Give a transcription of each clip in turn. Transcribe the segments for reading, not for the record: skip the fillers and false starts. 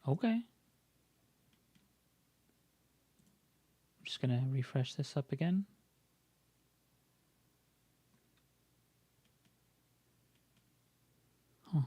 Okay. I'm just going to refresh this up again. Huh.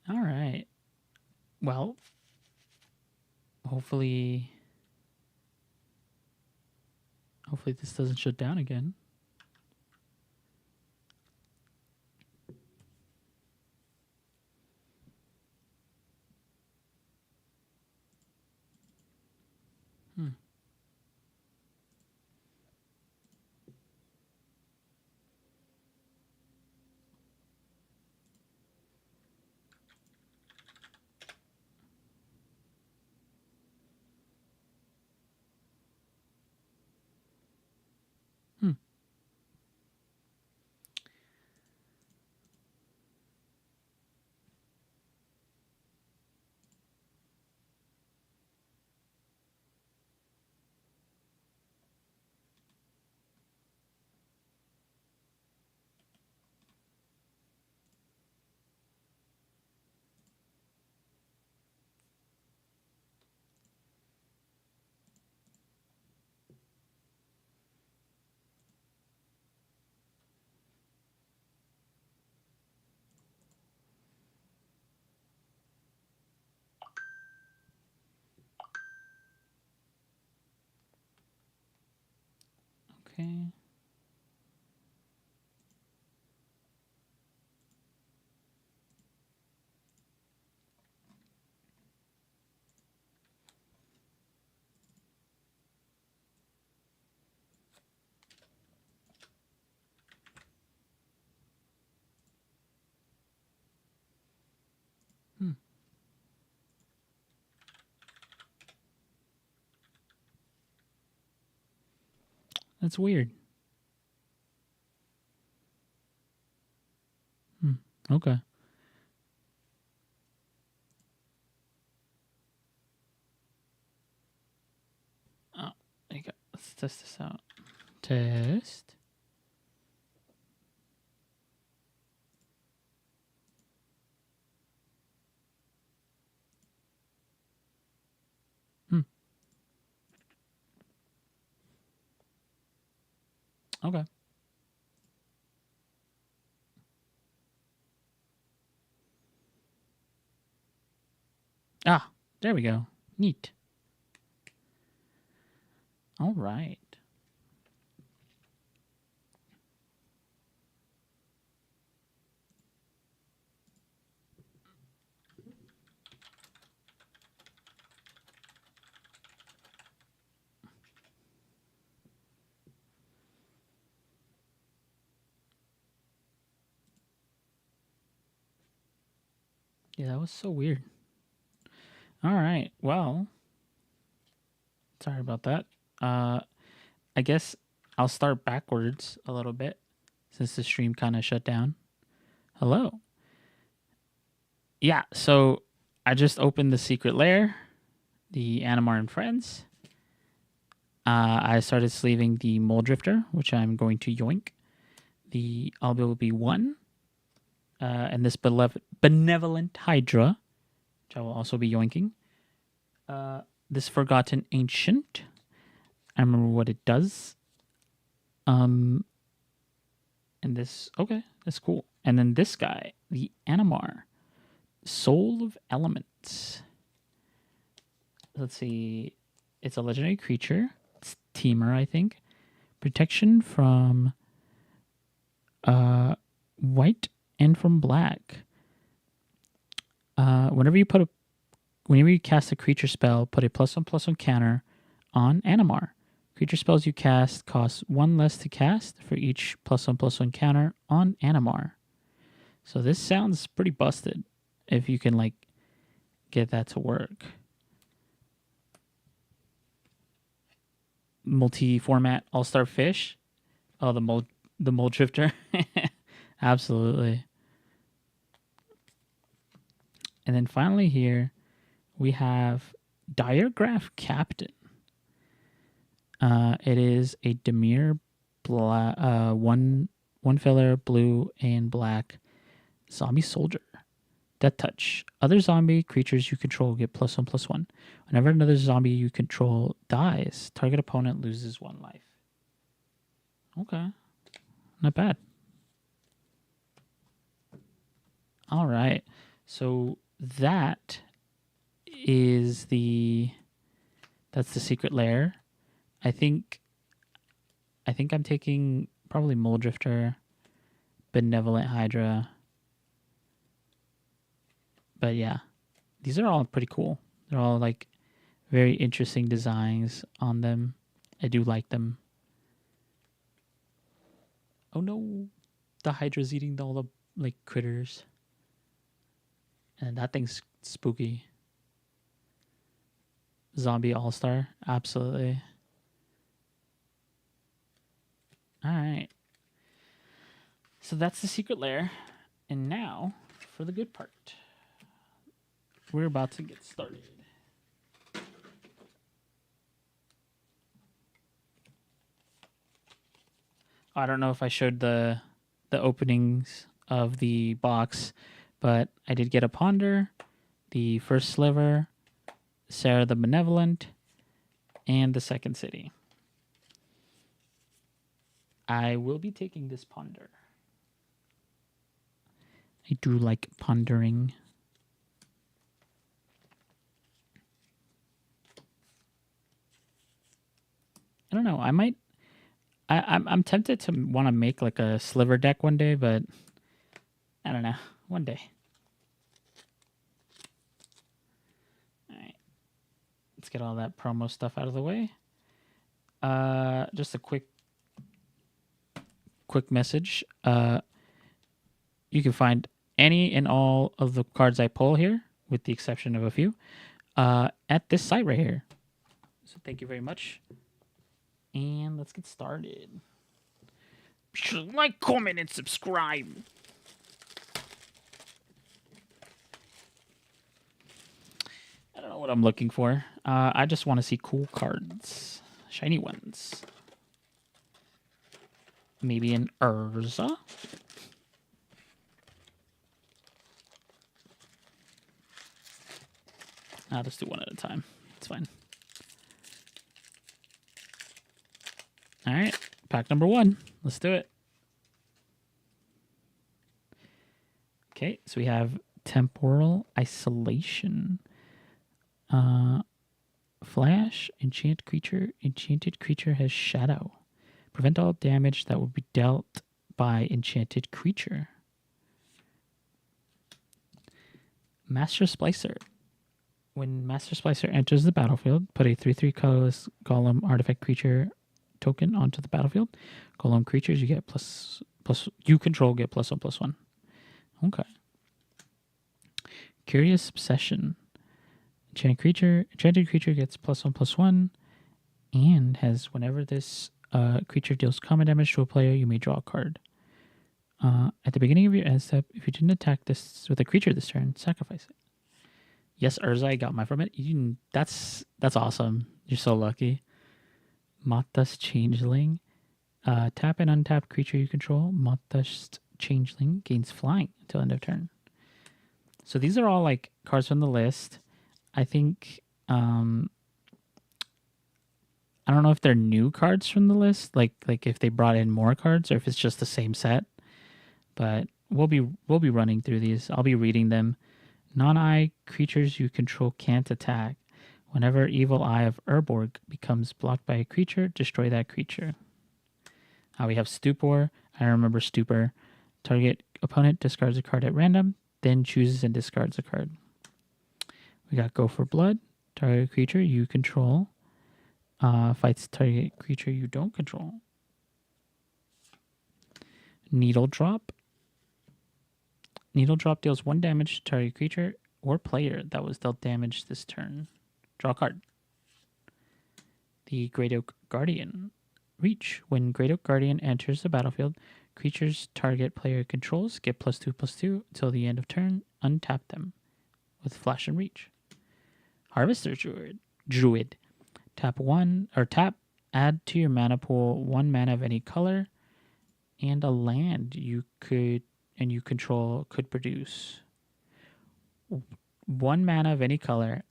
All right. Well, hopefully this doesn't shut down again. Hmm. Hmm. Okay. Hmm. That's weird. Hmm. Okay. Oh, there you go. Let's test this out. Test. Hmm. Okay. Ah, there we go. Neat. All right. Yeah, that was so weird. All right. Well, sorry about that. I guess I'll start backwards a little bit since the stream kind of shut down. Hello. Yeah, so I just opened the secret lair, the Animar and Friends. I started sleeving the Mole Drifter, which I'm going to yoink. The Albion will be 1. And this Benevolent Hydra, which I will also be yoinking. This Forgotten Ancient. I remember what it does. And this, okay, that's cool. And then this guy, the Animar, Soul of Elements. Let's see. It's a legendary creature. It's Teamer, I think. Protection from white and from black. Whenever you cast a creature spell, put a +1/+1 counter on Animar. Creature spells you cast cost 1 less to cast for each +1/+1 counter on Animar. So this sounds pretty busted if you can like get that to work. Multi-format All-Star Fish. Oh, the Mold Drifter. Absolutely. And then finally here we have Diregraph Captain. It is a Dimir one filler, blue and black zombie soldier. Death Touch. Other zombie creatures you control get +1/+1. Whenever another zombie you control dies, target opponent loses 1 life. Okay. Not bad. All right. So that's the secret lair. I think I'm taking probably Mold Drifter, Benevolent Hydra. But yeah, these are all pretty cool. They're all like very interesting designs on them. I do like them. Oh no, the Hydra's eating all the like critters. And that thing's spooky. Zombie All-Star, absolutely. All right. So that's the secret lair. And now for the good part. We're about to get started. I don't know if I showed the openings of the box, but I did get a Ponder, the first Sliver, Sarah the Benevolent, and the second City. I will be taking this Ponder. I do like pondering. I don't know. I'm tempted to want to make like a Sliver deck one day, but I don't know. One day. All right. Let's get all that promo stuff out of the way. Just a quick message. You can find any and all of the cards I pull here, with the exception of a few, at this site right here. So thank you very much. And let's get started. Be sure to like, comment, and subscribe. I don't know what I'm looking for. I just want to see cool cards. Shiny ones. Maybe an Urza. I'll just do one at a time. It's fine. All right, pack number 1. Let's do it. Okay, so we have Temporal Isolation. Flash, enchanted creature has shadow. Prevent all damage that will be dealt by enchanted creature. Master Splicer. When Master Splicer enters the battlefield, put a 3/3 colorless Golem artifact creature token onto the battlefield. Golem creatures you get plus you control get +1/+1. Okay. Curious Obsession. Enchanted creature gets +1/+1, and has whenever this creature deals combat damage to a player, you may draw a card. At the beginning of your end step, if you didn't attack this with a creature this turn, sacrifice it. Yes, Urza, I got mine from it. That's awesome. You're so lucky. Moth-Dust Changeling. Tap an untapped creature you control. Moth-Dust Changeling gains flying until end of turn. So these are all like cards from the list. I think I don't know if they're new cards from the list, like if they brought in more cards or if it's just the same set. But we'll be running through these. I'll be reading them. Non-eye creatures you control can't attack. Whenever Evil Eye of Urborg becomes blocked by a creature, destroy that creature. We have Stupor. I remember Stupor. Target opponent discards a card at random, then chooses and discards a card. We got Go for Blood. Target creature you control Fights target creature you don't control. Needle Drop. Needle Drop deals 1 damage to target creature or player that was dealt damage this turn. Draw a card. The Great Oak Guardian. Reach. When Great Oak Guardian enters the battlefield, creatures target player controls get +2/+2 till the end of turn. Untap them with Flash and Reach. Harvester Druid. Tap 1 or tap. Add to your mana pool 1 mana of any color, and a land you control could produce 1 mana of any color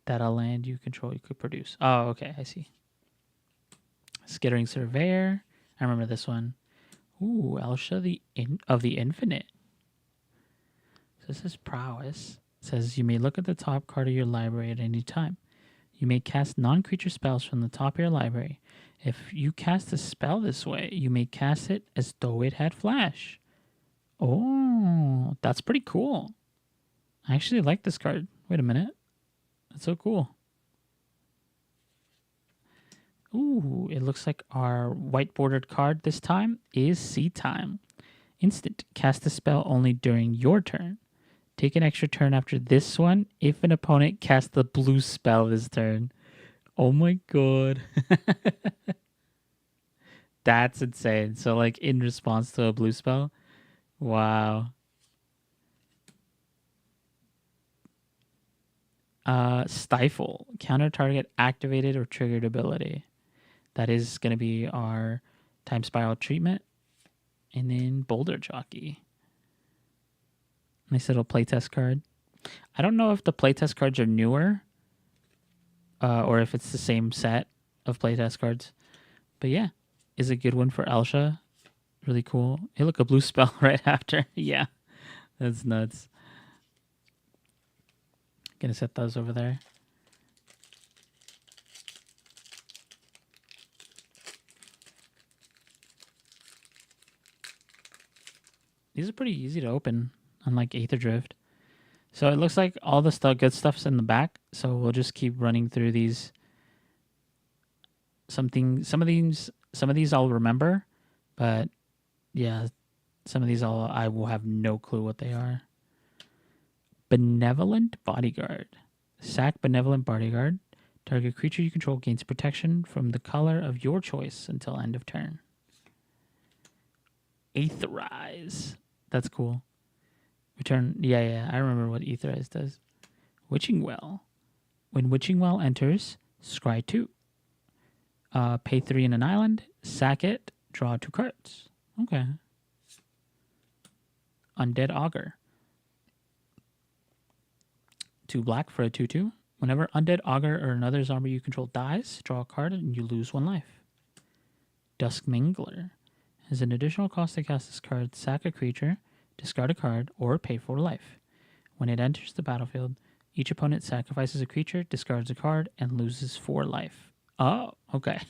that a land you control you could produce. Oh, okay, I see. Skittering Surveyor. I remember this one. Ooh, Elsha of the Infinite. So this is prowess. It says you may look at the top card of your library at any time. You may cast non-creature spells from the top of your library. If you cast a spell this way, you may cast it as though it had flash. Oh, that's pretty cool. I actually like this card. Wait a minute. That's so cool. Ooh, it looks like our white bordered card this time is Seed Time. Instant. Cast a spell only during your turn. Take an extra turn after this one if an opponent casts the blue spell this turn. Oh my god. That's insane. So like in response to a blue spell. Wow. Stifle. Counter target activated or triggered ability. That is going to be our Time Spiral treatment. And then Boulder Jockey. Nice little playtest card. I don't know if the playtest cards are newer or if it's the same set of playtest cards. But yeah, is a good one for Elsha. Really cool. Hey, look, a blue spell right after. Yeah, that's nuts. Gonna set those over there. These are pretty easy to open, unlike Aether Drift. So it looks like all the good stuff's in the back. So we'll just keep running through these. Some of these I'll remember, but yeah, some of these I will have no clue what they are. Benevolent Bodyguard. Sack Benevolent Bodyguard. Target creature you control gains protection from the color of your choice until end of turn. Aetherize. That's cool. Return. Yeah. I remember what Aetherize does. Witching Well. When Witching Well enters, scry 2. Pay 3 in an island. Sack it. Draw 2 cards. Okay. Undead Augur. 2 black for a 2/2. Whenever Undead Augur or another zombie you control dies, draw a card and you lose 1 life. Dusk Mingler. As an additional cost to cast this card, sack a creature, discard a card, or pay 4 life. When it enters the battlefield, each opponent sacrifices a creature, discards a card, and loses 4 life. Oh, okay.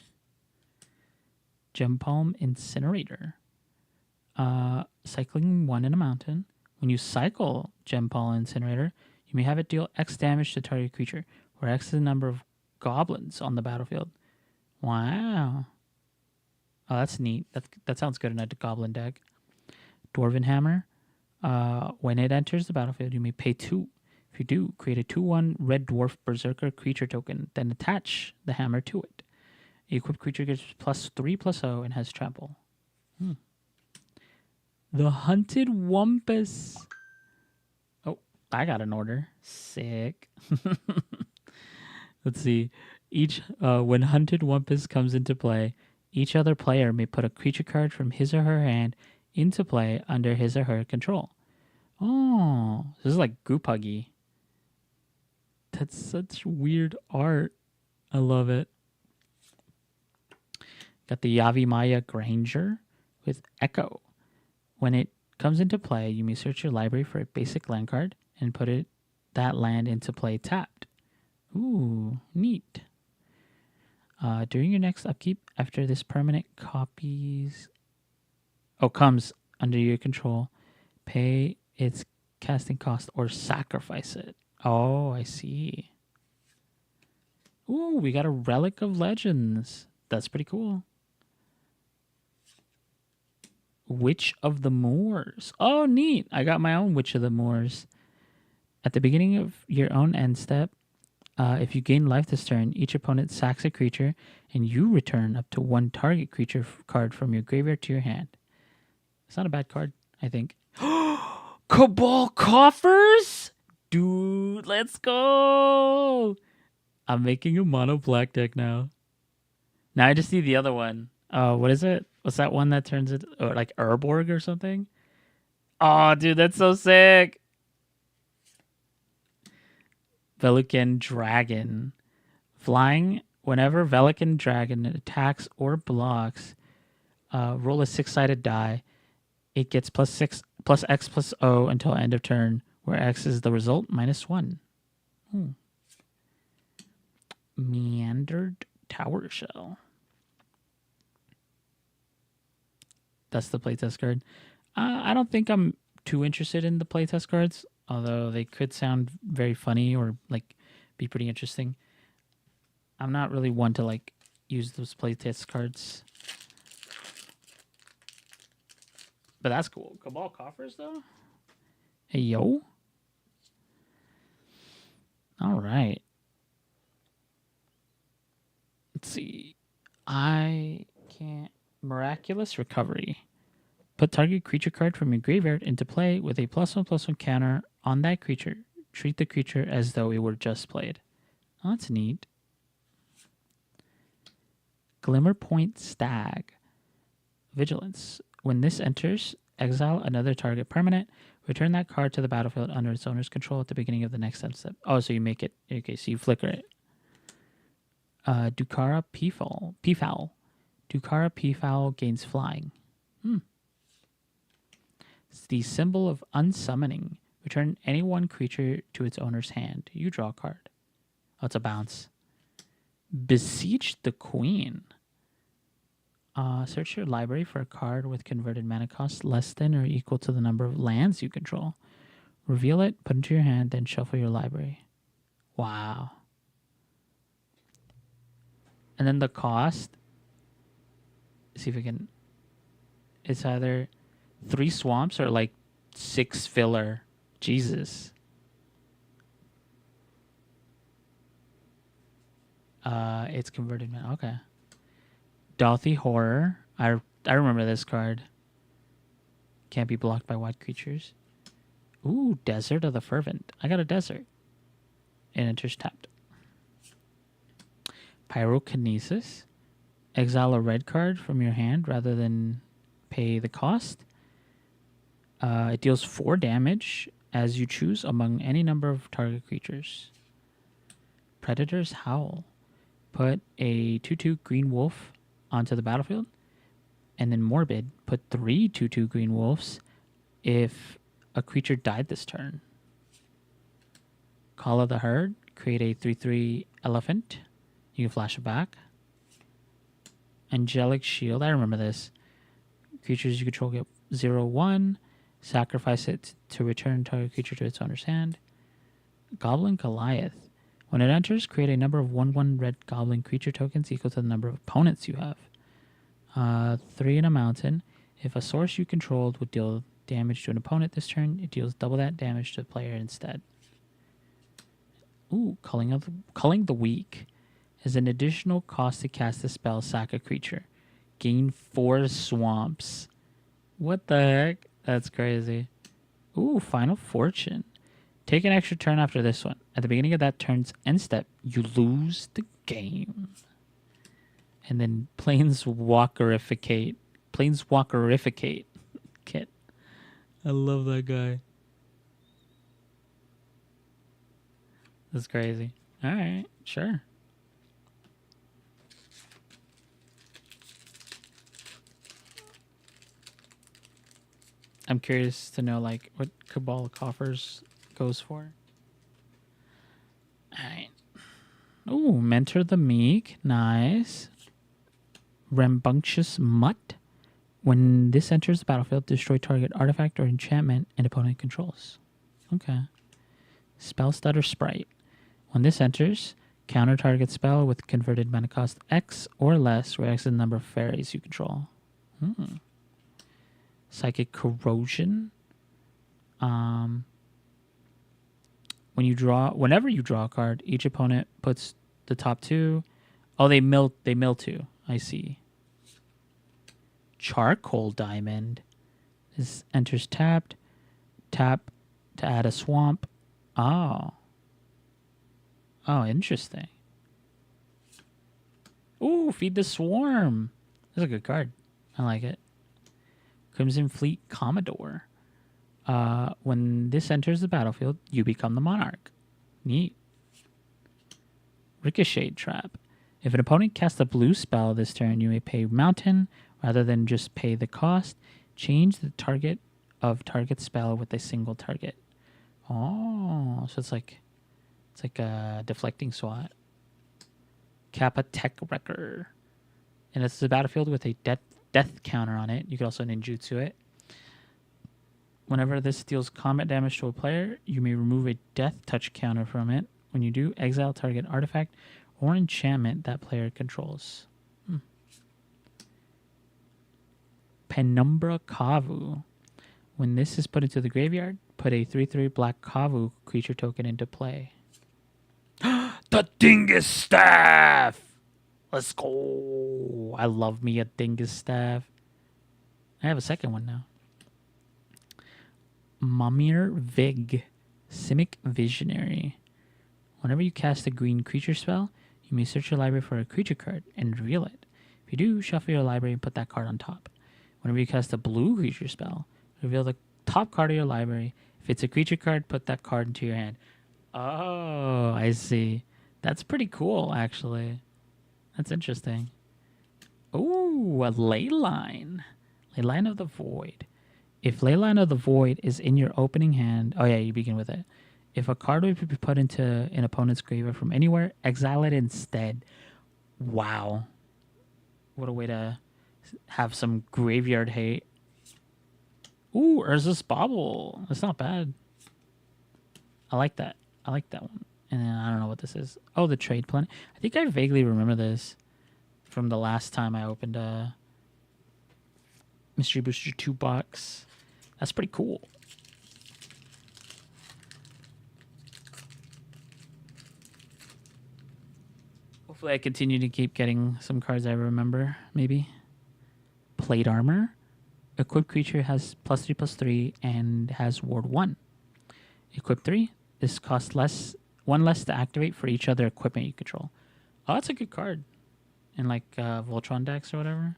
Gempalm Incinerator. Cycling 1 in a mountain. When you cycle Gempalm Incinerator, you may have it deal X damage to target creature, where X is the number of goblins on the battlefield. Wow. Oh, that's neat. That sounds good in a goblin deck. Dwarven Hammer. When it enters the battlefield, you may pay 2. If you do, create a 2/1 red dwarf berserker creature token, then attach the hammer to it. The equipped creature gets +3/+0 and has trample. The Hunted Wumpus. Oh, I got an order. Sick. Let's see. When Hunted Wumpus comes into play, each other player may put a creature card from his or her hand into play under his or her control. Oh, this is like Goop Huggy. That's such weird art. I love it. Got the Yavimaya Granger with Echo. When it comes into play, you may search your library for a basic land card and put that land into play tapped. Ooh, neat. During your next upkeep, after this permanent comes under your control, pay its casting cost or sacrifice it. Oh, I see. Ooh, we got a Relic of Legends. That's pretty cool. Witch of the Moors. Oh, neat. I got my own Witch of the Moors. At the beginning of your own end step, if you gain life this turn, each opponent sacks a creature, and you return up to one target creature card from your graveyard to your hand. It's not a bad card, I think. Cabal Coffers? Dude, let's go! I'm making a mono black deck now. Now I just need the other one. What is it? What's that one that turns it like Urborg or something? Oh, dude, that's so sick. Velikan Dragon. Flying, whenever Velikan Dragon attacks or blocks, roll a 6-sided die. It gets +6, +X +O until end of turn, where X is the result, -1. Meandered Tower Shell. That's the playtest card. I don't think I'm too interested in the playtest cards, although they could sound very funny or like be pretty interesting. I'm not really one to like use those playtest cards. But that's cool. Cabal Coffers though? Hey yo. All right. Let's see. I can't. Miraculous Recovery. Put target creature card from your graveyard into play with a +1/+1 counter on that creature. Treat the creature as though it were just played. Oh, that's neat. Glimmerpoint Stag. Vigilance. When this enters, exile another target permanent. Return that card to the battlefield under its owner's control at the beginning of the next end step. Oh, so you make it. Okay, so you flicker it. Dukara Peafowl. Dukara Peafowl gains flying. It's the symbol of unsummoning. Return any one creature to its owner's hand. You draw a card. Oh, it's a bounce. Beseech the Queen. Search your library for a card with converted mana cost less than or equal to the number of lands you control. Reveal it, put it into your hand, then shuffle your library. Wow. And then the cost. See if we can. It's either 3 swamps or like 6 filler. Jesus. It's converted mana. Okay. Dauthi Horror. I remember this card. Can't be blocked by white creatures. Ooh, Desert of the Fervent. I got a desert. It enters tapped. Pyrokinesis. Exile a red card from your hand rather than pay the cost. It deals 4 damage as you choose among any number of target creatures. Predator's Howl. Put a 2/2 green wolf onto the battlefield. And then Morbid. Put 3 2/2 green wolves if a creature died this turn. Call of the Herd. Create a 3/3 elephant. You can flash it back. Angelic Shield. I remember this. Creatures you control get 0/1. Sacrifice it to return target creature to its owner's hand. Goblin Goliath. When it enters, create a number of 1/1 red goblin creature tokens equal to the number of opponents you have. 3 in a mountain. If a source you controlled would deal damage to an opponent this turn, it deals double that damage to the player instead. Ooh, Culling the Weak. As an additional cost to cast the spell, sack a creature. Gain 4 swamps. What the heck? That's crazy. Ooh, Final Fortune. Take an extra turn after this one. At the beginning of that turn's end step, you lose the game. And then Planeswalkerificate. Planeswalkerificate. Kit. I love that guy. That's crazy. All right, sure. I'm curious to know like what Cabal Coffers goes for. Alright. Ooh, Mentor the Meek. Nice. Rambunctious Mutt. When this enters the battlefield, destroy target artifact or enchantment an opponent controls. Okay. Spellstutter Sprite. When this enters, Counter target spell with converted mana cost X or less, where X is the number of fairies you control. Psychic Corrosion. Whenever you draw a card, each opponent puts the top two. Oh, they mill 2. I see. Charcoal Diamond. This enters tapped. Tap to add a swamp. Oh. Oh, interesting. Ooh, Feed the Swarm. That's a good card. I like it. Crimson Fleet Commodore. When this enters the battlefield, you become the monarch. Neat. Ricochet Trap. If an opponent casts a blue spell this turn, you may pay Mountain rather than just pay the cost. Change the target of target spell with a single target. Oh, so it's like a deflecting SWAT. Kappa Tech Wrecker. And it's a battlefield with a death counter on it. You could also ninjutsu it. Whenever this deals combat damage to a player, you may remove a death touch counter from it. When you do, exile target artifact or enchantment that player controls. Penumbra Kavu. When this is put into the graveyard, put a 3/3 black Kavu creature token into play. The Dingus Staff! Let's go! I love me a Dingus Staff. I have a second one now. Mamir Vig, Simic Visionary. Whenever you cast a green creature spell, you may search your library for a creature card and reveal it. If you do, shuffle your library and put that card on top. Whenever you cast a blue creature spell, reveal the top card of your library. If it's a creature card, put that card into your hand. Oh, I see. That's pretty cool, actually. That's interesting. Ooh, a Leyline. Leyline of the Void. If Leyline of the Void is in your opening hand... Oh, yeah, you begin with it. If a card would be put into an opponent's graveyard from anywhere, exile it instead. Wow. What a way to have some graveyard hate. Ooh, Urza's Bauble. That's not bad. I like that. I like that one. And then I don't know what this is. Oh, the Trade Planet. I think I vaguely remember this from the last time I opened a Mystery Booster 2 box. That's pretty cool. Hopefully I continue to keep getting some cards I remember, maybe. Plate Armor. Equipped creature has +3/+3 and has Ward 1. Equip 3. This costs one less to activate for each other equipment you control. Oh, that's a good card. In like Voltron decks or whatever.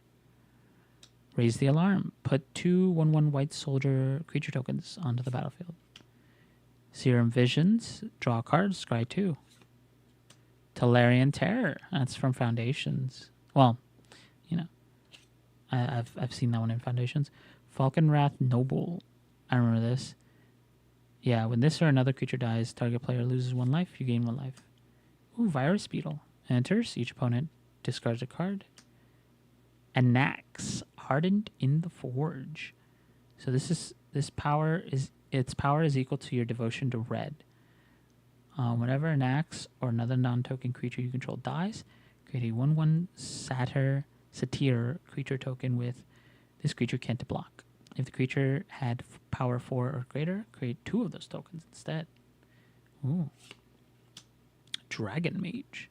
Raise the Alarm. Put 2 1/1 white soldier creature tokens onto the battlefield. Serum Visions. Draw cards. Scry 2. Tolarian Terror. That's from Foundations. Well, you know, I've seen that one in Foundations. Falcon Wrath Noble. I remember this. Yeah, when this or another creature dies, target player loses 1 life, you gain 1 life. Ooh, Virus Beetle. Enters, each opponent discards a card. Anax, Hardened in the Forge. So its power is equal to your devotion to red. Whenever an axe or another non-token creature you control dies, create a 1/1 satyr creature token with this creature can't block. If the creature had power 4 or greater, create 2 of those tokens instead. Ooh. Dragon Mage.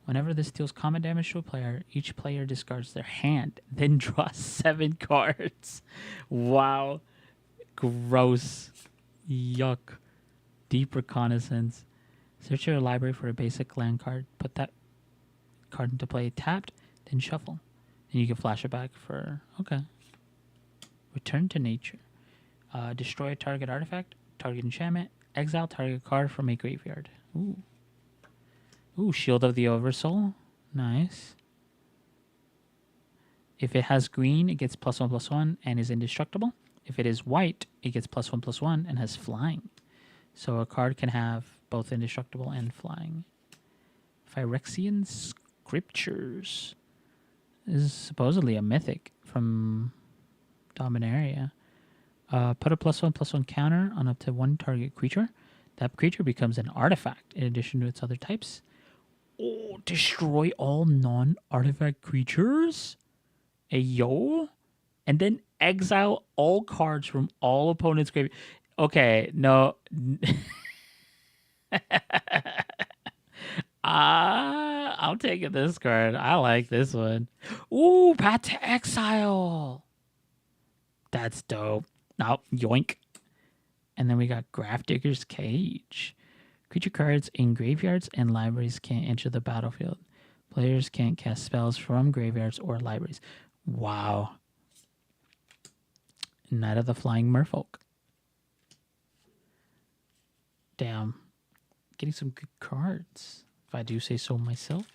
Whenever this deals combat damage to a player, each player discards their hand, then draws 7 cards. Wow. Gross. Yuck. Deep Reconnaissance. Search your library for a basic land card. Put that card into play tapped, then shuffle. And you can flash it back for... Okay. Return to Nature. Destroy a target artifact, target enchantment, exile target card from a graveyard. Ooh. Ooh, Shield of the Oversoul. Nice. If it has green, it gets +1/+1 and is indestructible. If it is white, it gets +1/+1 and has flying. So a card can have both indestructible and flying. Phyrexian Scriptures. This is supposedly a mythic from Dominaria. Put a +1/+1 counter on up to 1 target creature. That creature becomes an artifact in addition to its other types. Oh, destroy all non-artifact creatures? Ayo? And then exile all cards from all opponents' grave. Okay, no. I'm taking this card. I like this one. Ooh, Path to Exile. That's dope. Oh, yoink. And then we got Grafdigger's Cage. Creature cards in graveyards and libraries can't enter the battlefield. Players can't cast spells from graveyards or libraries. Wow. Knight of the Flying Merfolk. Damn. Getting some good cards, if I do say so myself.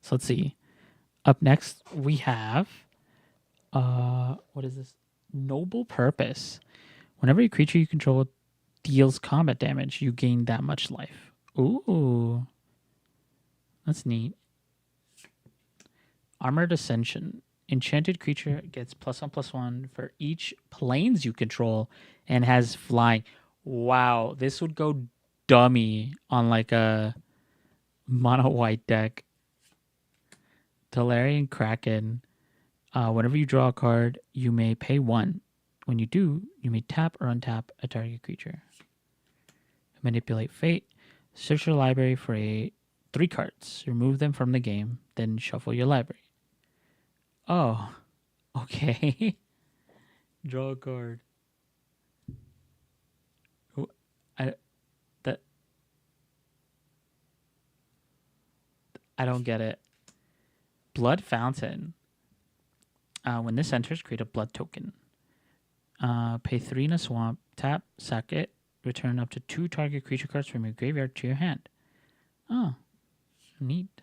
So let's see. Up next, we have what is this? Noble Purpose. Whenever a creature you control deals combat damage, you gain that much life. Ooh. That's neat. Armored Ascension. Enchanted creature gets +1/+1 for each planes you control and has flying. Wow, this would go dummy on like a mono white deck. Tolarian Kraken. Whenever you draw a card, you may pay 1. When you do, you may tap or untap a target creature. Manipulate Fate. Search your library for 3 cards. Remove them from the game, then shuffle your library. Oh, okay. Draw a card. I that I don't get it. Blood Fountain. When this enters, create a blood token. Pay 3 in a swamp. Tap, sack it. Return up to 2 target creature cards from your graveyard to your hand. Oh, neat.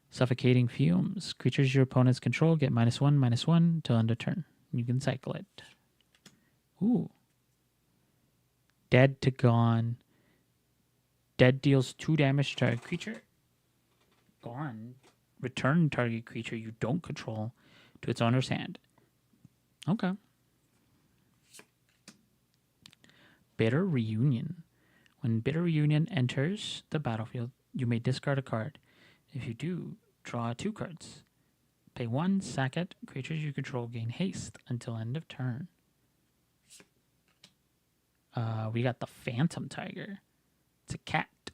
Suffocating Fumes. Creatures your opponents control get -1/-1 till end of turn. You can cycle it. Ooh. Dead to Gone. Dead deals 2 damage to target creature. Gone. Return target creature you don't control to its owner's hand. Okay. Bitter Reunion. When Bitter Reunion enters the battlefield, you may discard a card. If you do, draw 2 cards. Pay 1, sack it. Creatures you control gain haste until end of turn. We got the Phantom Tiger. It's a cat.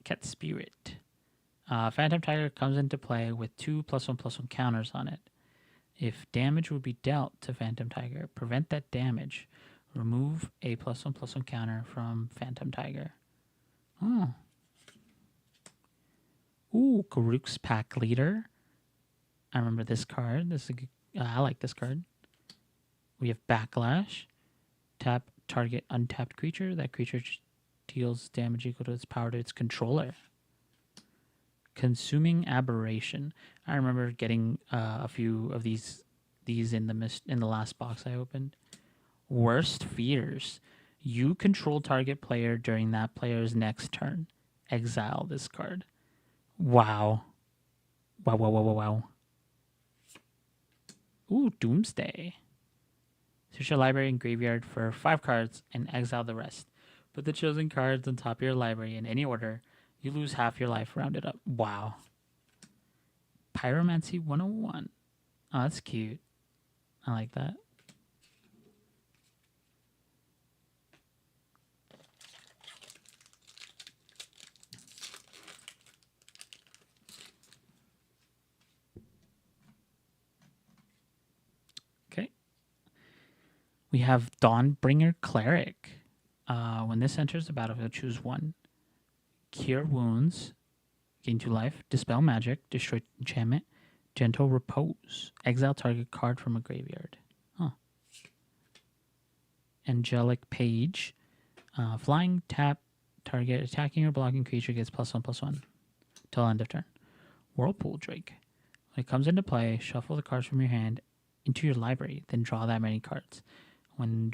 Cat spirit. Phantom Tiger comes into play with 2 +1/+1 counters on it. If damage would be dealt to Phantom Tiger, prevent that damage. Remove a +1/+1 counter from Phantom Tiger. Oh. Ooh, Karuk's Pack Leader. I remember this card. This is a good, I like this card. We have Backlash. Tap target untapped creature. That creature deals damage equal to its power to its controller. Consuming Aberration. I remember getting a few of these in the last box I opened. Worst Fears. You control target player during that player's next turn. Exile this card. Wow. Wow. Ooh, Doomsday. Search your library and graveyard for 5 cards and exile the rest. Put the chosen cards on top of your library in any order. You lose half your life rounded up. Wow. Pyromancy 101. Oh, that's cute. I like that. Okay. We have Dawnbringer Cleric. When this enters the battlefield, choose 1. Cure Wounds. Gain 2 life. Dispel Magic. Destroy Enchantment. Gentle Repose. Exile target card from a graveyard. Huh. Angelic Page. Flying, tap, target attacking or blocking creature gets +1/+1 till end of turn. Whirlpool Drake. When it comes into play, shuffle the cards from your hand into your library, then draw that many cards. When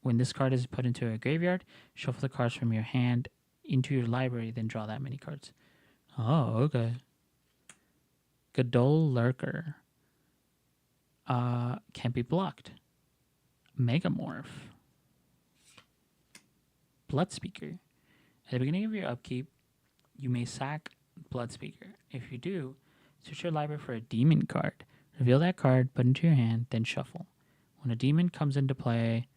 When this card is put into a graveyard, shuffle the cards from your hand into your library, then draw that many cards. Oh, okay. Godol Lurker. Can't be blocked. Megamorph. Bloodspeaker. At the beginning of your upkeep, you may sack Bloodspeaker. If you do, search your library for a demon card. Reveal that card, put it into your hand, then shuffle. When a demon comes into play,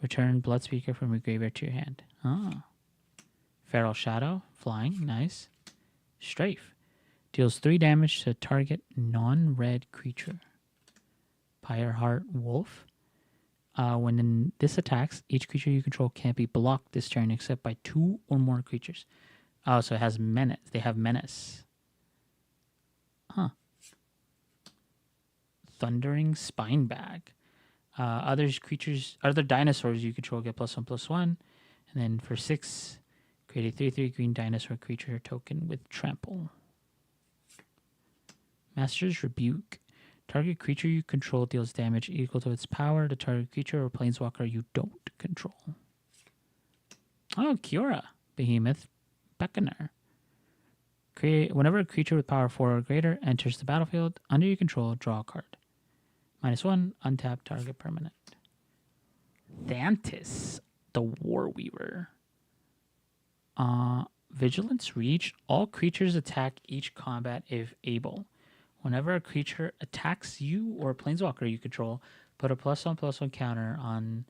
return Bloodspeaker from your graveyard to your hand. Ah. Feral Shadow. Flying. Nice. Strafe. Deals 3 damage to target non-red creature. Pyreheart Wolf. When this attacks, each creature you control can't be blocked this turn except by 2 or more creatures. Oh, so it has menace. They have menace. Huh. Thundering Spinebag. Other dinosaurs you control get +1/+1. And then for 6, create a 3/3 green dinosaur creature token with trample. Master's Rebuke. Target creature you control deals damage equal to its power to target creature or planeswalker you don't control. Oh, Kiora. Behemoth Beckoner. Whenever a creature with power 4 or greater enters the battlefield, under your control, draw a card. -1, untap target permanent. Thantis, the Warweaver. Vigilance Reach. All creatures attack each combat if able. Whenever a creature attacks you or a planeswalker you control, put a +1/+1 counter on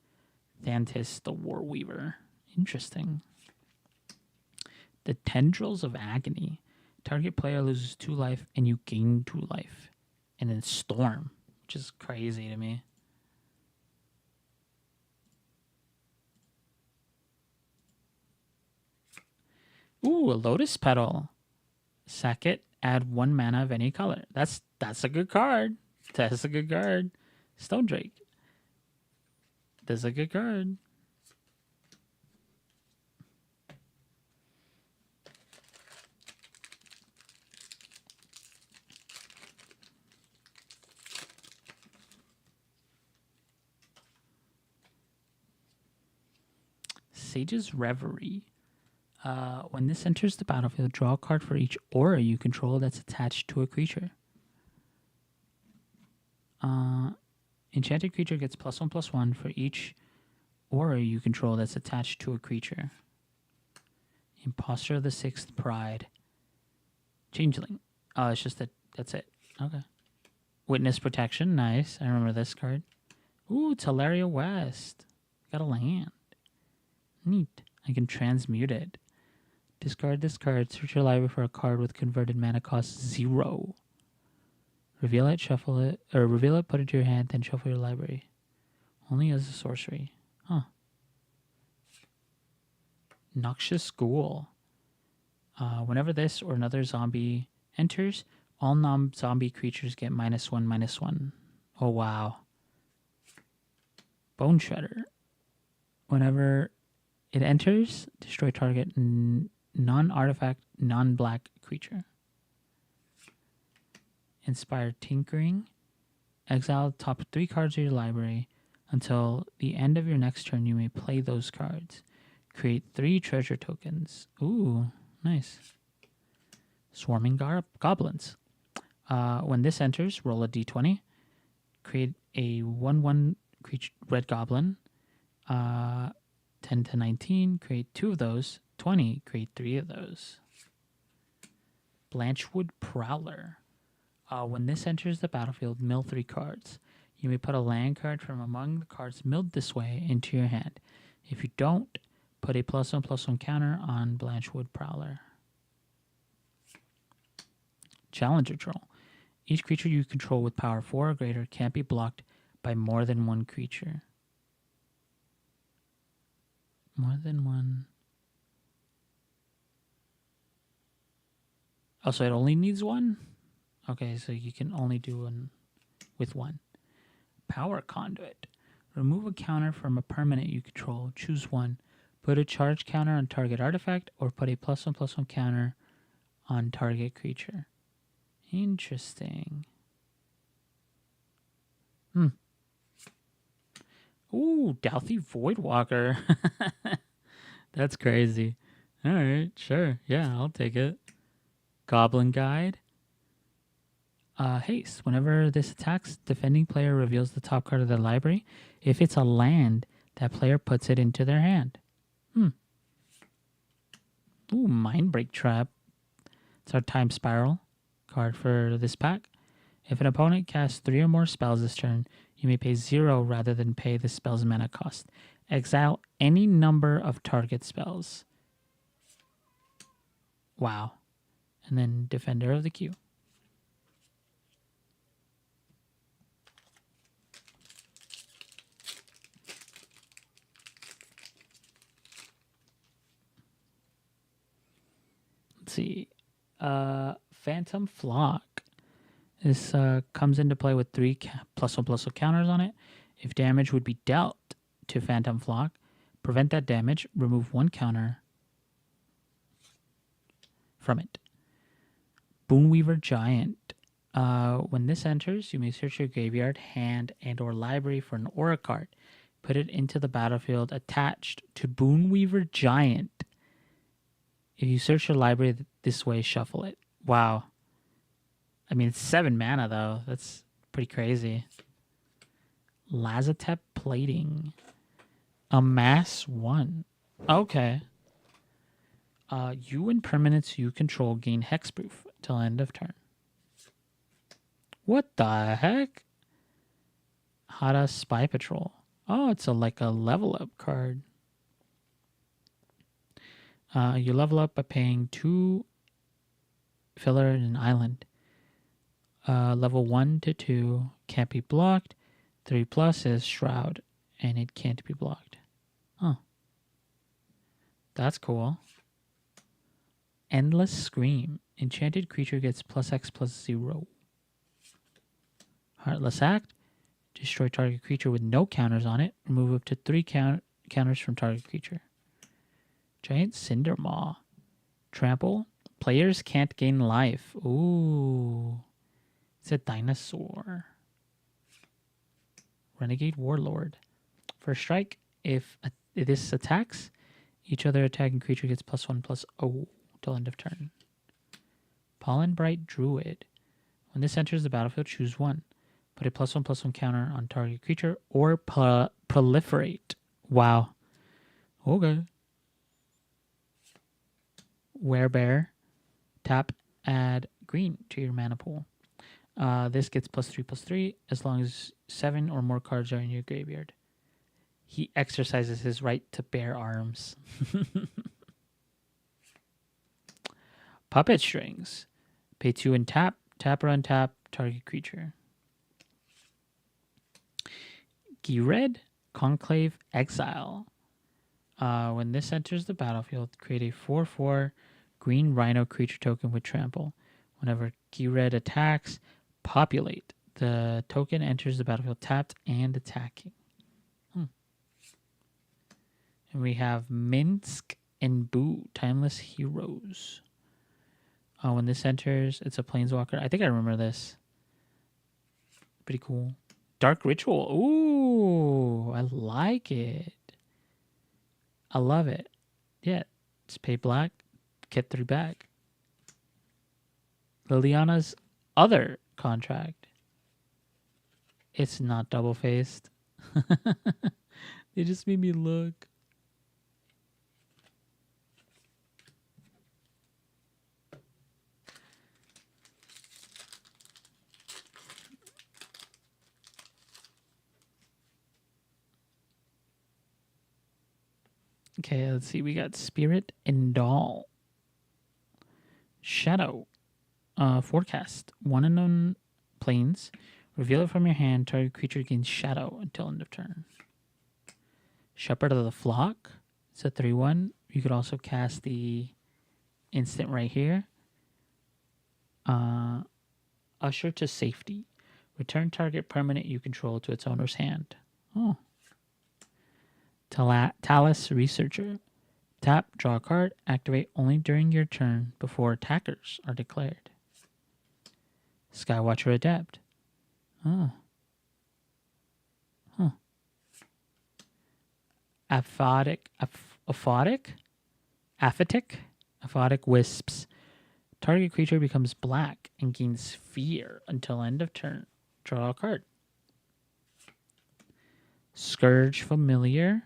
Thantis, the Warweaver. Interesting. The Tendrils of Agony. Target player loses 2 life and you gain 2 life. And then Storm, which is crazy to me. Ooh, a Lotus Petal. Sack it, add 1 mana of any color. That's a good card. That's a good card. Stone Drake. That's a good card. Sage's Reverie. When this enters the battlefield, draw a card for each aura you control that's attached to a creature. Enchanted creature gets +1/+1 for each aura you control that's attached to a creature. Imposter of the 6th Pride. Changeling. Oh, it's just that's it. Okay. Witness Protection. Nice. I remember this card. Ooh, Teleria West. Got a land. Neat. I can transmute it. Discard this card. Search your library for a card with converted mana cost 0. Reveal it, shuffle it, or reveal it, put it to your hand, then shuffle your library. Only as a sorcery. Huh. Noxious Ghoul. Whenever this or another zombie enters, all non-zombie creatures get -1/-1. Oh, wow. Bone Shredder. Whenever it enters, destroy target non-artifact, non-black creature. Inspired Tinkering. Exile top 3 cards of your library. Until the end of your next turn, you may play those cards. Create 3 treasure tokens. Ooh, nice. Swarming Goblins. When this enters, roll a d20. Create a 1/1 creature, red goblin. 10 to 19, create 2 of those. 20, create 3 of those. Blanchwood Prowler. When this enters the battlefield, mill 3 cards. You may put a land card from among the cards milled this way into your hand. If you don't, put a +1/+1 counter on Blanchwood Prowler. Challenger Troll. Each creature you control with power 4 or greater can't be blocked by more than 1 creature. More than 1. Oh, so it only needs 1? Okay, so you can only do 1 with 1. Power Conduit. Remove a counter from a permanent you control. Choose 1. Put a charge counter on target artifact or put a +1/+1 counter on target creature. Interesting. Ooh, Douthie Voidwalker. That's crazy. All right, sure. Yeah, I'll take it. Goblin Guide. Haste. Whenever this attacks, defending player reveals the top card of their library. If it's a land, that player puts it into their hand. Ooh, Mindbreak Trap. It's our Time Spiral card for this pack. If an opponent casts 3 or more spells this turn, you may pay 0 rather than pay the spell's mana cost. Exile any number of target spells. Wow. And then Defender of the Queue. Let's see. Phantom Flock. This comes into play with 3 +1/+1 counters on it. If damage would be dealt to Phantom Flock, prevent that damage, remove 1 counter from it. Boonweaver Giant. When this enters, you may search your graveyard, hand, and or library for an aura card. Put it into the battlefield attached to Boonweaver Giant. If you search your library this way, shuffle it. Wow. I mean, it's 7 mana, though. That's pretty crazy. Lazotep Plating. Amass 1. Okay. You and permanents you control gain hexproof till end of turn. What the heck? Hada Spy Patrol. Oh, it's like a level up card. You level up by paying 2 filler in an island. Level 1 to 2 can't be blocked. 3+ is Shroud, and it can't be blocked. Oh. That's cool. Endless Scream. Enchanted creature gets +X/+0. Heartless Act. Destroy target creature with no counters on it. Remove up to 3 counters from target creature. Giant Cindermaw. Trample. Players can't gain life. Ooh. It's a dinosaur. Renegade Warlord. First strike. If this attacks, each other attacking creature gets +1/+0 till end of turn. Pollen Bright Druid. When this enters the battlefield, choose 1. Put a +1/+1 counter on target creature or proliferate. Wow. Okay. Werebear. Tap, add green to your mana pool. This gets +3/+3 as long as 7 or more cards are in your graveyard. He exercises his right to bear arms. Puppet Strings. Pay 2 and tap. Tap or untap target creature. Gired Conclave Exile. When this enters the battlefield, create a 4/4 green rhino creature token with trample. Whenever Gired attacks, populate. The token enters the battlefield tapped and attacking. And we have Minsk and Boo, Timeless Heroes. When this enters, it's a Planeswalker. I think I remember this. Pretty cool. Dark Ritual. Ooh, I like it. I love it. Yeah, just pay black, get 3 back. Liliana's other contract. It's not double-faced. They just made me look. Okay, let's see. We got Spirit and Doll. Shadow. Forecast. 1 unknown planes. Reveal it from your hand. Target creature gains shadow until end of turn. Shepherd of the Flock. It's a 3/1. You could also cast the instant right here. Usher to Safety. Return target permanent you control to its owner's hand. Oh. Talus Researcher. Tap, draw a card, activate only during your turn before attackers are declared. Skywatcher Adept. Oh. Huh. aphotic wisps. Target creature becomes black and gains fear until end of turn. Draw a card. Scourge Familiar.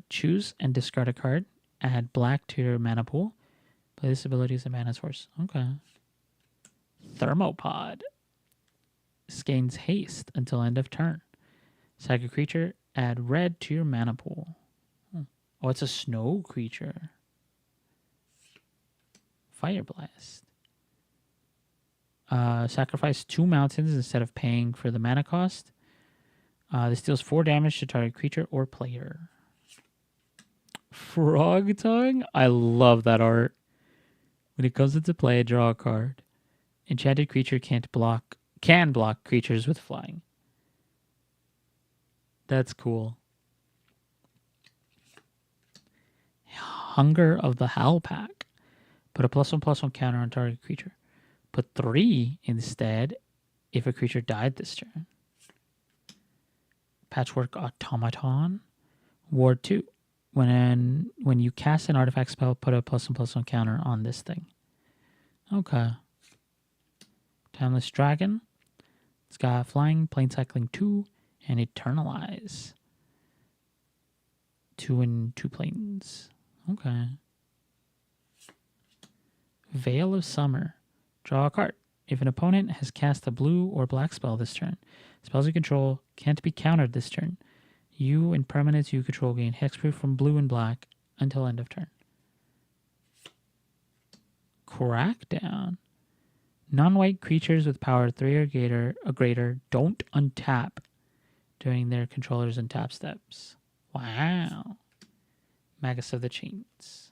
Choose and discard a card. Add black to your mana pool. Play this ability as a mana source. Okay. Thermopod. This gains haste until end of turn. Sack a creature. Add red to your mana pool. Oh, it's a snow creature. Fire Blast. Sacrifice 2 mountains instead of paying for the mana cost. This deals 4 damage to target creature or player. Frog Tongue? I love that art. When it comes into play, draw a card. Enchanted creature can block creatures with flying. That's cool. Hunger of the Howl Pack. Put a +1/+1 counter on target creature. Put 3 instead if a creature died this turn. Patchwork Automaton. Ward 2. When you cast an artifact spell, put a +1/+1 counter on this thing. Okay. Timeless Dragon. It's got Flying, Plane Cycling 2, and Eternalize. 2 and 2 planes. Okay. Veil of Summer. Draw a card. If an opponent has cast a blue or black spell this turn, spells you control can't be countered this turn. You and permanents you control gain hexproof from blue and black until end of turn. Crackdown. Non-white creatures with power 3 or greater don't untap during their controller's untap steps. Wow. Magus of the Chains.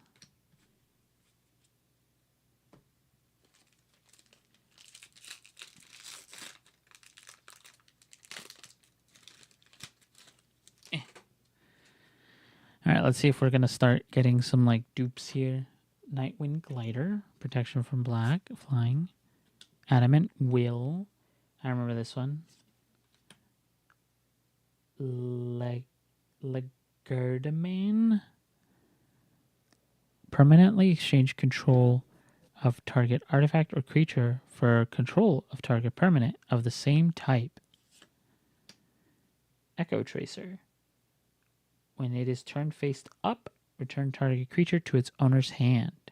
All right, let's see if we're going to start getting some like dupes here. Nightwind Glider, protection from black, flying. Adamant Will. I remember this one. Legerdemain. Permanently exchange control of target artifact or creature for control of target permanent of the same type. Echo Tracer. When it is turned faced up, return target creature to its owner's hand.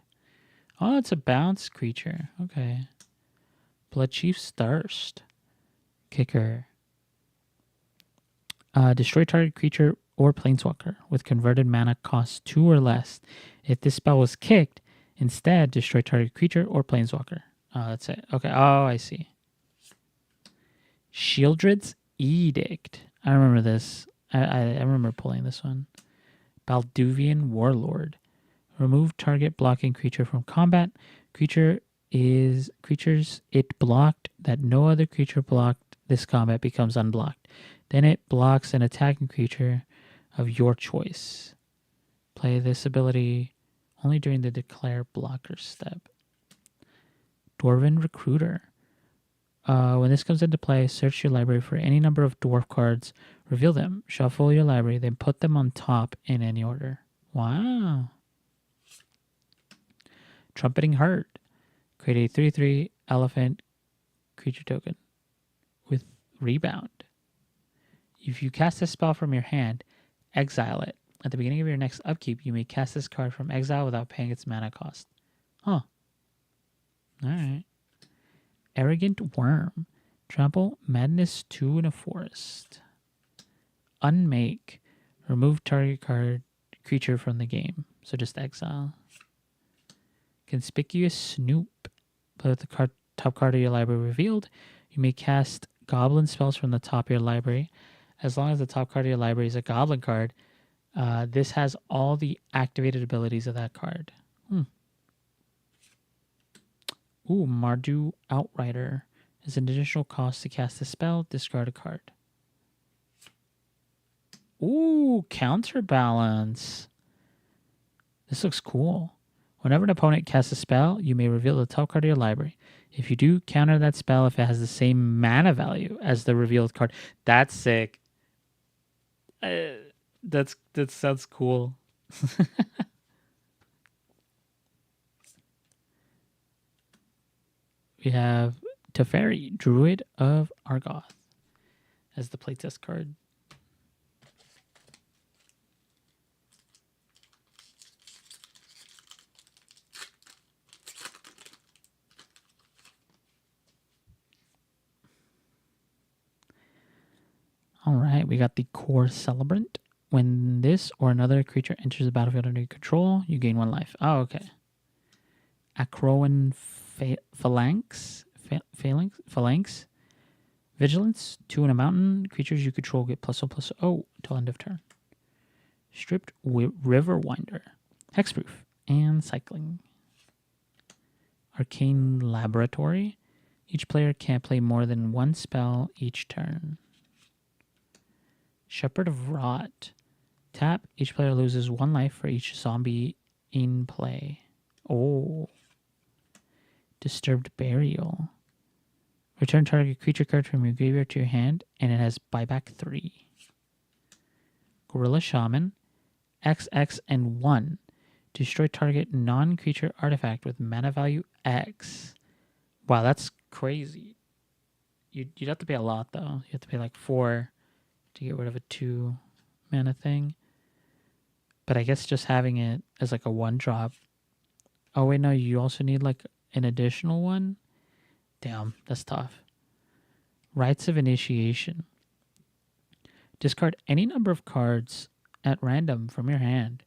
Oh, it's a bounce creature. Okay. Bloodchief's Thirst. Kicker. Destroy target creature or planeswalker with converted mana cost 2 or less. If this spell was kicked, instead destroy target creature or planeswalker. Oh, that's it. Okay. Oh, I see. Sheoldred's Edict. I remember this. I remember pulling this one. Balduvian Warlord. Remove target blocking creature from combat. Creatures it blocked that no other creature blocked this combat becomes unblocked. Then it blocks an attacking creature of your choice. Play this ability only during the declare blocker step. Dwarven Recruiter. When this comes into play, search your library for any number of dwarf cards, reveal them, shuffle your library, then put them on top in any order. Wow. Trumpeting Heart. Create a 3/3 elephant creature token with rebound. If you cast a spell from your hand, exile it. At the beginning of your next upkeep, you may cast this card from exile without paying its mana cost. Huh. Alright. Arrogant Worm. Trample Madness 2 in a forest. Unmake. Remove target card creature from the game. So just exile. Conspicuous Snoop. Play with the top card of your library revealed. You may cast goblin spells from the top of your library. As long as the top card of your library is a goblin card, this has all the activated abilities of that card. Ooh, Mardu Outrider. As an additional cost to cast a spell, discard a card. Ooh, Counterbalance. This looks cool. Whenever an opponent casts a spell, you may reveal the top card of your library. If you do, counter that spell if it has the same mana value as the revealed card. That's sick. That sounds cool. We have Teferi, Druid of Argoth, as the playtest card. All right, we got the Core Celebrant. When this or another creature enters the battlefield under your control, you gain 1 life. Oh, okay. Acroan Phalanx. Vigilance. 2 in a mountain. Creatures you control get +1/+0 till end of turn. Stripped Riverwinder. Hexproof. And Cycling. Arcane Laboratory. Each player can't play more than 1 spell each turn. Shepherd of Rot. Tap. Each player loses 1 life for each zombie in play. Oh. Disturbed Burial. Return target creature card from your graveyard to your hand, and it has buyback 3. Gorilla Shaman. XX and 1. Destroy target non-creature artifact with mana value X. Wow, that's crazy. You'd have to pay a lot, though. You have to pay like 4 to get rid of a 2 mana thing. But I guess just having it as like a 1-drop. Oh, wait, no, you also need like an additional one? Damn, that's tough. Rites of Initiation. Discard any number of cards at random from your hand.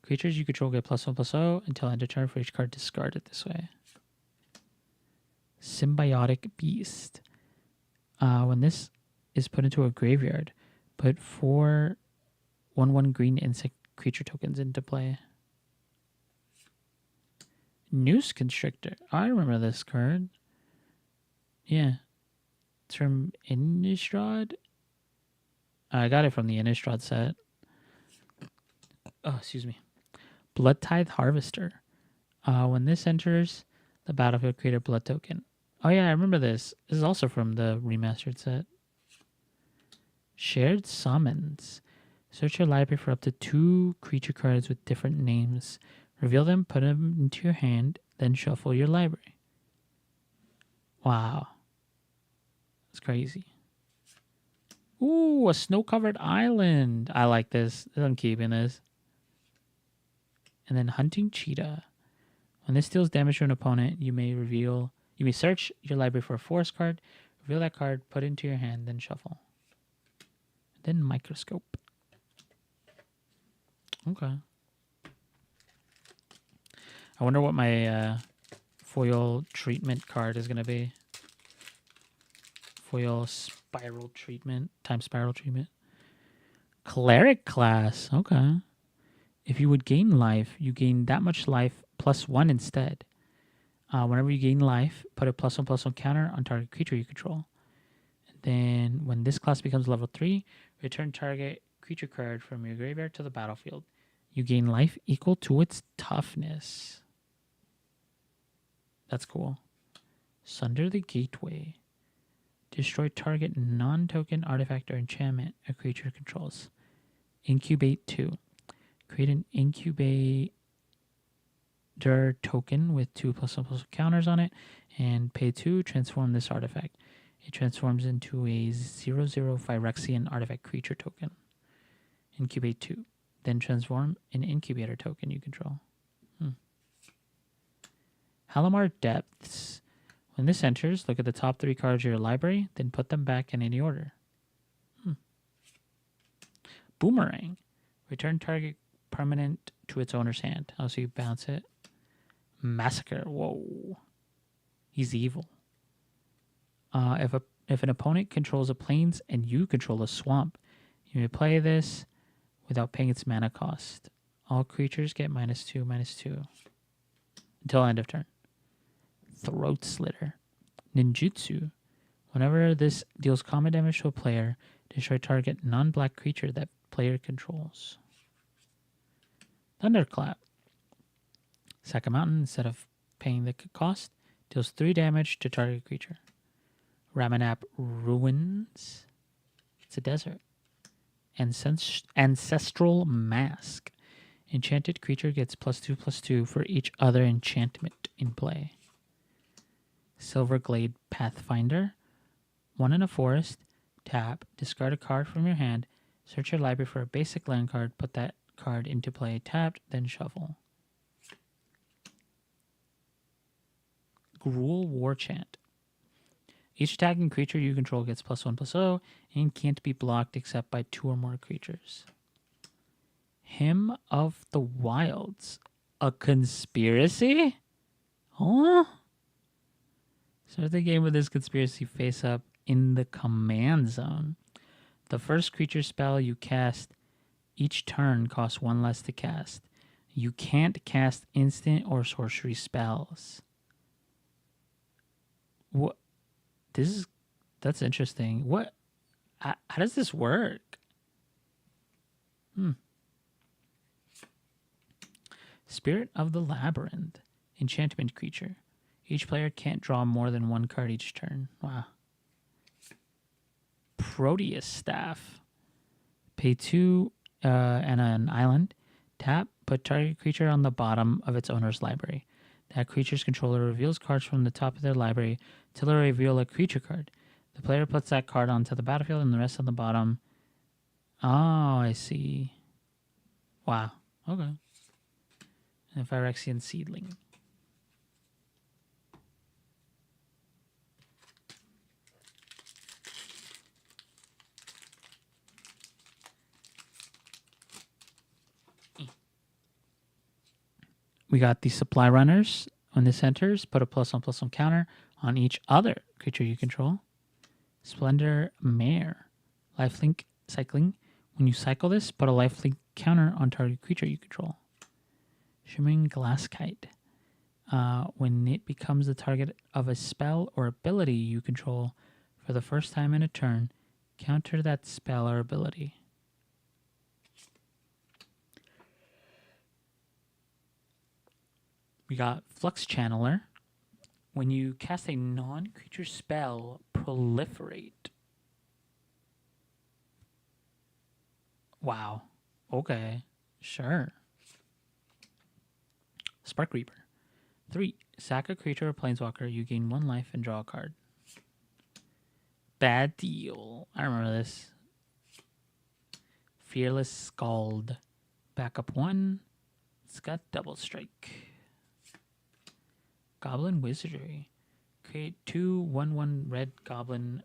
Creatures you control get +1/+0 until end of turn for each card discarded this way. Symbiotic Beast. When this is put into a graveyard, put 4 1/1 green insect creature tokens into play. Noose Constrictor. I remember this card. Yeah. It's from Innistrad. I got it from the Innistrad set. Oh, excuse me. Blood Tithe Harvester. When this enters the battlefield, create a blood token. Oh yeah, I remember this. This is also from the remastered set. Shared Summons. Search your library for up to 2 creature cards with different names. Reveal them, put them into your hand, then shuffle your library. Wow. That's crazy. Ooh, a snow-covered island. I like this. I'm keeping this. And then Hunting Cheetah. When this deals damage to an opponent, you may search your library for a forest card, reveal that card, put it into your hand, then shuffle. Then Microscope. Okay. I wonder what my foil treatment card is going to be. Foil spiral treatment. Time spiral treatment. Cleric class. Okay. If you would gain life, you gain that much life +1 instead. Whenever you gain life, put a +1/+1 counter on target creature you control. And then when this class becomes level 3, return target creature card from your graveyard to the battlefield. You gain life equal to its toughness. That's cool. Sunder the Gateway. Destroy target non-token artifact or enchantment a creature controls. Incubate 2. Create an incubator token with 2 +1/+1 counters on it and pay 2, transform this artifact. It transforms into a 0/0 Phyrexian artifact creature token. Incubate 2. Then transform an incubator token you control. Halimar Depths. When this enters, look at the top 3 cards of your library, then put them back in any order. Boomerang. Return target permanent to its owner's hand. Oh, so you bounce it. Massacre. Whoa. He's evil. If an opponent controls a plains and you control a swamp, you may play this without paying its mana cost. All creatures get -2/-2 until end of turn. Throat Slitter. Ninjutsu. Whenever this deals combat damage to a player, destroy target non-black creature that player controls. Thunderclap. Sack a mountain instead of paying the cost. Deals 3 damage to target creature. Ramanap Ruins. It's a desert. Ancestral Mask. Enchanted creature gets +2/+2 for each other enchantment in play. Silverglade Pathfinder. 1 in a forest. Tap. Discard a card from your hand. Search your library for a basic land card. Put that card into play tapped, then shuffle. Gruul Warchant. Each attacking creature you control gets +1/+0 and can't be blocked except by 2 or more creatures. Hymn of the Wilds. A conspiracy? Huh? Start the game with this conspiracy face up in the command zone. The first creature spell you cast each turn costs 1 less to cast. You can't cast instant or sorcery spells. What? That's interesting. What? How does this work? Spirit of the Labyrinth. Enchantment creature. Each player can't draw more than 1 card each turn. Wow. Proteus Staff. Pay 2 and an island. Tap. Put target creature on the bottom of its owner's library. That creature's controller reveals cards from the top of their library till they reveal a creature card. The player puts that card onto the battlefield and the rest on the bottom. Oh, I see. Wow. Okay. And Phyrexian Seedling. We got the Supply Runners. When this enters, put a +1/+1 counter on each other creature you control. Splendor Mare. Lifelink cycling. When you cycle this, put a lifelink counter on target creature you control. Shimmering Glasskite. When it becomes the target of a spell or ability you control for the first time in a turn, counter that spell or ability. We got Flux Channeler. When you cast a non-creature spell, Proliferate. Wow. Okay. Sure. Spark Reaper. 3. Sack a creature or planeswalker. You gain 1 life and draw a card. Bad Deal. I remember this. Fearless Scald. Backup 1. It's got double strike. Goblin Wizardry. Create 2 1/1 red goblin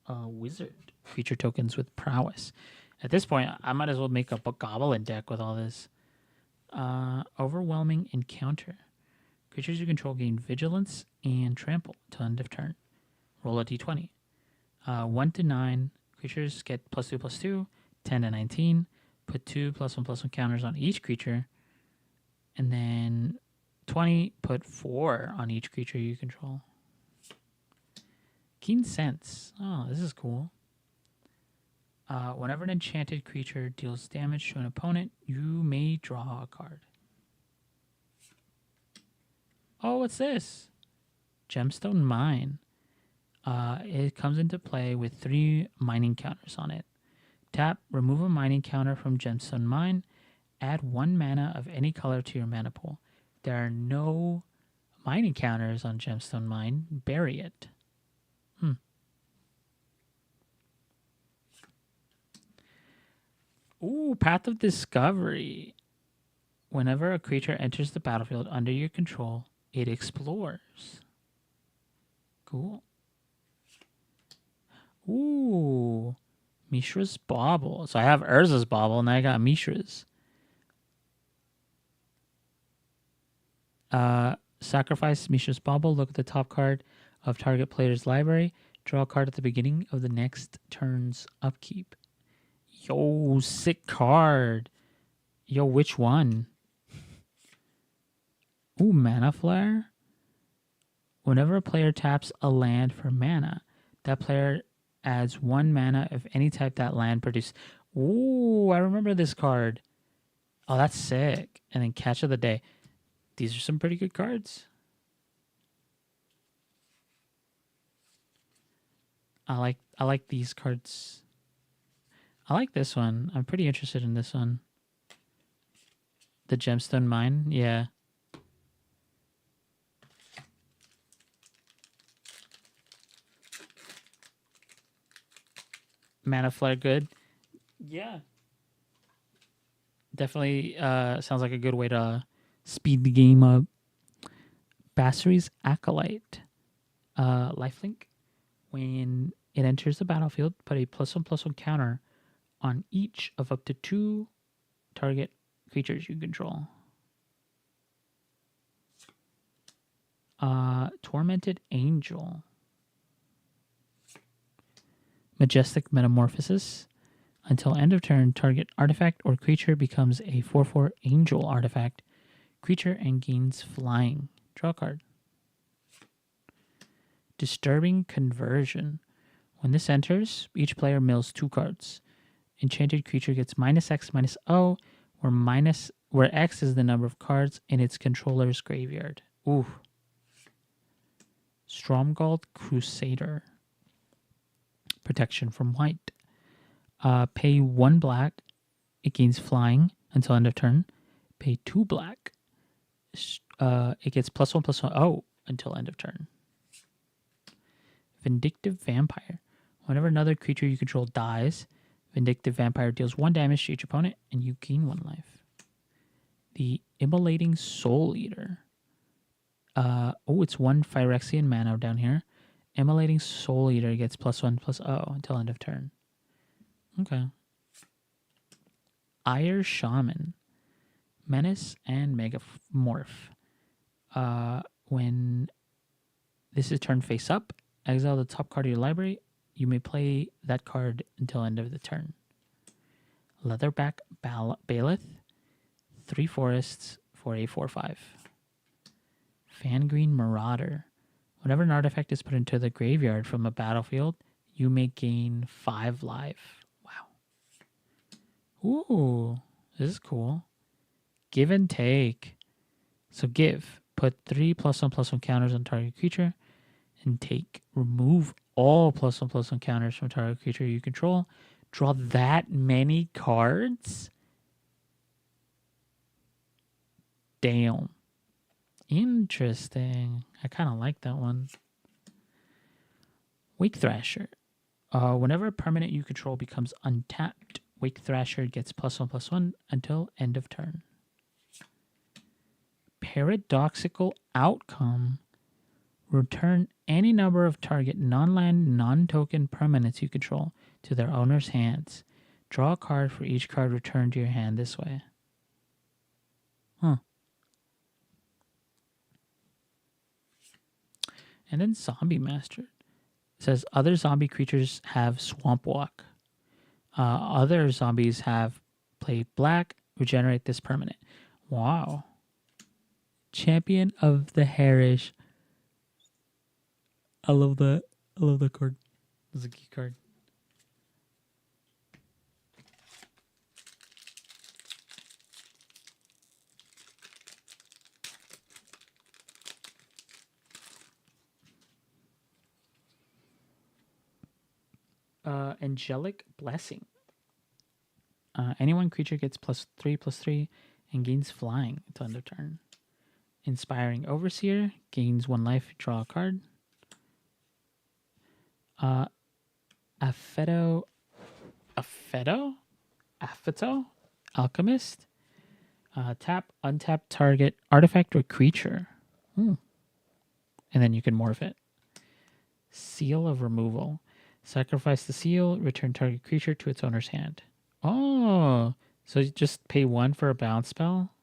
wizard creature tokens with prowess. At this point, I might as well make up a goblin deck with all this. Overwhelming Encounter. Creatures you control gain vigilance and trample until end of turn. Roll a d20. 1 to 9. Creatures get +2/+2. 10 to 19. Put 2 +1/+1 counters on each creature. And then 20, put 4 on each creature you control. Keen Sense. Oh, this is cool. Whenever an enchanted creature deals damage to an opponent, you may draw a card. Oh, what's this? Gemstone Mine. It comes into play with 3 mining counters on it. Tap, remove a mining counter from Gemstone Mine. Add 1 mana of any color to your mana pool. There are no mining counters on Gemstone Mine. Bury it. Ooh, Path of Discovery. Whenever a creature enters the battlefield under your control, it explores. Cool. Ooh, Mishra's Bauble. So I have Urza's Bauble, and I got Mishra's. Sacrifice Mishra's Bauble. Look at the top card of target player's library. Draw a card at the beginning of the next turn's upkeep. Yo, sick card. Yo, which one? Ooh, Mana Flare. Whenever a player taps a land for mana, that player adds 1 mana of any type that land produces. Ooh, I remember this card. Oh, that's sick. And then Catch of the Day. These are some pretty good cards. I like these cards. I like this one. I'm pretty interested in this one. The Gemstone Mine, yeah. Mana Flare, good. Yeah. Definitely sounds like a good way to speed the game up. Basri's Acolyte. Lifelink. When it enters the battlefield, put a +1/+1 counter on each of up to 2 target creatures you control. Tormented Angel. Majestic Metamorphosis. Until end of turn, target artifact or creature becomes a 4/4 angel artifact creature and gains flying. Draw a card. Disturbing Conversion. When this enters, each player mills 2 cards. Enchanted creature gets -X/-O, where X is the number of cards in its controller's graveyard. Ooh. Stromgald Crusader. Protection from white. Pay 1 black. It gains flying until end of turn. Pay 2 black. It gets +1/+1 until end of turn. Vindictive Vampire. Whenever another creature you control dies, Vindictive Vampire deals 1 damage to each opponent and you gain 1 life. The Immolating Soul Eater. It's 1 Phyrexian mana down here. Immolating Soul Eater gets +1/+0 until end of turn. Okay. Ire Shaman. Menace and Megamorph. When this is turned face up, exile the top card of your library. You may play that card until end of the turn. Leatherback Bailiff. 3 forests for a 4/5. Fangreen Marauder. Whenever an artifact is put into the graveyard from a battlefield, you may gain 5 life. Wow. Ooh, this is cool. Give and take. So give. Put 3 +1/+1 counters on target creature. And take. Remove all +1/+1 counters from target creature you control. Draw that many cards? Damn. Interesting. I kind of like that one. Wake Thrasher. Whenever a permanent you control becomes untapped, Wake Thrasher gets +1/+1 until end of turn. Paradoxical Outcome. Return any number of target non-land, non-token permanents you control to their owner's hands. Draw a card for each card returned to your hand this way. Huh. And then Zombie Master. It says other zombie creatures have Swamp Walk. Other zombies have play black, regenerate this permanent. Wow. Champion of the Harish. I love that. I love that card. It's a key card. Angelic Blessing. Any one creature gets +3/+3 and gains flying until end of turn. Inspiring Overseer gains 1 life. Draw a card. Apheto Alchemist. Tap, untap target artifact or creature. And then you can morph it. Seal of Removal. Sacrifice the seal, return target creature to its owner's hand. Oh, so you just pay 1 for a bounce spell?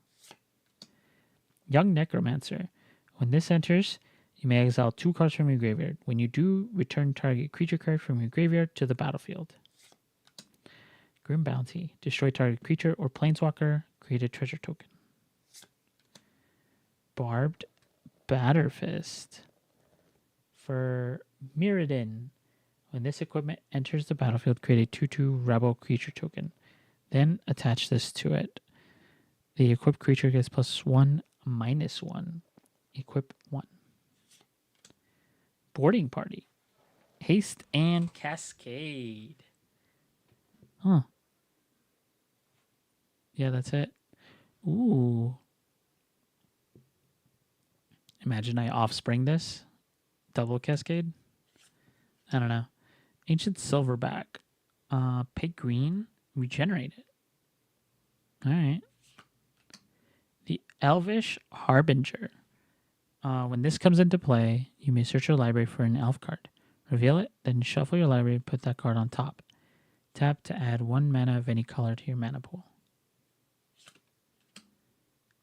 Young Necromancer. When this enters, you may exile 2 cards from your graveyard. When you do, return target creature card from your graveyard to the battlefield. Grim Bounty. Destroy target creature or planeswalker. Create a treasure token. Barbed Batterfist. For Mirrodin. When this equipment enters the battlefield, create a 2/2 rebel creature token. Then attach this to it. The equipped creature gets +1/-1. Equip 1. Boarding Party. Haste and Cascade. Huh. Yeah, that's it. Ooh. Imagine I offspring this. Double cascade. I don't know. Ancient Silverback. Pay green. Regenerate it. Alright. The Elvish Harbinger. When this comes into play, you may search your library for an elf card. Reveal it, then shuffle your library and put that card on top. Tap to add 1 mana of any color to your mana pool.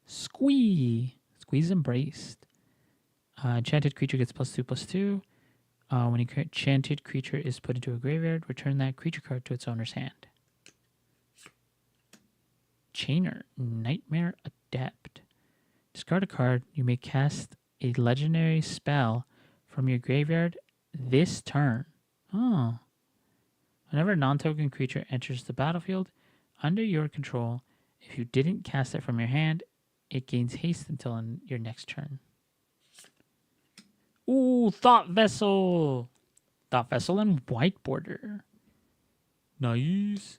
Squee! Squeeze Embraced. Enchanted creature gets +2/+2. When an enchanted creature is put into a graveyard, return that creature card to its owner's hand. Chainer, Nightmare Adept. Discard a card. You may cast a legendary spell from your graveyard this turn. Oh. Whenever a non-token creature enters the battlefield under your control, if you didn't cast it from your hand, it gains haste until your next turn. Ooh, Thought Vessel. Thought Vessel and white border. Nice.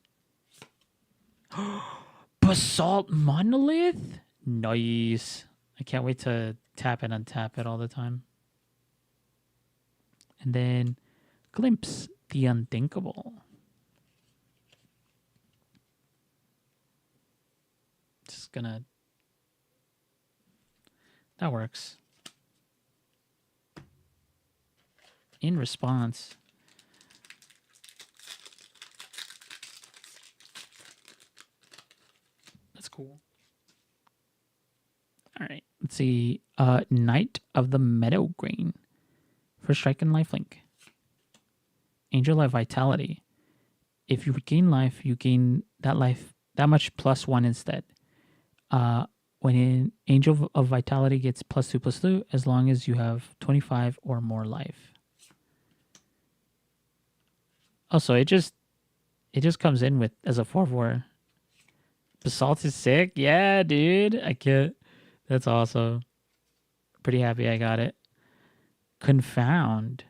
Basalt Monolith? Nice. I can't wait to tap and untap it all the time. And then Glimpse, the Unthinkable. Just gonna... That works. In response... That's cool. All right. Let's see. Knight of the Meadowgrain. For strike and lifelink. Angel of Vitality. If you gain life, you gain that much +1 instead. When an Angel of Vitality gets +2/+2, as long as you have 25 or more life. Also, it just comes in with as a 4/4. Basalt is sick. Yeah, dude. I can't. That's awesome. Pretty happy I got it. Confound.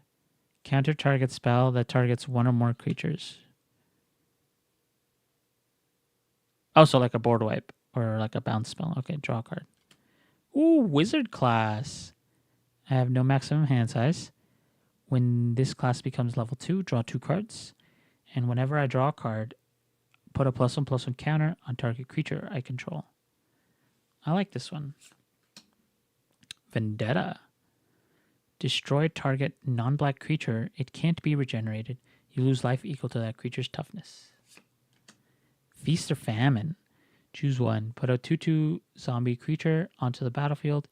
Counter target spell that targets one or more creatures. Oh, so like a board wipe or like a bounce spell. Okay, draw a card. Ooh, Wizard class. I have no maximum hand size. When this class becomes level 2, draw 2 cards. And whenever I draw a card, put a +1/+1 counter on target creature I control. I like this one. Vendetta. Destroy target non-black creature. It can't be regenerated. You lose life equal to that creature's toughness. Feast or Famine. Choose one. Put a 2/2 zombie creature onto the battlefield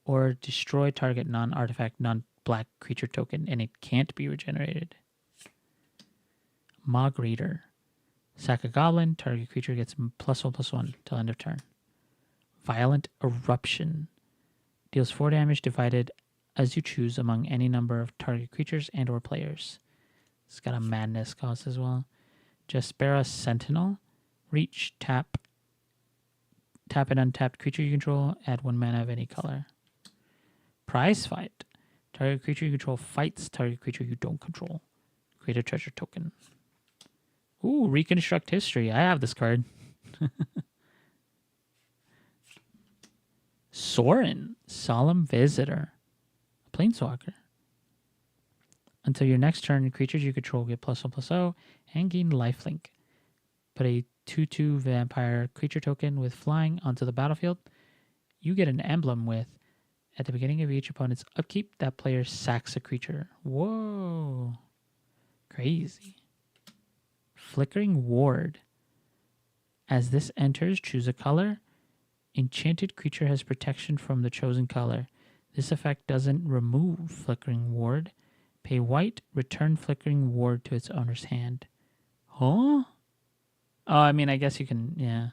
or destroy target non-artifact, non-black creature token, and it can't be regenerated. Mog Raider. Sack a goblin. Target creature gets +1/+1 till end of turn. Violent Eruption. Deals 4 damage divided as you choose among any number of target creatures and or players. It's got a madness cost as well. Jaspera Sentinel. Reach, tap an untapped creature you control, add 1 mana of any color. Prize Fight. Target creature you control fights target creature you don't control. Create a treasure token. Ooh, Reconstruct History. I have this card. Sorin, Solemn Visitor. A Planeswalker. Until your next turn, creatures you control get +1/+0 and gain lifelink. Put a 2/2 vampire creature token with flying onto the battlefield. You get an emblem with, at the beginning of each opponent's upkeep, that player sacks a creature. Whoa. Crazy. Flickering Ward. As this enters, choose a color. Enchanted creature has protection from the chosen color. This effect doesn't remove Flickering Ward. Pay white, return Flickering Ward to its owner's hand. Huh? Oh, I mean, I guess you can, yeah.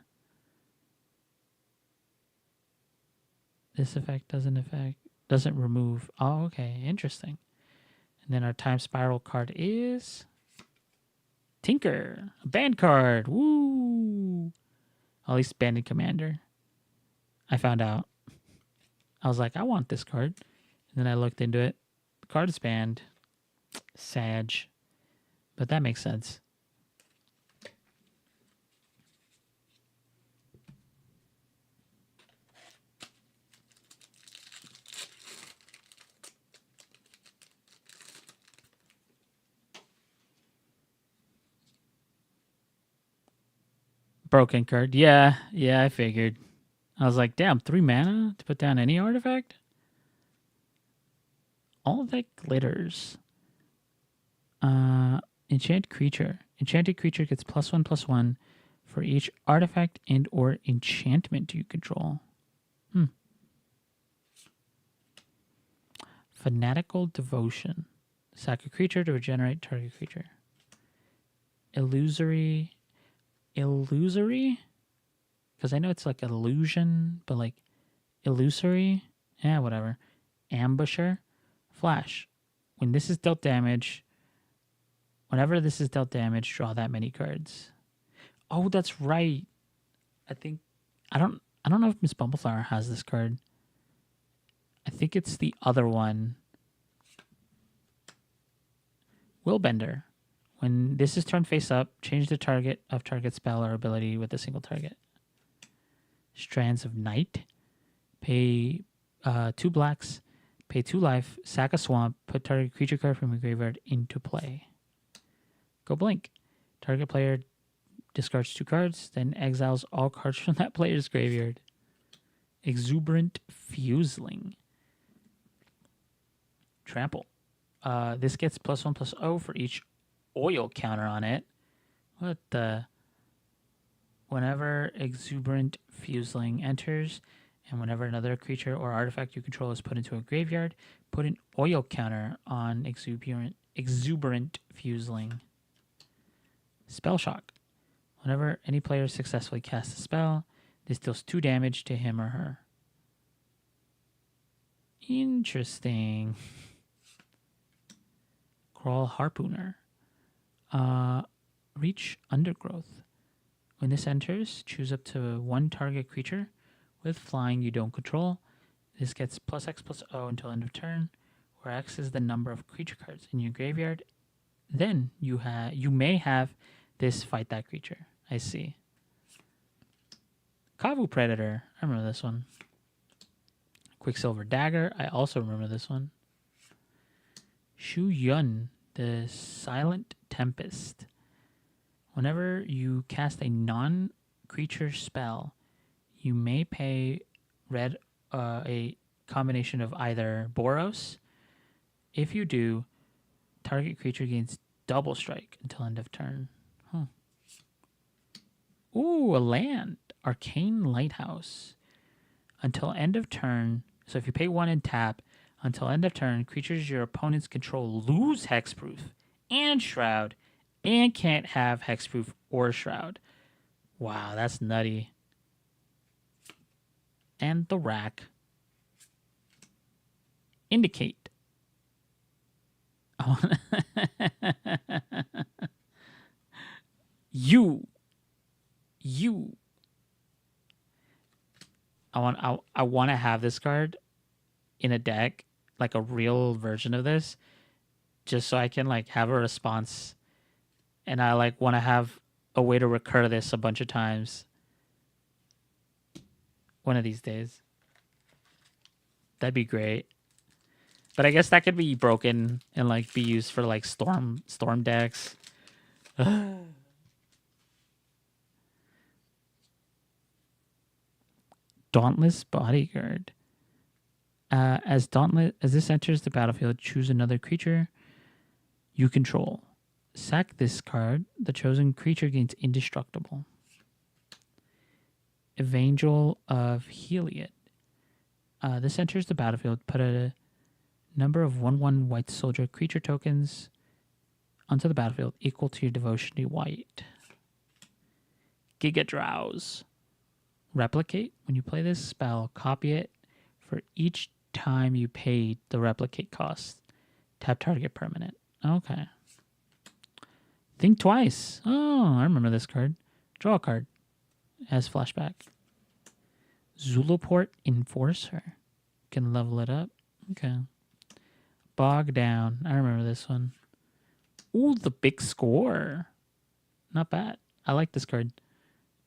This effect doesn't remove. Oh, okay, interesting. And then our Time Spiral card is Tinker, a band card. Woo! At least Banded Commander. I found out. I was like, I want this card. And then I looked into it. The card is banned. Sag. But that makes sense. Broken card. Yeah, I figured. I was like, damn, 3 mana to put down any artifact? All that glitters. Enchant creature. Enchanted creature gets +1/+1 for each artifact and or enchantment you control. Fanatical Devotion. Sack a creature to regenerate target creature. Illusory? Because I know it's like illusion, but like illusory? Yeah, whatever. Ambusher. Flash. Whenever this is dealt damage, draw that many cards. Oh, that's right. I don't know if Miss Bumbleflower has this card. I think it's the other one. Willbender. When this is turned face up, change the target of target spell or ability with a single target. Strands of Night. Pay 2 blacks, pay 2 life, sack a swamp, put target creature card from your graveyard into play. Go Blink. Target player discards 2 cards, then exiles all cards from that player's graveyard. Exuberant Fuseling. Trample. This gets +1/+0 for each oil counter on it. What the? Whenever Exuberant Fuseling enters, and whenever another creature or artifact you control is put into a graveyard, put an oil counter on Exuberant Fuseling. Spell Shock. Whenever any player successfully casts a spell, this deals 2 damage to him or her. Interesting. Crawl Harpooner. Reach Undergrowth. When this enters, choose up to 1 target creature with flying you don't control. This gets +X/+0 until end of turn, where X is the number of creature cards in your graveyard. Then you may have this fight that creature. I see. Kavu Predator. I remember this one. Quicksilver Dagger. I also remember this one. Shu Yun, the Silent Tempest. Whenever you cast a non-creature spell, you may pay red a combination of either Boros. If you do, target creature gains double strike until end of turn. Ooh, a land. Arcane Lighthouse. Until end of turn, so if you pay 1 and tap, until end of turn, creatures your opponents control lose Hexproof and Shroud and can't have Hexproof or Shroud. Wow, that's nutty. And the rack. Indicate. Oh. You. I want to have this card in a deck, like a real version of this, just so I can like have a response, and I like want to have a way to recur this a bunch of times. One of these days. That'd be great. But I guess that could be broken and like be used for like storm decks. Dauntless Bodyguard. As this enters the battlefield, choose another creature you control. Sack this card. The chosen creature gains indestructible. Evangel of Heliod. This enters the battlefield. Put a number of 1/1 white soldier creature tokens onto the battlefield equal to your devotion to white. Giga Drowse. Replicate. When you play this spell, copy it for each time you paid the replicate cost. Tap target permanent. Okay. Think twice. Oh, I remember this card. Draw a card. Has flashback. Zulaport Enforcer. Can level it up. Okay. Bog Down. I remember this one. Ooh, the big score. Not bad. I like this card.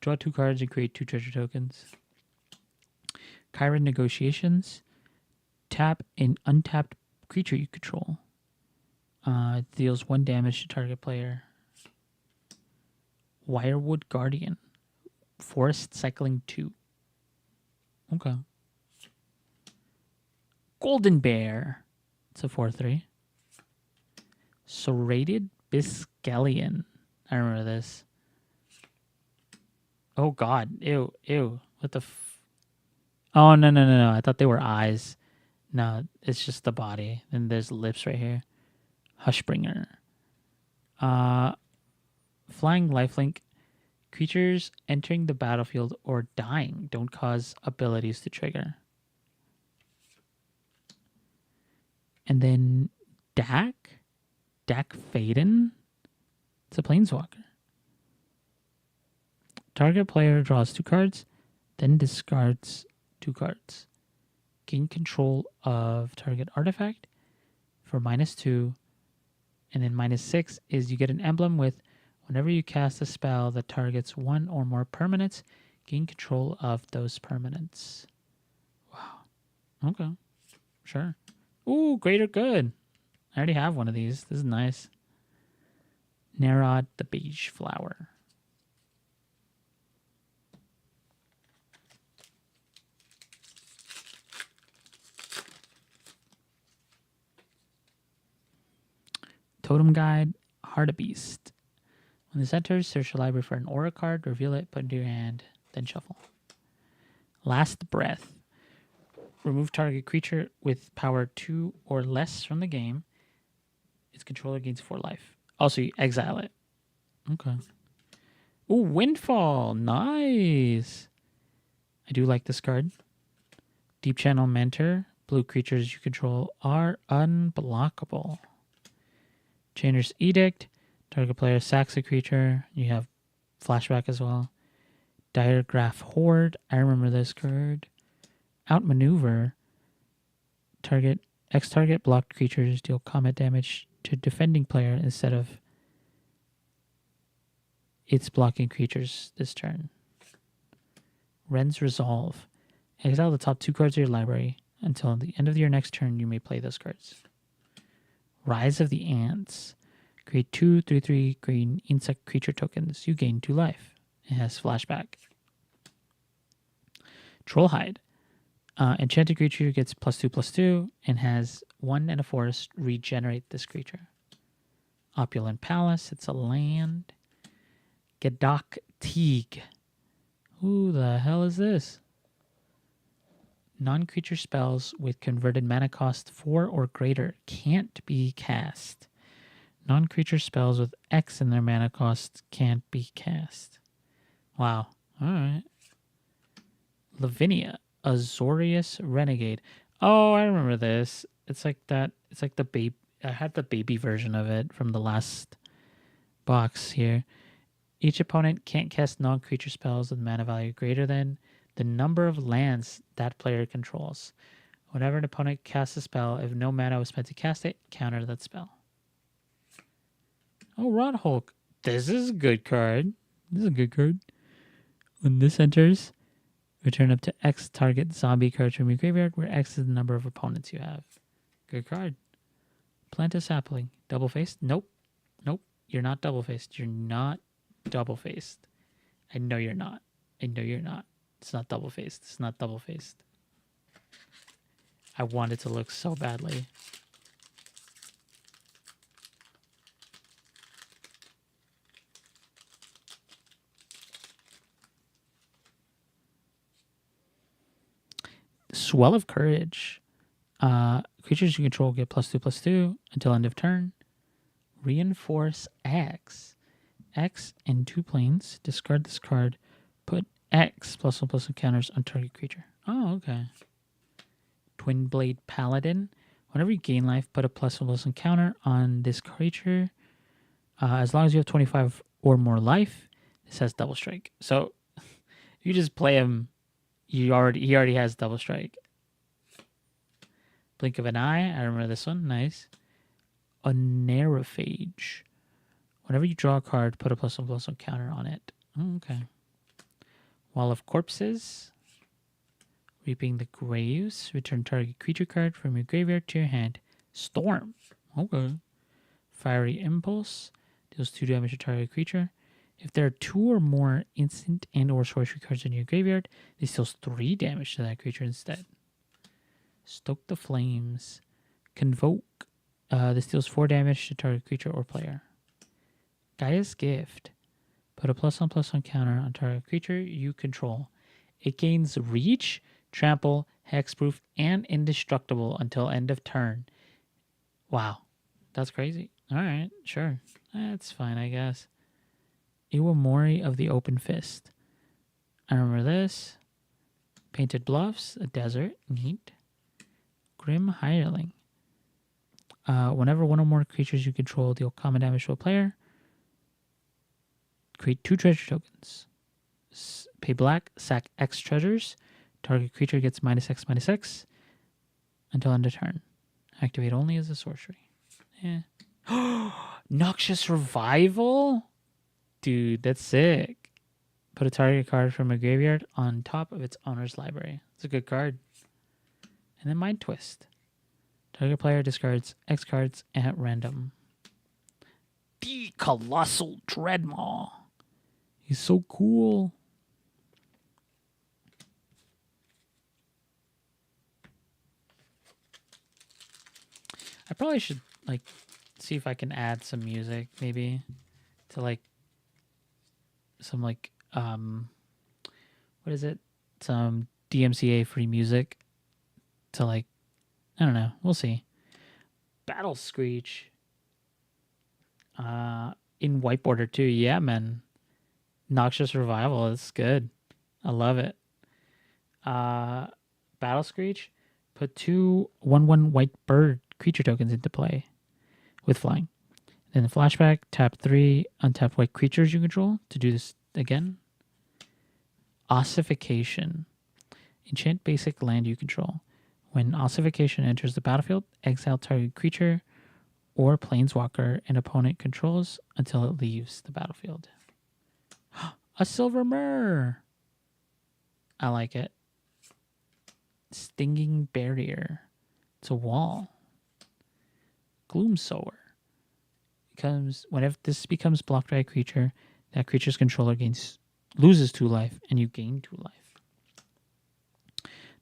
Draw 2 cards and create 2 treasure tokens. Chiron Negotiations. Tap an untapped creature you control. It deals 1 damage to target player. Wirewood Guardian. Forest Cycling 2. Okay. Golden Bear. It's a 4/3. Serrated Biscallion. I remember this. Oh, God. Ew, ew. What the Oh, no. I thought they were eyes. No, it's just the body. And there's lips right here. Hushbringer. Flying lifelink. Creatures entering the battlefield or dying don't cause abilities to trigger. And then Dak Faden. It's a planeswalker. Target player draws 2 cards, then discards 2 cards. Gain control of target artifact for -2. And then -6 is you get an emblem with whenever you cast a spell that targets 1 or more permanents, gain control of those permanents. Wow. Okay. Sure. Ooh, greater good. I already have one of these. This is nice. Narod the Beige Flower. Totem Guide, Hartebeest. When this enters, search your library for an aura card, reveal it, put it into your hand, then shuffle. Last Breath. Remove target creature with power 2 or less from the game. Its controller gains 4 life. Also, you exile it. Okay. Ooh, Windfall. Nice. I do like this card. Deep Channel Mentor. Blue creatures you control are unblockable. Chainer's Edict. Target player sacks a creature. You have flashback as well. Diregraph Horde. I remember this card. Outmaneuver. Target blocked creatures deal combat damage to defending player instead of its blocking creatures this turn. Ren's Resolve. Exile the top 2 cards of your library. Until the end of your next turn, you may play those cards. Rise of the Ants. Create 2 3/3 green insect creature tokens. You gain 2 life. It has flashback. Trollhide. Enchanted creature gets +2/+2 and has 1 and a forest. Regenerate this creature. Opulent Palace. It's a land. Gadok Teague. Who the hell is this? Non-creature spells with converted mana cost 4 or greater can't be cast. Non-creature spells with X in their mana cost can't be cast. Wow. All right. Lavinia, Azorius Renegade. Oh, I remember this. It's like that. It's like the baby. I had the baby version of it from the last box here. Each opponent can't cast non-creature spells with mana value greater than the number of lands that player controls. Whenever an opponent casts a spell, if no mana was spent to cast it, counter that spell. Oh, Rod Hulk. This is a good card. This is a good card. When this enters, return up to X target zombie card from your graveyard, where X is the number of opponents you have. Good card. Plant a sapling. Double-faced? Nope. Nope. You're not double-faced. You're not double-faced. I know you're not. I know you're not. It's not double-faced. It's not double-faced. I want it to look so badly. Swell of Courage. Creatures you control get +2/+2 until end of turn. Reinforce X. X and 2 planes. Discard this card. Put X +1/+1 counters on target creature. Oh, okay. Twin Blade Paladin. Whenever you gain life, put a +1/+1 counter on this creature. As long as you have 25 or more life, this has double strike. So you just play him. He already has double strike. Blink of an Eye. I remember this one. Nice. Oneirophage. Whenever you draw a card, put a +1/+1 counter on it. Oh, okay. Wall of Corpses. Reaping the Graves. Return target creature card from your graveyard to your hand. Storm. Okay. Fiery Impulse. Deals 2 damage to target creature. If there are 2 or more instant and or sorcery cards in your graveyard, this deals 3 damage to that creature instead. Stoke the Flames. Convoke. This deals 4 damage to target creature or player. Gaia's Gift. Put a +1/+1 counter on target creature you control. It gains Reach, Trample, Hexproof, and Indestructible until end of turn. Wow. That's crazy. Alright, sure. That's fine, I guess. Iwamori of the Open Fist. I remember this. Painted Bluffs, a desert. Neat. Grim Hireling. Whenever one or more creatures you control deal common damage to a player, create 2 treasure tokens. Pay black, sack X treasures. Target creature gets -X/-X until end of turn. Activate only as a sorcery. Yeah. Noxious Revival? Dude, that's sick. Put a target card from a graveyard on top of its owner's library. It's a good card. And then Mind Twist. Target player discards X cards at random. The Colossal Dreadmaw. He's so cool. I probably should see if I can add some music maybe to some what is it? Some DMCA free music to I don't know. We'll see. Battle Screech. In white border too. Yeah, man. Noxious Revival. It's good. I love it. Battle Screech. Put 2 1/1 white bird creature tokens into play with flying. Then the flashback, tap 3 untapped white creatures you control to do this again. Ossification. Enchant basic land you control. When Ossification enters the battlefield, exile target creature or planeswalker an opponent controls until it leaves the battlefield. A Silver Myrrh. I like it. Stinging Barrier. It's a wall. Gloomsower. Whenever this becomes blocked by a creature, that creature's controller loses 2 life, and you gain 2 life.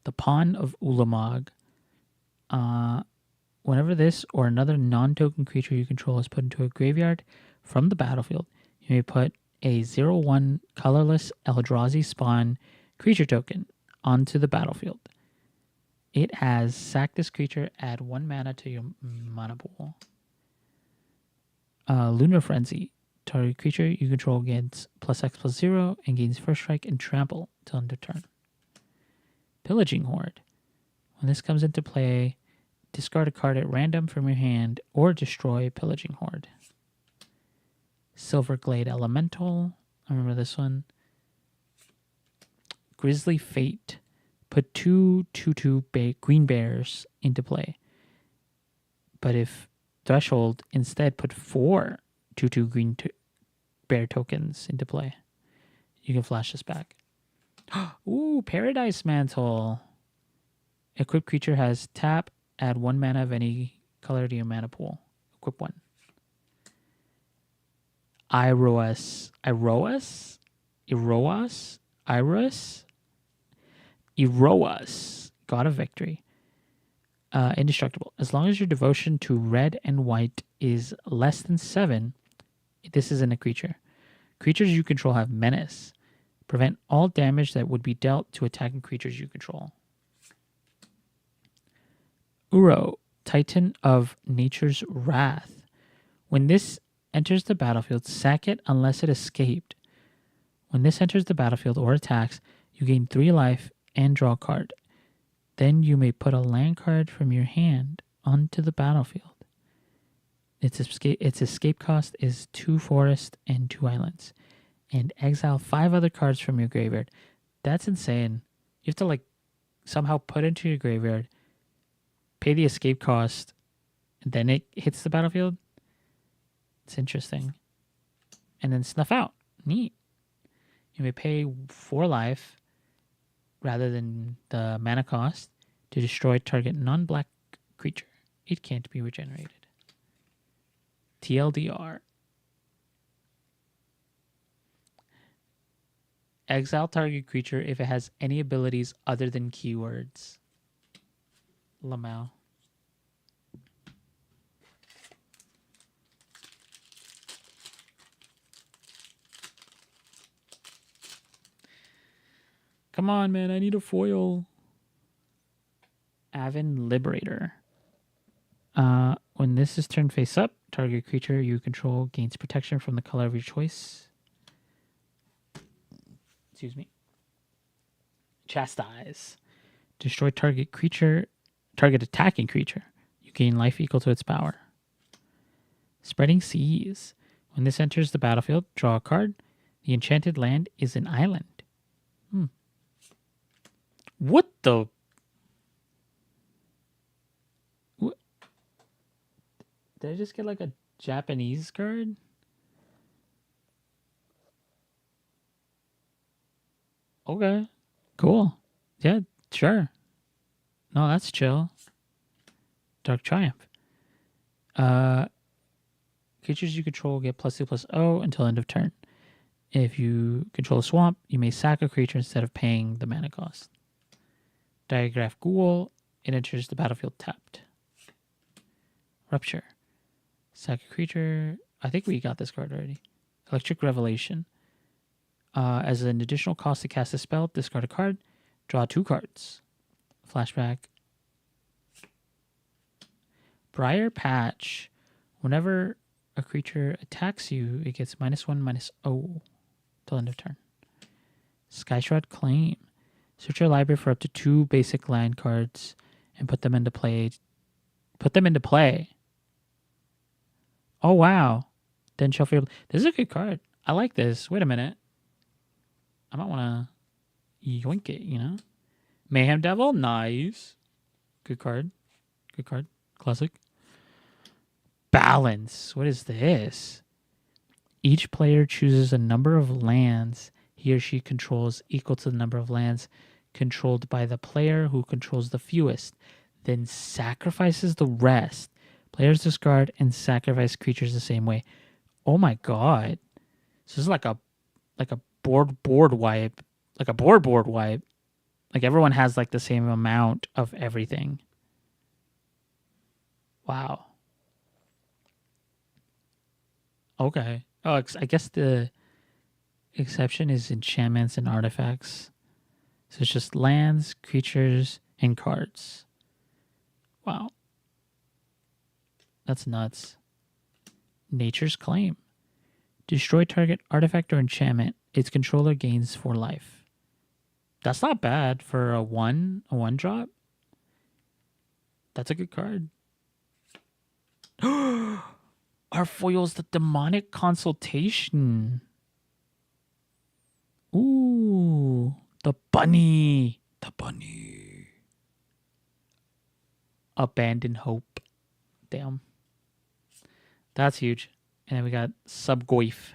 The Pawn of Ulamog. Whenever this or another non-token creature you control is put into a graveyard from the battlefield, you may put a 0/1 colorless Eldrazi spawn creature token onto the battlefield. It has sack this creature, add 1 mana to your mana pool. Lunar Frenzy. Target creature you control gets +X/+0 and gains first strike and trample till end of turn. Pillaging Horde. When this comes into play, discard a card at random from your hand or destroy Pillaging Horde. Silverglade Elemental. I remember this one. Grisly Fate. Put 2 2/2 green bears into play. But if Threshold, instead put 4 2/2 green bear tokens into play. You can flash this back. Ooh, Paradise Mantle. Equipped creature has tap, add 1 mana of any color to your mana pool. Equip 1. Iroas. God of Victory. Indestructible. As long as your devotion to red and white is less than 7, this isn't a creature. Creatures you control have menace. Prevent all damage that would be dealt to attacking creatures you control. Uro, Titan of Nature's Wrath. When this enters the battlefield, sack it unless it escaped. When this enters the battlefield or attacks, you gain 3 life and draw a card. Then you may put a land card from your hand onto the battlefield. Its escape cost is 2 forests and 2 islands. And exile 5 other cards from your graveyard. That's insane. You have to somehow put into your graveyard, pay the escape cost, and then it hits the battlefield. It's interesting. And then snuff out. Neat. You may pay 4 life rather than the mana cost to destroy target non-black creature. It can't be regenerated. TLDR. Exile target creature if it has any abilities other than keywords. Lamau. Come on, man. I need a foil. Avon Liberator. When this is turned face up, target creature you control gains protection from the color of your choice. Excuse me. Chastise. Destroy target attacking creature. You gain life equal to its power. Spreading Seas. When this enters the battlefield, draw a card. The enchanted land is an island. What the? What? Did I just get like a Japanese card? Okay. Cool. Yeah, sure. No, that's chill. Dark Triumph. Creatures you control get +2/+0 until end of turn. If you control a swamp, you may sack a creature instead of paying the mana cost. Diagraph Ghoul. It enters the battlefield tapped. Rupture. Sack a creature. I think we got this card already. Electric Revelation. As an additional cost to cast a spell, discard a card. Draw 2 cards. Flashback. Briar Patch. Whenever a creature attacks you, it gets -1/-0 till end of turn. Skyshroud Claim. Search your library for up to 2 basic land cards and put them into play. Oh, wow. Then shuffle. This is a good card. I like this. Wait a minute. I might want to yoink it, you know? Mayhem Devil. Nice. Good card. Good card. Classic. Balance. What is this? Each player chooses a number of lands he or she controls equal to the number of lands controlled by the player who controls the fewest, then sacrifices the rest. Players discard and sacrifice creatures the same way. Oh my god. So this is like a board wipe. Like a board wipe. Like everyone has like the same amount of everything. Wow. Okay. Oh, I guess the exception is enchantments and artifacts. So it's just lands, creatures, and cards. Wow. That's nuts. Nature's Claim. Destroy target artifact or enchantment. Its controller gains 4 life. That's not bad for a one drop. That's a good card. Our foil's the Demonic Consultation. Ooh, the bunny. The bunny. Abandon Hope. Damn. That's huge. And then we got Subgoif.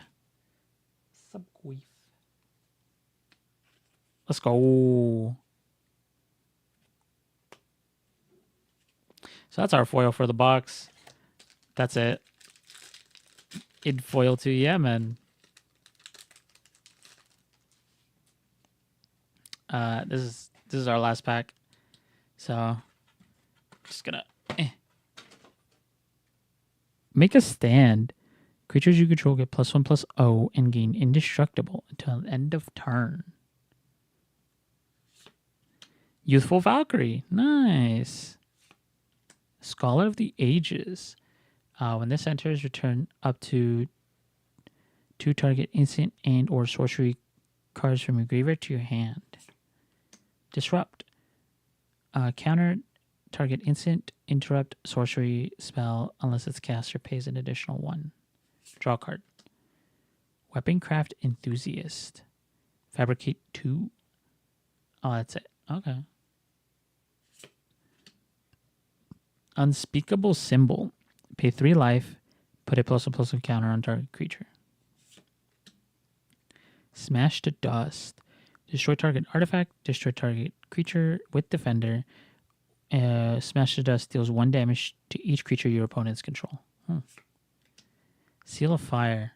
Let's go. So that's our foil for the box. That's it. In foil 2, yeah, man. This is our last pack. So just gonna make a stand. Creatures you control get +1/+0 and gain indestructible until the end of turn. Youthful Valkyrie. Nice. Scholar of the Ages. When this enters, return up to 2 target instant and or sorcery cards from your graveyard to your hand. Disrupt. Counter target instant, interrupt, sorcery spell unless its caster pays an additional 1. Draw a card. Weaponcraft Enthusiast. Fabricate 2. Oh, that's it. Okay. Unspeakable Symbol. Pay 3 life. Put a +1/+1 counter on target creature. Smash to Dust. Destroy target artifact. Destroy target creature with defender. Smash to Dust deals 1 damage to each creature your opponents control. Seal of Fire.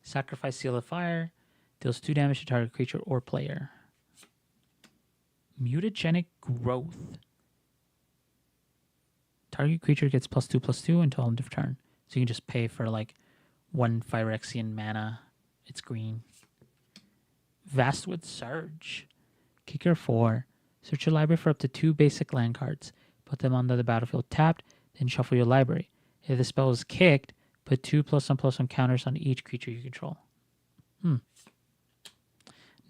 Sacrifice Seal of Fire. Deals 2 damage to target creature or player. Mutagenic Growth. Target creature gets +2/+2 until end of turn. So you can just pay for like 1 Phyrexian mana. It's green. Vastwood Surge. Kicker 4. Search your library for up to 2 basic land cards. Put them onto the battlefield tapped, then shuffle your library. If the spell is kicked, put 2+1/+1 counters on each creature you control.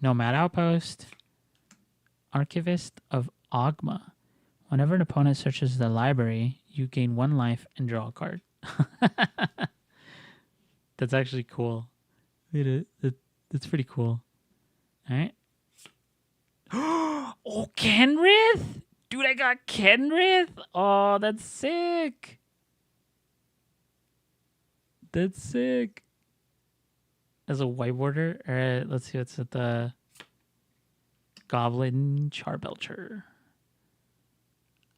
Nomad Outpost. Archivist of Ogma. Whenever an opponent searches the library, you gain 1 life and draw a card. That's actually cool. That's pretty cool. All right. Oh, Kenrith! Dude, I got Kenrith! Oh, that's sick. That's sick. As a whiteboarder, all right, let's see what's at the Goblin Charbelcher.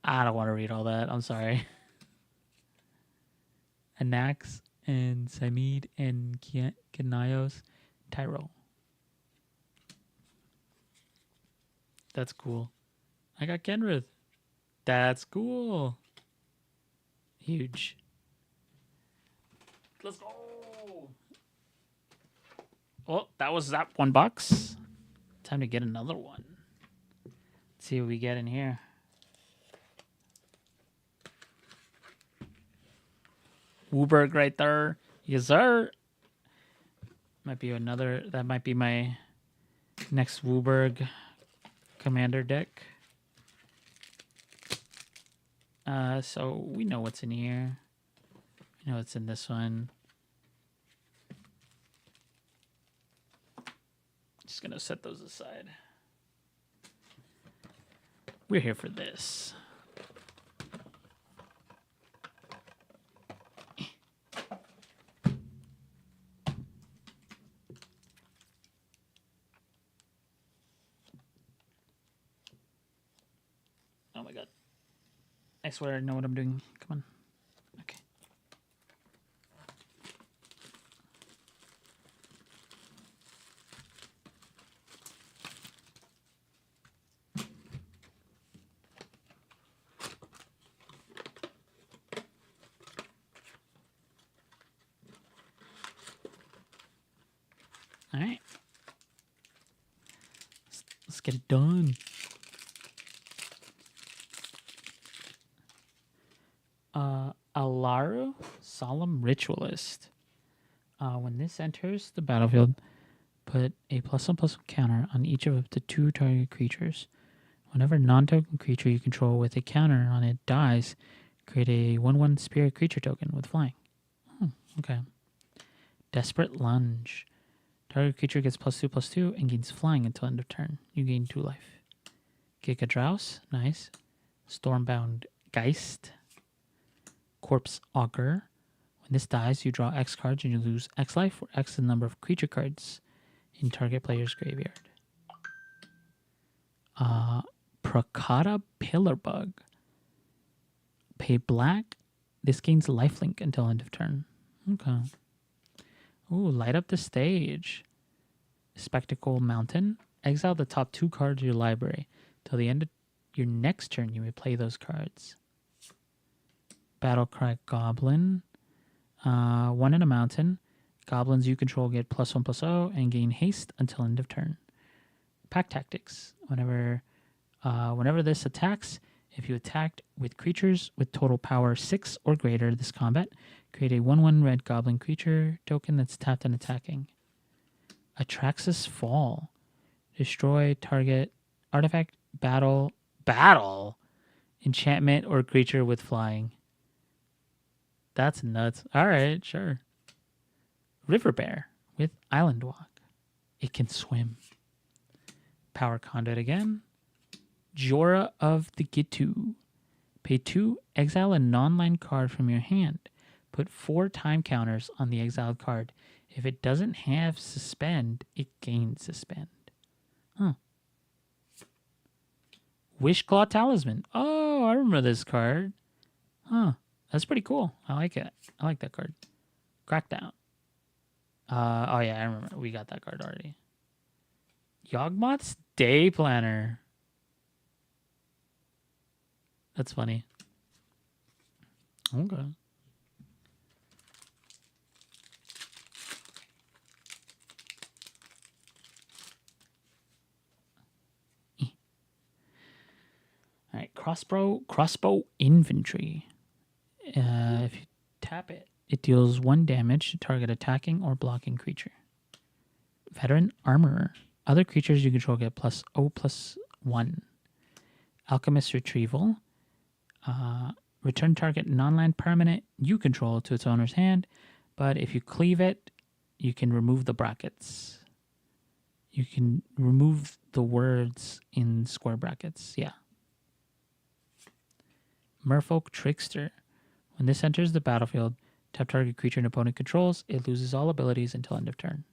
I don't want to read all that. I'm sorry. Anax and Samid and Kenaios Tyro. That's cool. I got Kenrith. That's cool. Huge. Let's go. Oh, that was that $1. Time to get another one. Let's see what we get in here. Wooburg right there. Yes, sir. Might be another. That might be my next Wooburg commander deck. So we know what's in here. We know what's in this one. Just gonna set those aside. We're here for this. Oh my god. I swear I know what I'm doing. Come on. Okay. All right. Let's get it done. Alaru, Solemn Ritualist. When this enters the battlefield, put a +1/+1 counter on each of up to 2 target creatures. Whenever a non-token creature you control with a counter on it dies, create a 1/1 spirit creature token with flying. Okay. Desperate Lunge. Target creature gets +2/+2 and gains flying until end of turn. You gain 2 life. Gigadrouse. Nice. Stormbound Geist. Corpse Augur. When this dies, you draw X cards and you lose X life, where X is the number of creature cards in target player's graveyard. Prakata Pillarbug. Pay black. This gains lifelink until end of turn. Okay. Ooh, Light Up the Stage. Spectacle Mountain. Exile the top 2 cards of your library. Till the end of your next turn, you may play those cards. Battlecry Goblin. 1 in a mountain. Goblins you control get +1/+0 and gain haste until end of turn. Pack Tactics. Whenever this attacks, if you attacked with creatures with total power 6 or greater this combat, create a 1/1 red goblin creature token that's tapped and attacking. Atraxis Fall. Destroy target artifact, battle, enchantment, or creature with flying. That's nuts. All right, sure. River Bear with Island Walk. It can swim. Power Conduit again. Jorah of the Gitu. Pay 2, exile a non-land card from your hand. Put 4 time counters on the exiled card. If it doesn't have suspend, it gains suspend. Huh. Wishclaw Talisman. Oh, I remember this card. Huh. That's pretty cool. I like it. I like that card. Crackdown. Oh yeah, I remember. We got that card already. Yawgmoth's Day Planner. That's funny. Okay. All right, crossbow infantry. If you tap it, it deals 1 damage to target attacking or blocking creature. Veteran armorer. Other creatures you control get +0/+1. Alchemist retrieval. Return target non-land permanent you control to its owner's hand, but if you cleave it, you can remove the brackets. You can remove the words in square brackets. Yeah. Merfolk Trickster. When this enters the battlefield, tap target creature an opponent controls. It loses all abilities until end of turn.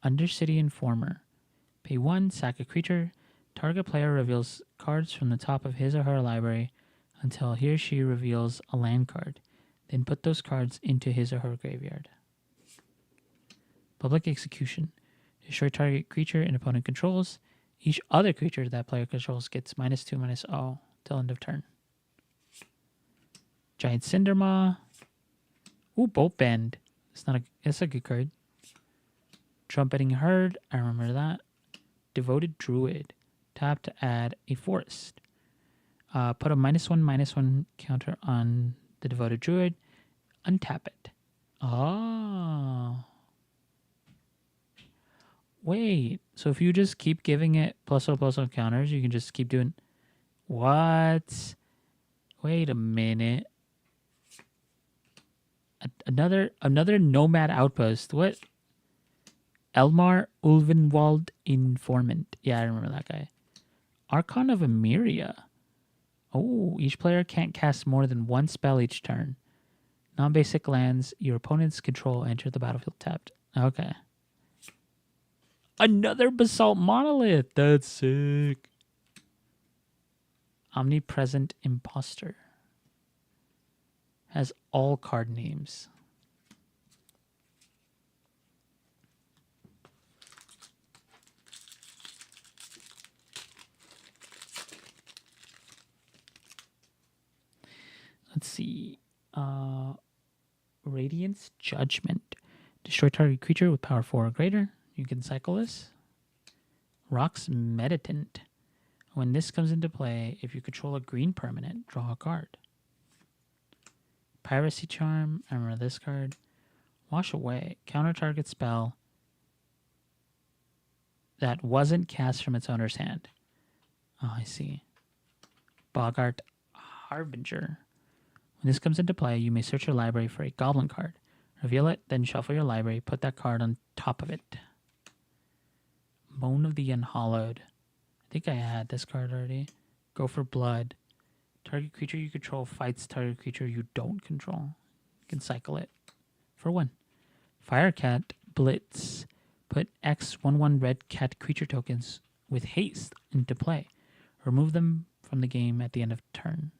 Undercity Informer. Pay 1, sack a creature. Target player reveals cards from the top of his or her library until he or she reveals a land card. Then put those cards into his or her graveyard. Public Execution. Destroy target creature an opponent controls. Each other creature that player controls gets -2/-0 till end of turn. Giant Cindermaw. Ooh, Bolt Bend. It's a good card. Trumpeting Herd. I remember that. Devoted Druid. Tap to add a forest. Put a -1/-1 counter on the Devoted Druid. Untap it. Oh. Wait. So if you just keep giving it +0/+1 counters, you can just keep doing... What? Wait a minute. Another Nomad Outpost. What? Elmar Ulvenwald Informant. Yeah, I remember that guy. Archon of Emeria. Oh, each player can't cast more than 1 spell each turn. Non-basic lands your opponents control enter the battlefield tapped. Okay. Another Basalt Monolith. That's sick. Omnipresent Imposter. Has all card names. Let's see. Radiance Judgment. Destroy target creature with power 4 or greater. You can cycle this. Rock's Meditant. When this comes into play, if you control a green permanent, draw a card. Piracy Charm. I remember this card. Wash Away. Counter target spell that wasn't cast from its owner's hand. Oh, I see. Boggart Harbinger. When this comes into play, you may search your library for a goblin card. Reveal it, then shuffle your library. Put that card on top of it. Moan of the Unhallowed. I think I had this card already. Go for Blood. Target creature you control fights target creature you don't control. You can cycle it for 1. Firecat Blitz. Put X 1/1 red cat creature tokens with haste into play. Remove them from the game at the end of turn.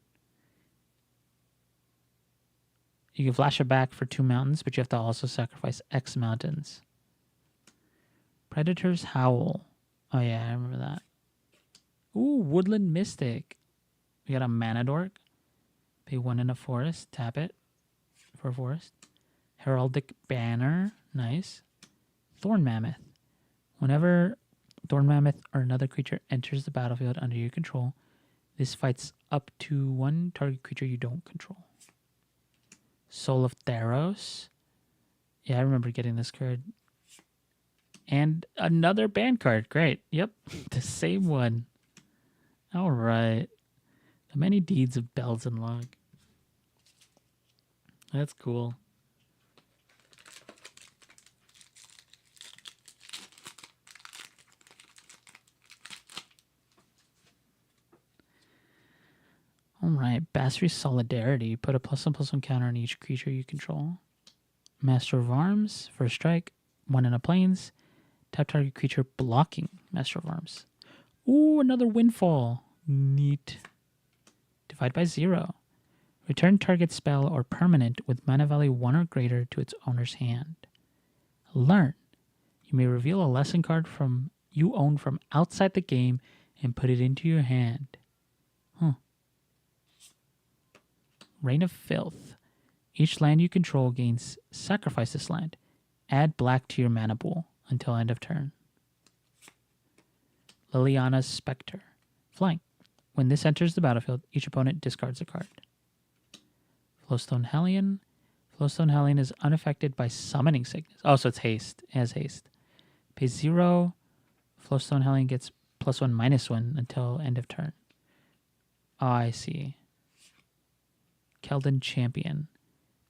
You can flash it back for 2 mountains, but you have to also sacrifice X mountains. Predator's Howl. Oh yeah, I remember that. Ooh, Woodland Mystic. We got a Mana Dork. Pay 1 in a forest. Tap it for a forest. Heraldic Banner. Nice. Thorn Mammoth. Whenever Thorn Mammoth or another creature enters the battlefield under your control, this fights up to 1 target creature you don't control. Soul of Theros. Yeah, I remember getting this card. And another band card. Great. Yep. The same one. All right. The many deeds of Belzenlog. That's cool. All right. Basri's Solidarity. Put a +1/+1 counter on each creature you control. Master of Arms. First strike. 1 in a plains. Tap target creature blocking Master of Arms. Ooh, another Windfall. Neat. Divide by 0. Return target spell or permanent with mana value 1 or greater to its owner's hand. Learn. You may reveal a lesson card from you own from outside the game and put it into your hand. Reign of Filth. Each land you control gains sacrifice this land. Add black to your mana pool until end of turn. Liliana's Spectre. Flying. When this enters the battlefield, each opponent discards a card. Flowstone Hellion. Flowstone Hellion is unaffected by summoning sickness. Oh, so it's haste. It has haste. Pays 0. Flowstone Hellion gets +1/-1 until end of turn. Oh, I see. Keldon Champion.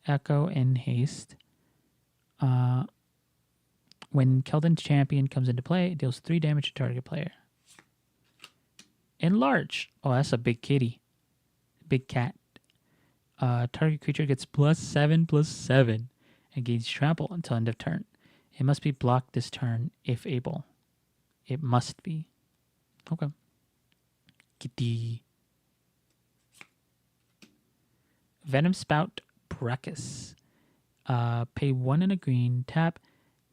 Echo and haste. When Keldon Champion comes into play, it deals 3 damage to target player. Enlarge. Oh, that's a big kitty. Big cat. Target creature gets +7/+7 and gains trample until end of turn. It must be blocked this turn if able. It must be. Okay. Kitty. Venom Spout Breckus. Pay 1 and a green. Tap.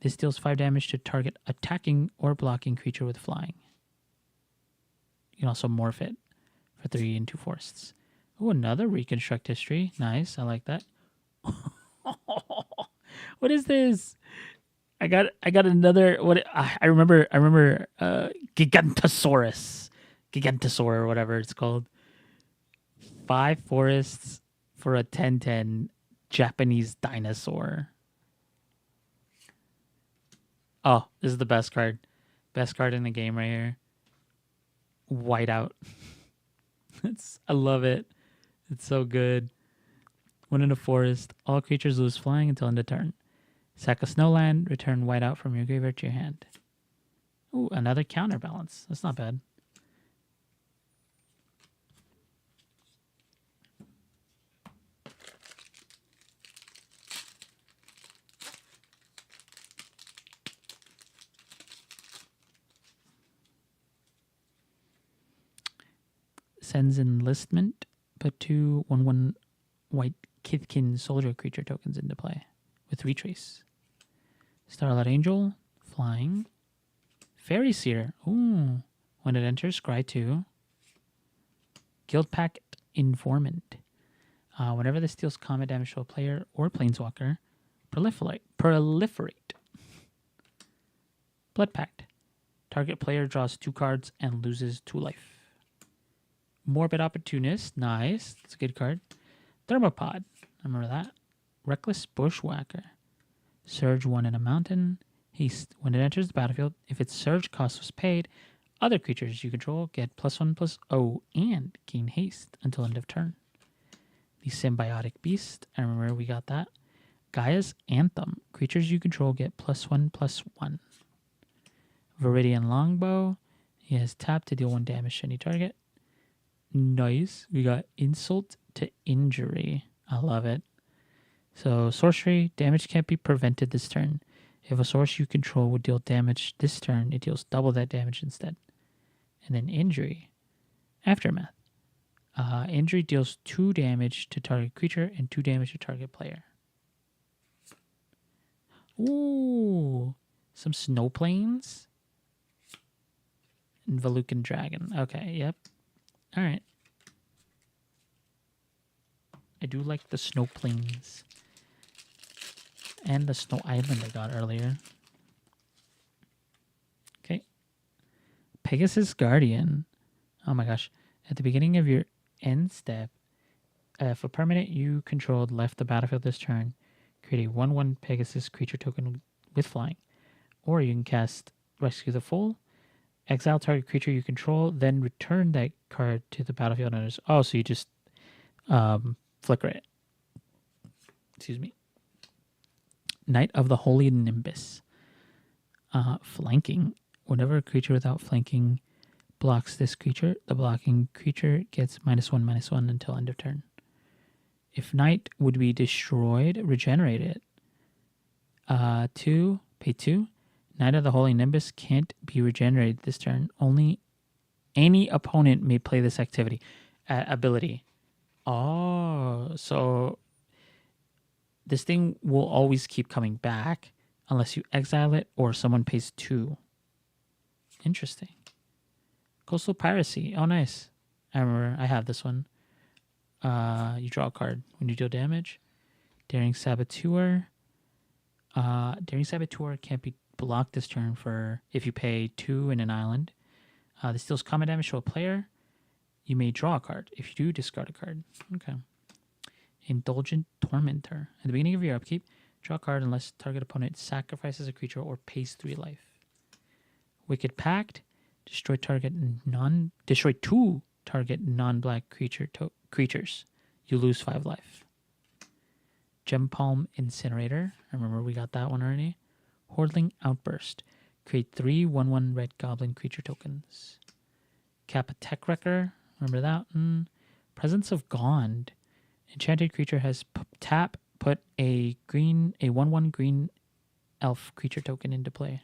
This deals 5 damage to target attacking or blocking creature with flying. You can also morph it for 3 and 2 forests. Oh, another Reconstruct History. Nice. I like that. What is this? I got another. What I remember. Gigantosaurus, Gigantosaur, or whatever it's called. 5 forests for a 10/10 Japanese dinosaur. Oh, this is the best card. Best card in the game right here. Whiteout. I love it. It's so good. 1 in a forest. All creatures lose flying until end of turn. Sack a snowland. Return whiteout from your graveyard to your hand. Ooh, another counterbalance. That's not bad. Sends enlistment. Put 2 1/1 white Kithkin soldier creature tokens into play with retrace. Starlight Angel, flying. Fairy Seer. Ooh. When it enters, scry 2. Guildpact Informant. Whenever this deals combat damage to a player or planeswalker, proliferate. Blood Pact. Target player draws 2 cards and loses 2 life. Morbid Opportunist. Nice. That's a good card. Thermopod. Remember that. Reckless Bushwhacker. Surge 1 in a mountain. Haste. When it enters the battlefield, if its surge cost was paid, other creatures you control get +1/+0 and gain haste until end of turn. The Symbiotic Beast. I remember we got that. Gaia's Anthem. Creatures you control get +1/+1. Viridian Longbow. He has tapped to deal 1 damage to any target. Nice. We got Insult to Injury. I love it. So, sorcery. Damage can't be prevented this turn. If a source you control would deal damage this turn, it deals double that damage instead. And then Injury. Aftermath. Injury deals 2 damage to target creature and 2 damage to target player. Ooh. Some Snow Plains. And Volucan Dragon. Okay, yep. All right. I do like the Snow Plains. And the Snow Island I got earlier. Okay. Pegasus Guardian. Oh my gosh. At the beginning of your end step, if a permanent you controlled left the battlefield this turn, create a 1/1 Pegasus creature token with flying. Or you can cast Rescue the Fool. Exile target creature you control, then return that card to the battlefield. Oh, so you just flicker it. Excuse me. Knight of the Holy Nimbus. Flanking. Whenever a creature without flanking blocks this creature, the blocking creature gets -1/-1 until end of turn. If Knight would be destroyed, regenerate it. 2, pay 2. Knight of the Holy Nimbus can't be regenerated this turn. Only any opponent may play this ability. Oh, so this thing will always keep coming back unless you exile it or someone pays 2. Interesting. Coastal Piracy. Oh, nice. I remember. I have this one. You draw a card when you deal damage. Daring Saboteur. Daring Saboteur can't be blocked this turn for if you pay 2 in an island. This deals combat damage to a player. You may draw a card. If you do, discard a card. Okay. Indulgent Tormentor. At the beginning of your upkeep, draw a card unless target opponent sacrifices a creature or pays 3 life. Wicked Pact. Destroy 2 target non-black creatures. You lose 5 life. Gempalm Incinerator. I remember we got that one already. Hordling Outburst. Create 3 1/1 red goblin creature tokens. Capitech Wrecker. Remember that one. Presence of Gond. Enchanted creature has tap. Put a 1/1 green elf creature token into play.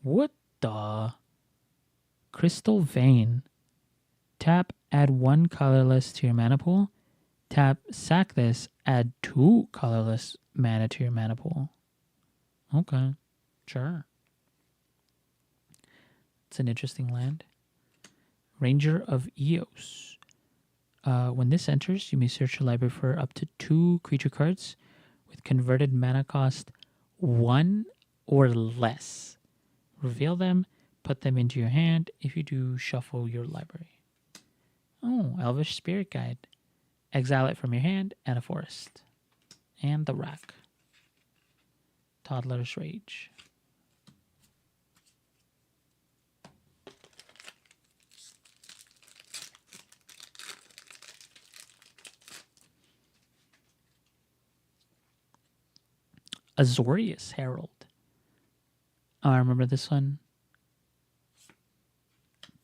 What the? Crystal Vein. Tap. Add 1 colorless to your mana pool. Tap. Sack this. Add 2 colorless mana to your mana pool. Okay. Sure. It's an interesting land. Ranger of Eos. When this enters, you may search your library for up to 2 creature cards with converted mana cost 1 or less. Reveal them, put them into your hand. If you do, shuffle your library. Oh, Elvish Spirit Guide. Exile it from your hand and a forest. And the rack. Toddler's Rage. Azorius Herald. Oh, I remember this one.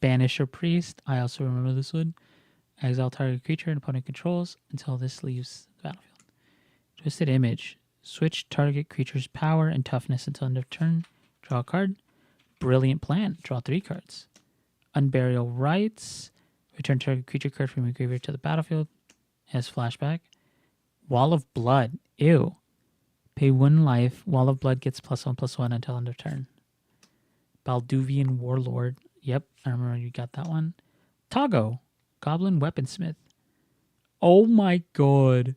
Banisher Priest. I also remember this one. Exile target creature and opponent controls until this leaves the battlefield. Twisted Image. Switch target creature's power and toughness until end of turn. Draw a card. Brilliant Plan. Draw 3 cards. Unburial Rites. Return target creature card from your graveyard to the battlefield. Has flashback. Wall of Blood. Ew. Pay 1 life. Wall of Blood gets +1/+1 until end of turn. Balduvian Warlord. Yep, I remember you got that one. Togo. Goblin Weaponsmith. Oh my god.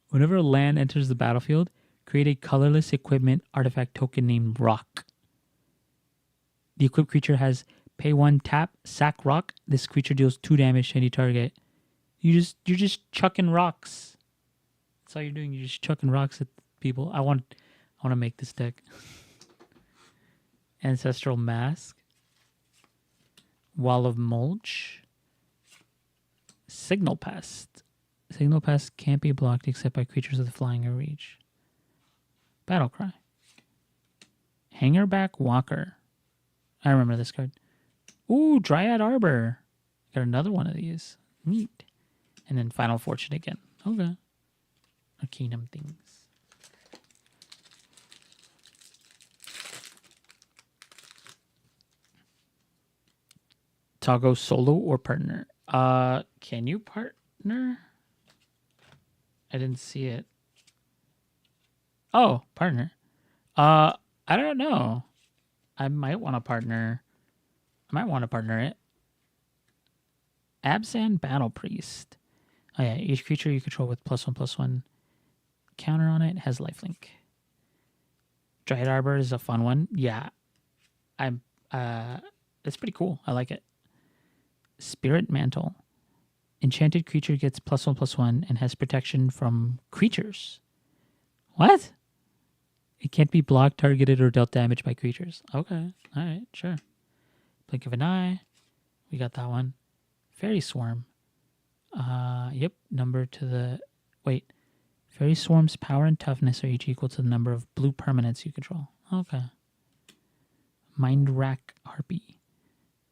Whenever a land enters the battlefield, create a colorless equipment artifact token named Rock. The equipped creature has pay 1, tap, sack rock. This creature deals 2 damage to any target. You're just chucking rocks. That's all you're doing. You're just chucking rocks at people. I want to make this deck. Ancestral Mask. Wall of Mulch. Signal Pest. Signal Pest can't be blocked except by creatures with flying or reach. Battle Cry. Hangerback Walker. I remember this card. Ooh, Dryad Arbor. Got another one of these. Neat. And then Final Fortune again. Okay. Arcanum things. Toggo solo or partner? Can you partner? I didn't see it. Oh, partner. I don't know. I might want to partner. I might want to partner it. Abzan Battle Priest. Oh yeah, each creature you control with +1/+1 counter on it has lifelink. Dryad Arbor is a fun one. Yeah. It's pretty cool. I like it. Spirit Mantle. Enchanted creature gets +1/+1 and has protection from creatures. What? It can't be blocked, targeted, or dealt damage by creatures. Okay. Alright, sure. Blink of an Eye. We got that one. Fairy Swarm. Yep. Number to the... Wait. Fairy Swarm's power and toughness are each equal to the number of blue permanents you control. Okay. Mind Rack Harpy.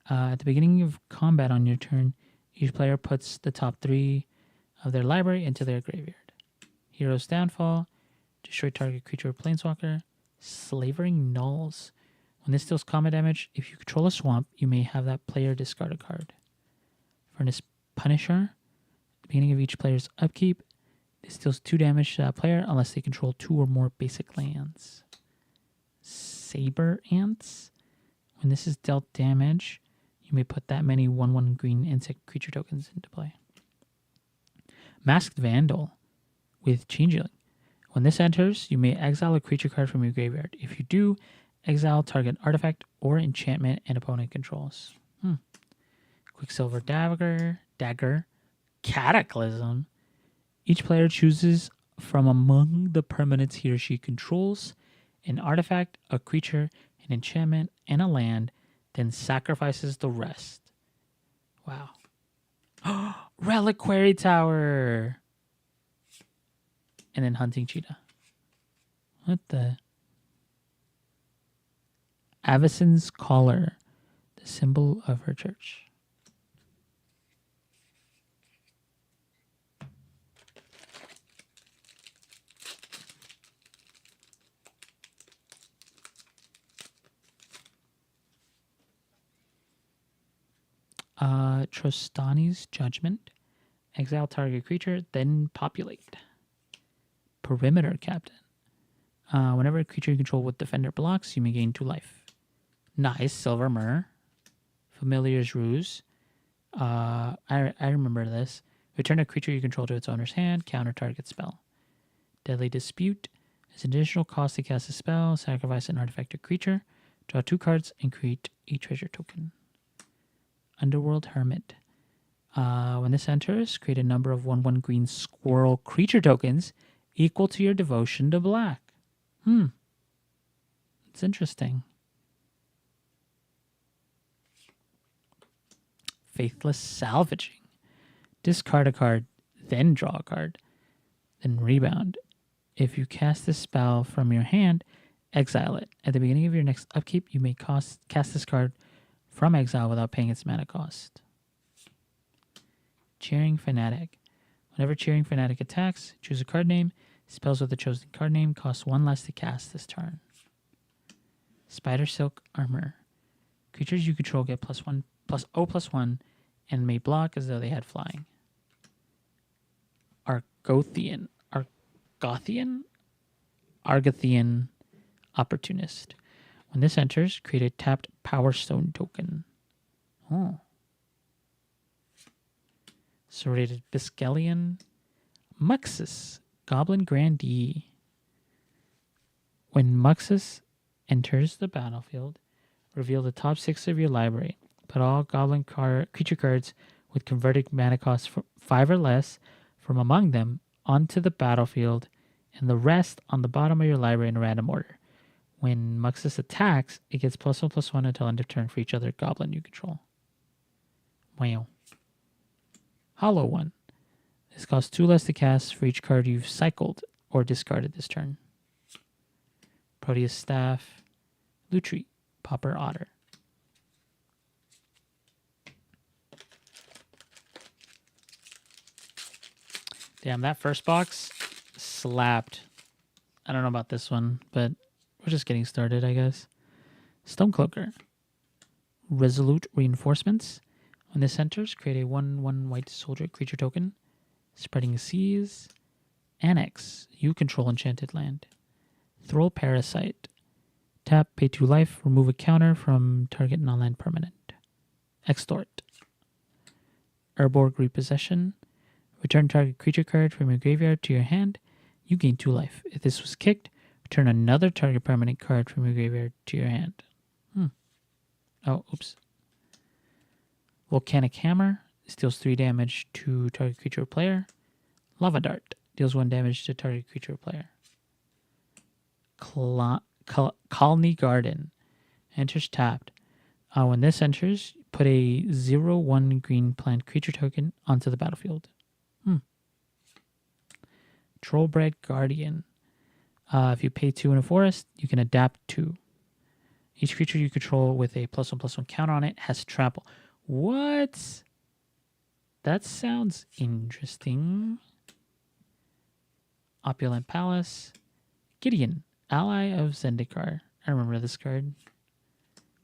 At the beginning of combat on your turn, each player puts the top 3 of their library into their graveyard. Hero's Downfall. Destroy target creature or planeswalker. Slavering Nulls. When this deals combat damage, if you control a swamp, you may have that player discard a card. Furnace Punisher. At the beginning of each player's upkeep, this deals 2 damage to that player unless they control 2 or more basic lands. Saber Ants. When this is dealt damage, you may put that many 1/1 green insect creature tokens into play. Masked Vandal with Changeling. When this enters, you may exile a creature card from your graveyard. If you do, exile target artifact or enchantment an opponent controls. Quicksilver Dagger, Cataclysm. Each player chooses from among the permanents he or she controls an artifact, a creature, an enchantment, and a land, then sacrifices the rest. Wow. Reliquary Tower. And then Hunting Cheetah. What the? Avacyn's Collar, the symbol of her church. Trostani's Judgment. Exile target creature, then populate. Perimeter Captain. Whenever a creature you control with Defender blocks, you may gain 2 life. Nice. Silver Myrrh. Familiar's Ruse. I remember this. Return a creature you control to its owner's hand. Counter target spell. Deadly Dispute. As an additional cost to cast a spell, sacrifice an artifact or creature. Draw 2 cards and create a treasure token. Underworld Hermit. When this enters, create a number of 1/1 green squirrel creature tokens equal to your devotion to black. It's interesting. Faithless Salvaging. Discard a card, then draw a card, then rebound. If you cast this spell from your hand, exile it. At the beginning of your next upkeep, you may cast this card from exile without paying its mana cost. Cheering Fanatic. Whenever Cheering Fanatic attacks, choose a card name. Spells with the chosen card name cost 1 less to cast this turn. Spider Silk Armor. Creatures you control get +1/+0/+1 and may block as though they had flying. Argothian Opportunist. When this enters, create a tapped Power Stone token. Serrated Biskellian. Muxus, Goblin Grandee. When Muxus enters the battlefield, reveal the top 6 of your library. Put all Goblin creature cards with converted mana cost 5 or less from among them onto the battlefield, and the rest on the bottom of your library in random order. When Muxus attacks, it gets +1/+1 until end of turn for each other goblin you control. Wow. Hollow One. This costs 2 less to cast for each card you've cycled or discarded this turn. Proteus Staff. Lutri. Pauper Otter. Damn, that first box slapped. I don't know about this one, but we're just getting started, I guess. Stonecloaker. Resolute Reinforcements. When this enters, create a 1/1 white soldier creature token. Spreading Seas. Annex. You control enchanted land. Thrall Parasite. Tap, pay 2 life, remove a counter from target non-land permanent. Extort. Urborg Repossession. Return target creature card from your graveyard to your hand. You gain 2 life. If this was kicked, return another target permanent card from your graveyard to your hand. Oh, oops. Volcanic Hammer. This deals 3 damage to target creature or player. Lava Dart. Deals 1 damage to target creature or player. Colony Garden. Enters tapped. When this enters, put a 0/1 green plant creature token onto the battlefield. Trollbred Guardian. If you pay 2 in a forest, you can adapt 2. Each creature you control with a +1/+1 counter on it has trample. What? That sounds interesting. Opulent Palace. Gideon, ally of Zendikar. I remember this card.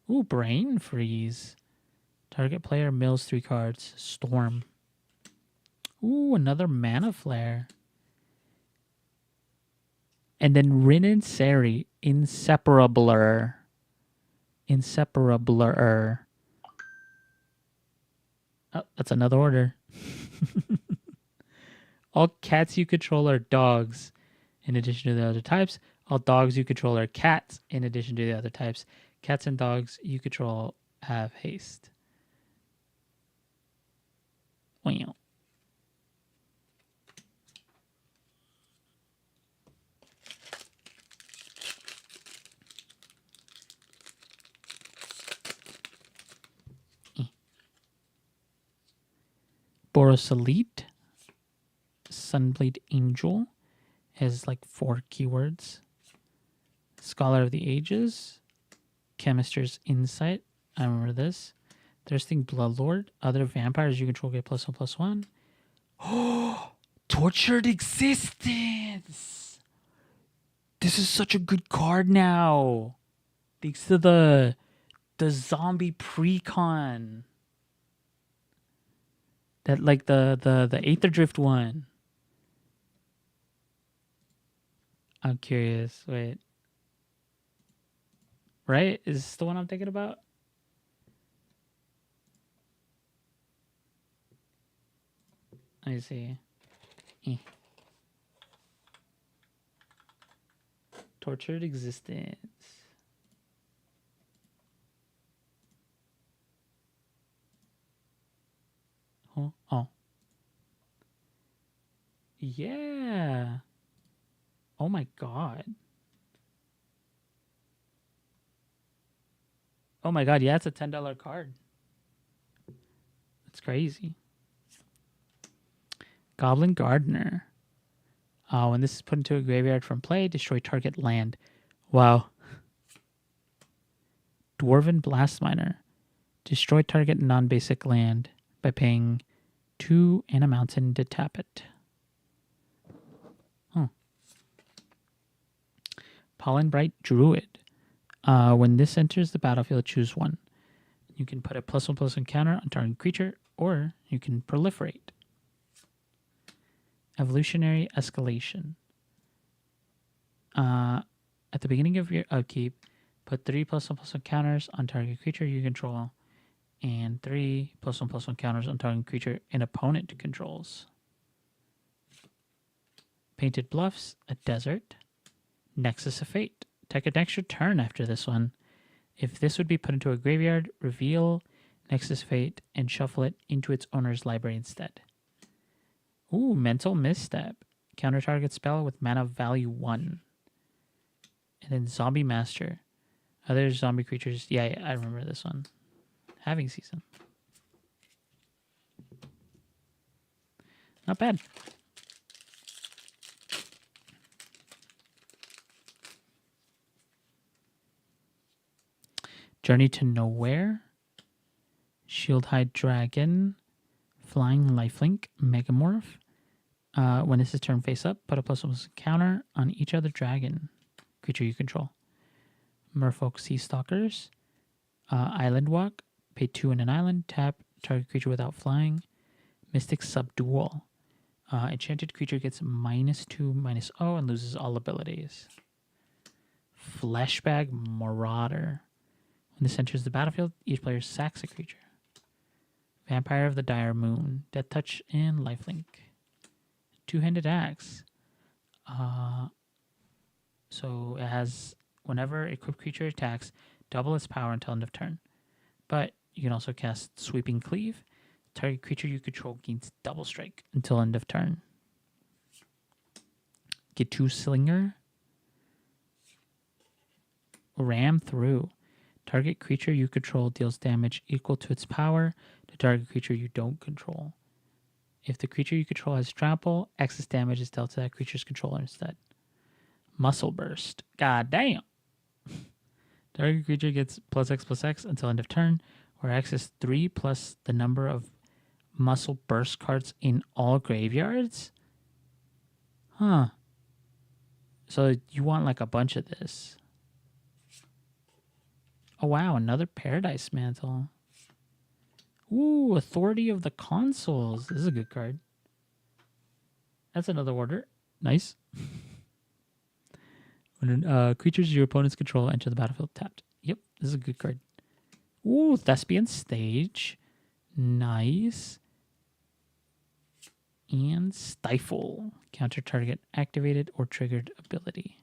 Ooh, Brain Freeze. Target player mills 3 cards. Storm. Ooh, another Mana Flare. And then Rin and Seri, Inseparabler. Inseparabler. Oh, that's another order. All cats you control are dogs, in addition to the other types. All dogs you control are cats, in addition to the other types. Cats and dogs you control have haste. Wow. Borosolite, Sunblade Angel, has like 4 keywords. Scholar of the Ages, Chemist's Insight. I remember this. Thirsting Bloodlord. Other vampires you control get +1/+1. Oh, Tortured Existence. This is such a good card now. Thanks to the zombie precon. That like the Aether Drift one. I'm curious. Wait. Right? Is this the one I'm thinking about? Let me see. Tortured Existence. Oh. Yeah. Oh my god. Oh my god, yeah, it's a $10 card. That's crazy. Goblin Gardener. When this is put into a graveyard from play, destroy target land. Wow. Dwarven Blast Miner. Destroy target non-basic land by paying 2 and a mountain to tap it. Pollenbright Druid. When this enters the battlefield, choose one. You can put a +1/+1 counter on target creature, or you can proliferate. Evolutionary Escalation. At the beginning of your upkeep, put 3 +1/+1 counters on target creature you control, and 3 +1/+1 counters on target creature an opponent controls. Painted Bluffs, a desert. Nexus of Fate. Take an extra turn after this one. If this would be put into a graveyard, reveal Nexus of Fate and shuffle it into its owner's library instead. Ooh, Mental Misstep. Counter target spell with mana value 1. And then Zombie Master. Other zombie creatures. Yeah, I remember this one. Having Season. Not bad. Journey to Nowhere. Shieldhide Dragon. Flying Lifelink. Megamorph. When this is turned face up, put a +1 counter on each other dragon creature you control. Merfolk Sea Stalkers. Island Walk. Pay 2 in an island. Tap target creature without flying. Mystic Subdual. Enchanted creature gets -2/-0 and loses all abilities. Fleshbag Marauder. When this enters the battlefield, each player sacks a creature. Vampire of the Dire Moon. Death Touch and Lifelink. Two-handed axe. So it has, whenever equipped creature attacks, double its power until end of turn. But you can also cast Sweeping Cleave. Target creature you control gains double strike until end of turn. Get 2 Slinger. Ram Through. Target creature you control deals damage equal to its power to target creature you don't control. If the creature you control has trample, excess damage is dealt to that creature's controller instead. Muscle Burst. God damn. Target creature gets +X/+X until end of turn, where X is 3 plus the number of Muscle Burst cards in all graveyards? Huh. So you want like a bunch of this. Oh wow, another Paradise Mantle. Ooh, Authority of the Consuls. This is a good card. That's another order. Nice. When creatures your opponents control enter the battlefield tapped. Yep, This is a good card. Ooh, Thespian Stage. Nice. And Stifle. Counter target activated or triggered ability.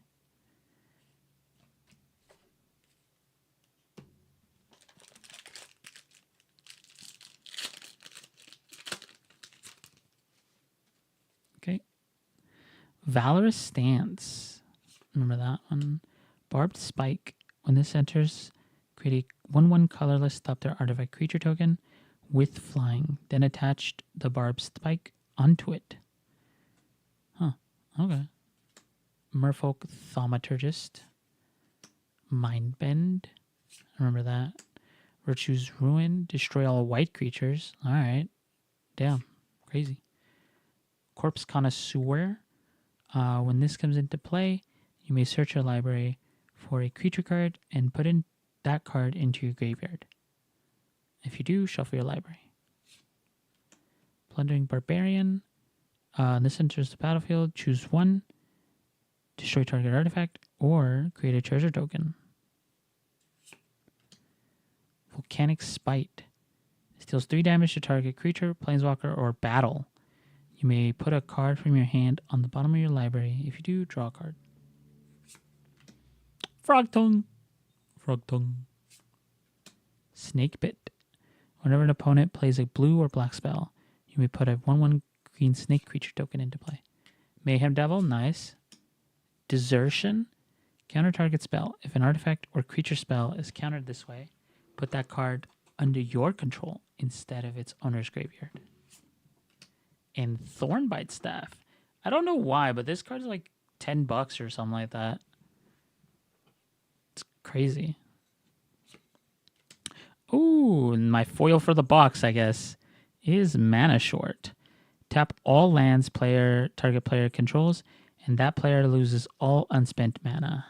Okay. Valorous Stance. Remember that one? Barbed Spike. When this enters, create a 1/1 colorless stop their artifact creature token with flying. Then attach the barbed spike onto it. Huh. Okay. Merfolk Thaumaturgist. Mindbend. Remember that. Virtue's Ruin. Destroy all white creatures. Alright. Damn. Crazy. Corpse Connoisseur. When this comes into play, you may search your library for a creature card and put in that card into your graveyard. If you do, shuffle your library. Plundering Barbarian. This enters the battlefield. Choose one. Destroy target artifact or create a treasure token. Volcanic Spite. It deals 3 damage to target creature, planeswalker, or battle. You may put a card from your hand on the bottom of your library. If you do, draw a card. Frog Tongue. Frog Tongue. Snake Bit. Whenever an opponent plays a blue or black spell, you may put a 1/1 green snake creature token into play. Mayhem Devil. Nice. Desertion. Counter target spell. If an artifact or creature spell is countered this way, put that card under your control instead of its owner's graveyard. And Thornbite Staff. I don't know why, but this card's like $10 or something like that. It's crazy. Ooh, and my foil for the box, I guess, is Mana Short. Tap all lands target player controls, and that player loses all unspent mana.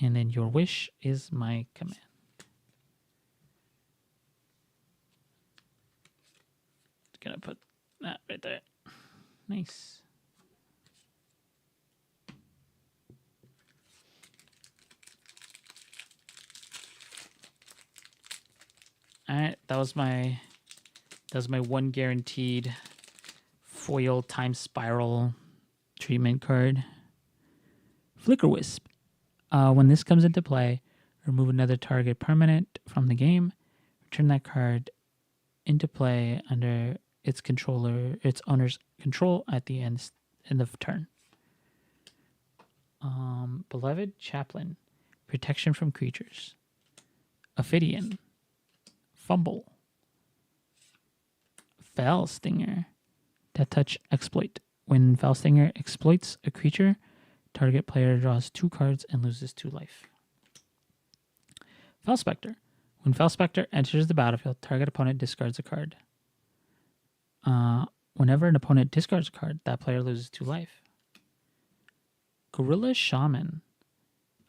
And then your wish is my command. Gonna put that right there. Nice. All right, that was my one guaranteed foil time spiral treatment card. Flicker Wisp. When this comes into play, remove another target permanent from the game. Return that card into play under its owner's control at the end of turn. Beloved Chaplain. Protection from creatures. Ophidian. Fumble. Foul Stinger. Death Touch Exploit. When Foul Stinger exploits a creature, target player draws 2 cards and loses 2 life. Foul Spectre. When Foul Spectre enters the battlefield, target opponent discards a card. Whenever an opponent discards a card, that player loses 2 life. Gorilla Shaman.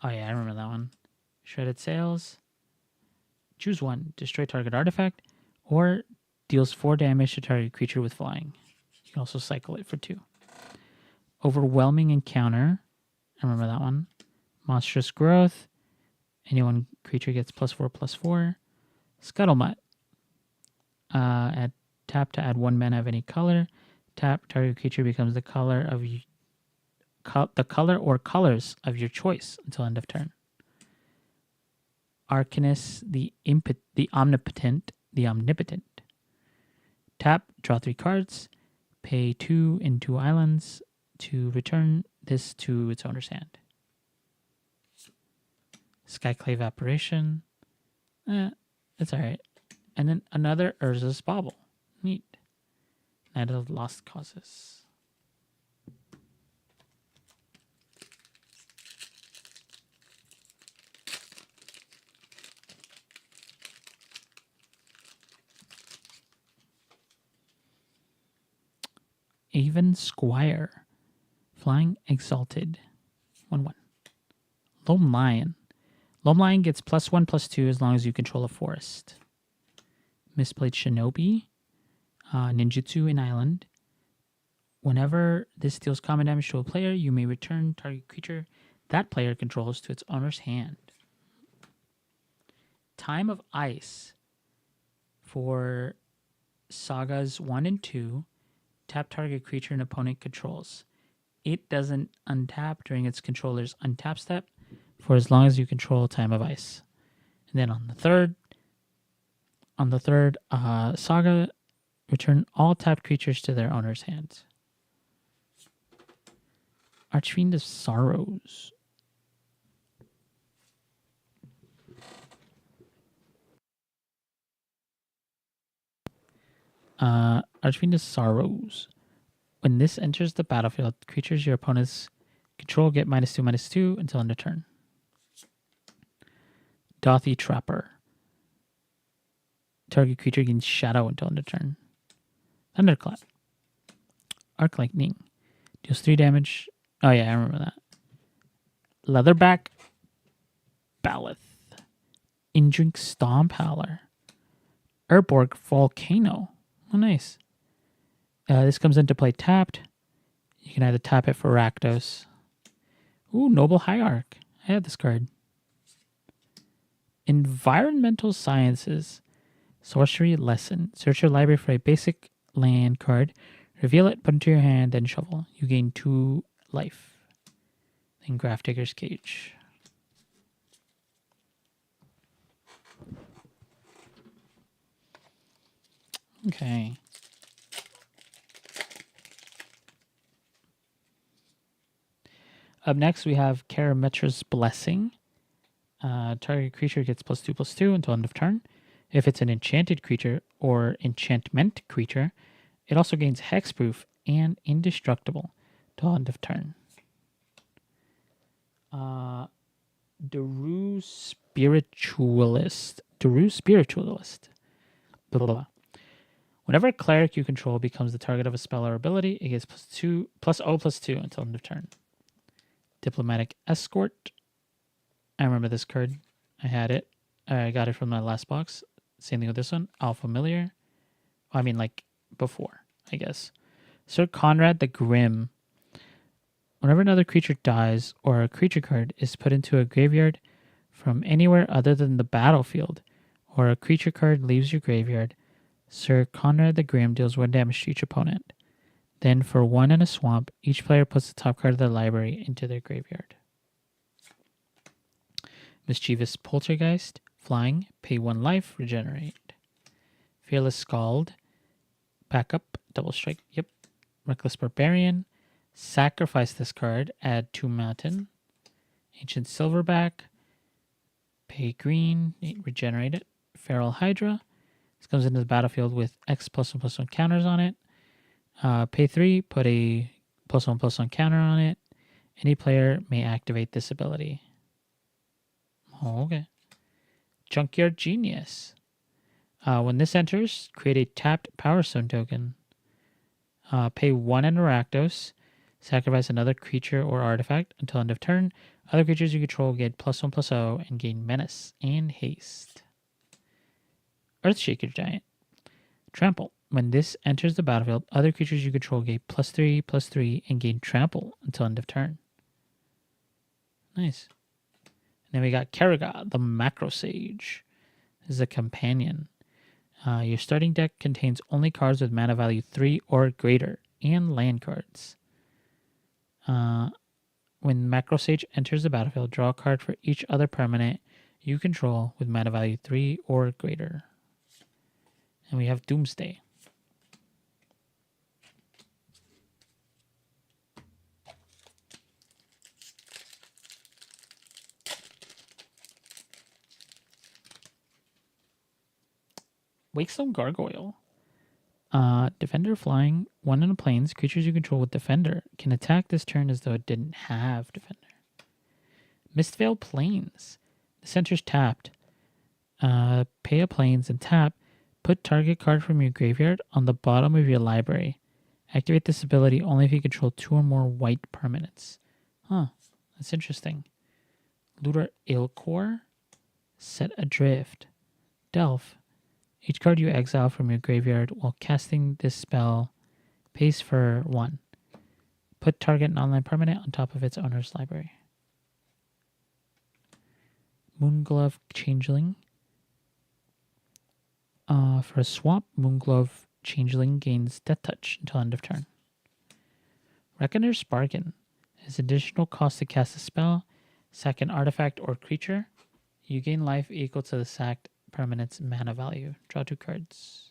Oh yeah, I remember that one. Shredded Sails. Choose one. Destroy target artifact or deals 4 damage to target creature with flying. You can also cycle it for 2. Overwhelming Encounter. I remember that one. Monstrous Growth. Anyone creature gets +4/+4. Scuttlemutt. Tap to add 1 mana of any color. Tap, target creature becomes the color of the color or colors of your choice until end of turn. Arcanist, the Omnipotent. Tap, draw 3 cards. Pay 2 in 2 islands to return this to its owner's hand. Skyclave Apparition. It's alright. And then another Urza's Bauble. Neat. Night of Lost Causes. Avon Squire. Flying Exalted. 1/1. Lone Lion. Lone Lion gets +1/+2 as long as you control a forest. Misplayed Shinobi. Ninjutsu in Island. Whenever this deals common damage to a player, you may return target creature that player controls to its owner's hand. Time of Ice for Sagas 1 and 2. Tap target creature an opponent controls. It doesn't untap during its controller's untap step for as long as you control Time of Ice. And then on the third saga, return all tapped creatures to their owner's hands. Archfiend of Sorrows. Archfiend of Sorrows. When this enters the battlefield, creatures your opponents control get -2/-2 until end of turn. Dothy Trapper. Target creature gains shadow until end of turn. Thunderclap. Arc Lightning. Deals 3 damage. Oh yeah, I remember that. Leatherback Baloth. Indrink Stomp Howler. Urborg Volcano. Oh, nice. This comes into play tapped. You can either tap it for Rakdos. Ooh, Noble Hierarch. I have this card. Environmental Sciences. Sorcery Lesson. Search your library for a basic land card. Reveal it, put it into your hand, then shuffle. You gain 2 life. Then Grafdigger's Cage. Okay. Up next, we have Karametra's Blessing. Target creature gets +2/+2 until end of turn. If it's an enchanted creature or enchantment creature, it also gains hexproof and indestructible till end of turn. Daru Spiritualist. Blah, blah, blah. Whenever a cleric you control becomes the target of a spell or ability, it gets +0/+2 until end of turn. Diplomatic Escort. I remember this card. I had it. I got it from my last box. Same thing with this one. Alfamiliar. I mean, like before, I guess. Sir Conrad the Grim. Whenever another creature dies or a creature card is put into a graveyard from anywhere other than the battlefield, or a creature card leaves your graveyard, Sir Conrad the Grim deals 1 damage to each opponent. Then for 1 in a swamp, each player puts the top card of their library into their graveyard. Mischievous Poltergeist. Flying. Pay 1 life. Regenerate. Fearless Scald. Backup. Double strike. Yep. Reckless Barbarian. Sacrifice this card. Add 2 mountain. Ancient Silverback. Pay green. Regenerate it. Feral Hydra. This comes into the battlefield with X +1/+1 counters on it. Pay 3. Put a +1/+1 counter on it. Any player may activate this ability. Oh, okay. Junkyard Genius. When this enters, create a tapped Power Stone token. Pay 1 in Rakdos. Sacrifice another creature or artifact until end of turn. Other creatures you control get +1/+0 and gain Menace and Haste. Earthshaker Giant. Trample. When this enters the battlefield, other creatures you control get +3/+3 and gain Trample until end of turn. Nice. And then we got Karaga, the Macro Sage. This is a companion. Your starting deck contains only cards with mana value 3 or greater and land cards. When Macro Sage enters the battlefield, draw a card for each other permanent you control with mana value 3 or greater. And we have Doomsday. Wakestone Gargoyle. Defender flying, 1 in the plains. Creatures you control with Defender can attack this turn as though it didn't have Defender. Mistveil Plains. The center's tapped. Pay a plains and tap. Put target card from your graveyard on the bottom of your library. Activate this ability only if you control 2 or more white permanents. Huh, that's interesting. Looter Ilkor. Set Adrift. Delph. Each card you exile from your graveyard while casting this spell pays for 1. Put target non-land permanent on top of its owner's library. Moonglove Changeling. For a swamp, Moonglove Changeling gains Death Touch until end of turn. Reckoner's Bargain is additional cost to cast a spell, sack an artifact or creature. You gain life equal to the sacked permanent's mana value. Draw 2 cards.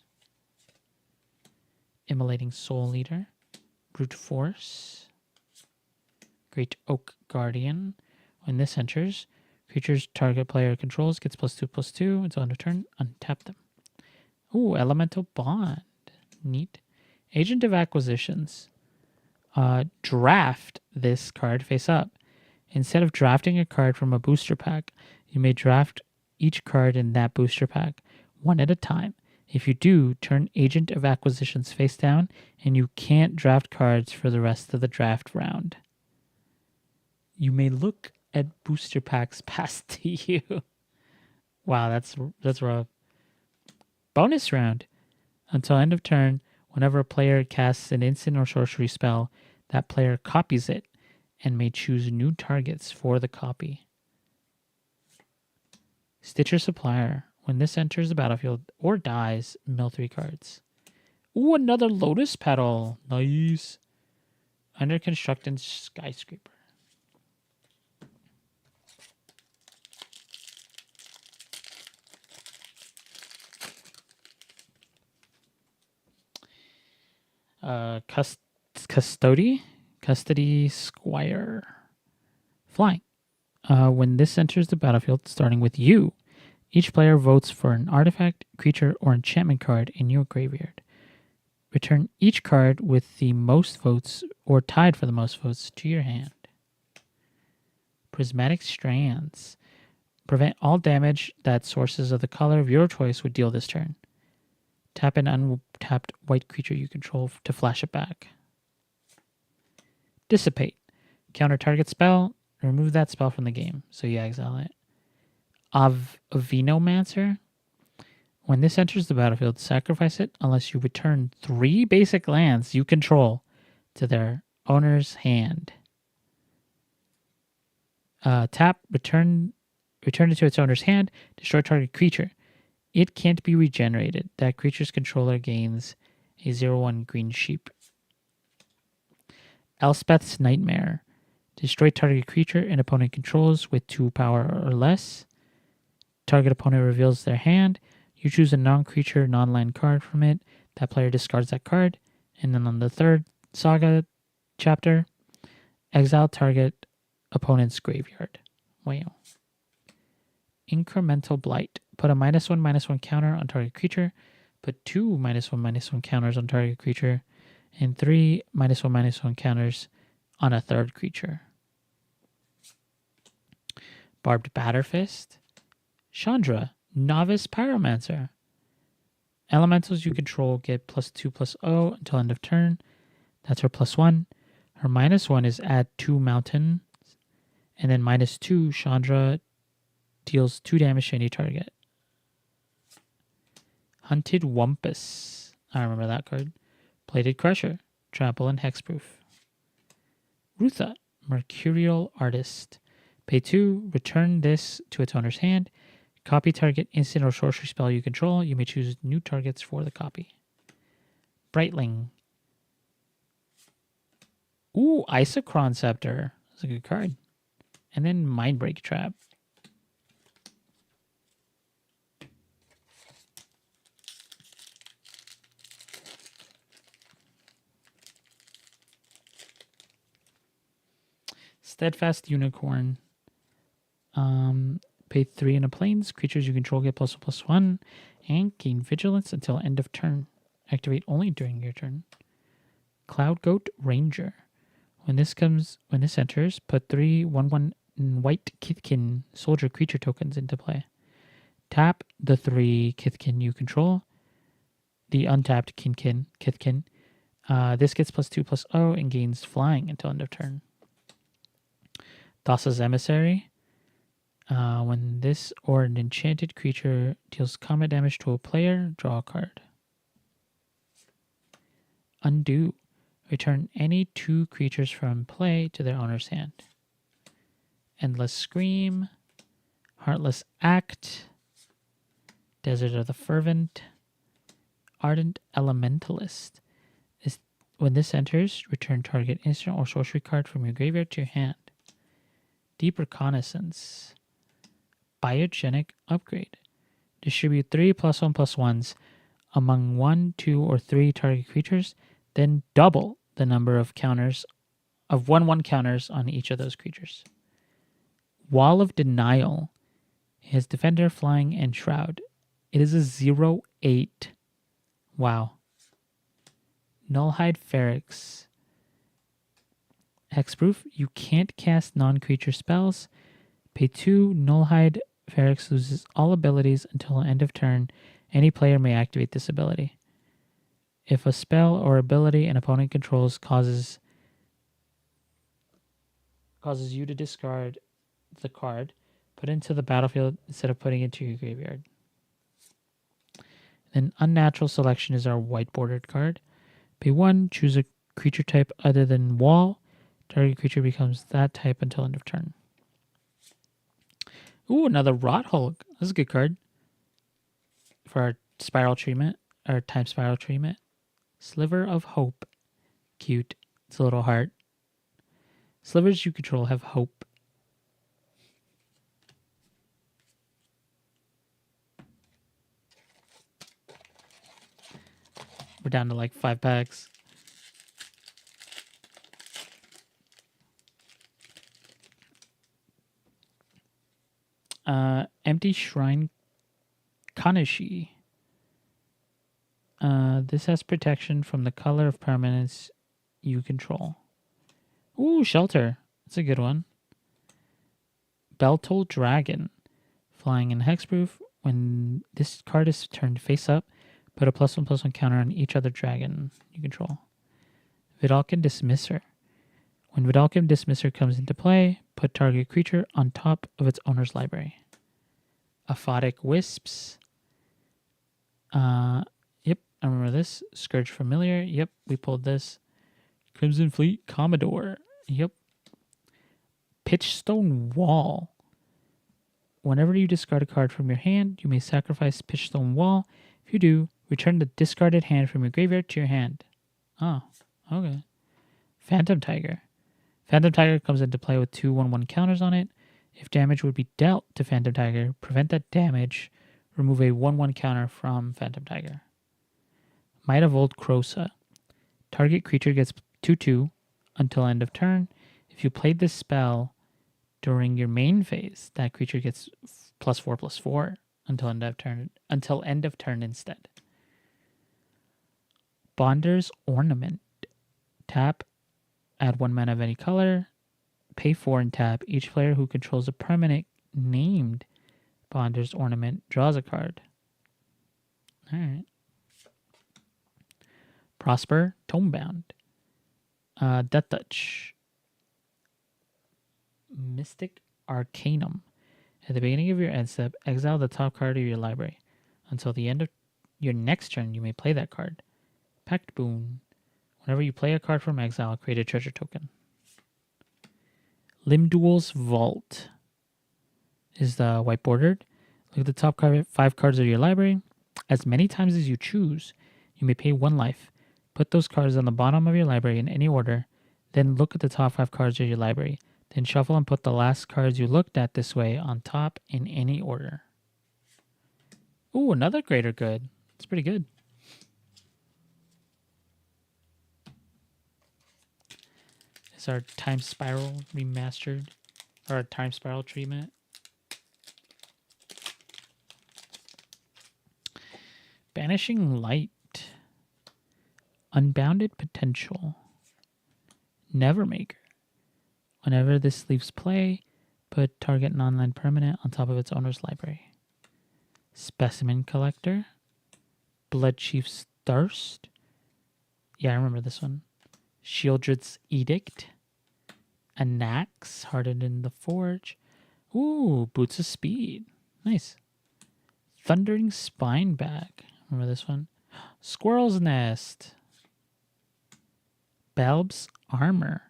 Immolating Soul Leader, Brute Force, Great Oak Guardian. When this enters, creatures target player controls gets +2/+2 until end of turn. Untap them. Ooh, Elemental Bond. Neat. Agent of Acquisitions. Draft this card face up. Instead of drafting a card from a booster pack, you may draft each card in that booster pack, one at a time. If you do, turn Agent of Acquisitions face down, and you can't draft cards for the rest of the draft round. You may look at booster packs passed to you. Wow, that's rough. Bonus round. Until end of turn, whenever a player casts an instant or sorcery spell, that player copies it and may choose new targets for the copy. Stitcher Supplier. When this enters the battlefield or dies, mill 3 cards. Ooh, another Lotus Petal. Nice. Under Constructed Skyscraper. Custody Squire. Flying. When this enters the battlefield, starting with you, each player votes for an artifact, creature, or enchantment card in your graveyard. Return each card with the most votes or tied for the most votes to your hand. Prismatic Strands. Prevent all damage that sources of the color of your choice would deal this turn. Tap an untapped white creature you control to flash it back. Dissipate. Counter target spell. Remove that spell from the game, so you exile it. Avenomancer. When this enters the battlefield, sacrifice it unless you return 3 basic lands you control to their owner's hand. Tap, return it to its owner's hand, destroy target creature. It can't be regenerated. That creature's controller gains a 0/1 green sheep. Elspeth's Nightmare. Destroy target creature an opponent controls with 2 power or less. Target opponent reveals their hand. You choose a non-creature, non-land card from it. That player discards that card. And then on the third saga chapter, exile target opponent's graveyard. Wow. Incremental Blight. Put a -1/-1 counter on target creature. Put 2 -1/-1 counters on target creature. And 3 -1/-1 counters on a third creature. Barbed Batterfist. Chandra, Novice Pyromancer. Elementals you control get +2/+0 until end of turn. That's her +1. Her -1 is add 2 mountains. And then -2, Chandra deals 2 damage to any target. Hunted Wumpus. I remember that card. Plated Crusher. Trample and Hexproof. Rutha, Mercurial Artist. Pay 2, return this to its owner's hand. Copy target instant or sorcery spell you control. You may choose new targets for the copy. Brightling. Ooh, Isochron Scepter. That's a good card. And then Mindbreak Trap. Steadfast Unicorn. Pay 3 in a plains. Creatures you control get +1/+1 and gain vigilance until end of turn. Activate only during your turn. Cloud Goat Ranger. When this enters, put 3 1/1 white Kithkin soldier creature tokens into play. Tap the 3 Kithkin you control. The untapped Kithkin. This gets +2/+0 and gains flying until end of turn. Thassa's Emissary. When this or an enchanted creature deals combat damage to a player, draw a card. Undo. Return any 2 creatures from play to their owner's hand. Endless Scream. Heartless Act. Desert of the Fervent. Ardent Elementalist. When this enters, return target instant or sorcery card from your graveyard to your hand. Deep Reconnaissance. Biogenic Upgrade. Distribute 3 +1/+1s among 1, 2, or 3 target creatures, then double the number of counters of 1/1 counters on each of those creatures. Wall of Denial. It has Defender, Flying, and Shroud. It is a 0/8. Wow. Nullhide Feryx. Hexproof. You can't cast non-creature spells. Pay 2. Nullhide Feryx loses all abilities until end of turn. Any player may activate this ability. If a spell or ability an opponent controls causes you to discard the card, put it into the battlefield instead of putting it into your graveyard. Then Unnatural Selection is our white bordered card. Pay 1, choose a creature type other than wall. Target creature becomes that type until end of turn. Ooh, another Rot Hulk. This is a good card for our spiral treatment, our time spiral treatment. Sliver of Hope. Cute. It's a little heart. Slivers you control have hope. We're down to like 5 packs. Empty Shrine Kanashi. This has protection from the color of permanents you control. Ooh, Shelter. That's a good one. Beltol Dragon. Flying in Hexproof. When this card is turned face up, put a +1/+1 counter on each other dragon you control. Vidalcan Dismisser. When Vidalcan Dismisser comes into play, put target creature on top of its owner's library. Aphotic Wisps. Yep, I remember this. Scourge Familiar. Yep, we pulled this. Crimson Fleet Commodore. Yep. Pitchstone Wall. Whenever you discard a card from your hand, you may sacrifice Pitchstone Wall. If you do, return the discarded hand from your graveyard to your hand. Oh, okay. Phantom Tiger. Phantom Tiger comes into play with 2 1/1 counters on it. If damage would be dealt to Phantom Tiger, prevent that damage. Remove a 1/1 counter from Phantom Tiger. Might of Old Krosa. Target creature gets 2/2 until end of turn. If you played this spell during your main phase, that creature gets +4/+4 until end of turn. Until end of turn instead. Bonder's Ornament. Tap. Add 1 mana of any color. Pay 4 and tap. Each player who controls a permanent named Bonder's Ornament draws a card. Alright. Prosper Tomebound. Death Touch. Mystic Arcanum. At the beginning of your end step, exile the top card of your library. Until the end of your next turn, you may play that card. Pact Boon. Whenever you play a card from exile, create a treasure token. Limdual's Vault is the white bordered. Look at the top 5 cards of your library. As many times as you choose, you may pay 1 life. Put those cards on the bottom of your library in any order. Then look at the top 5 cards of your library. Then shuffle and put the last cards you looked at this way on top in any order. Ooh, another Greater Good. It's pretty good. It's our Time Spiral remastered. Or our Time Spiral treatment. Banishing Light. Unbounded Potential. Nevermaker. Whenever this leaves play, put target non-land permanent on top of its owner's library. Specimen Collector. Blood Chief's Thirst. Yeah, I remember this one. Sheoldred's Edict. Anax, Hardened in the Forge. Ooh, Boots of Speed. Nice. Thundering Spineback. Remember this one? Squirrel's Nest. Balb's Armor.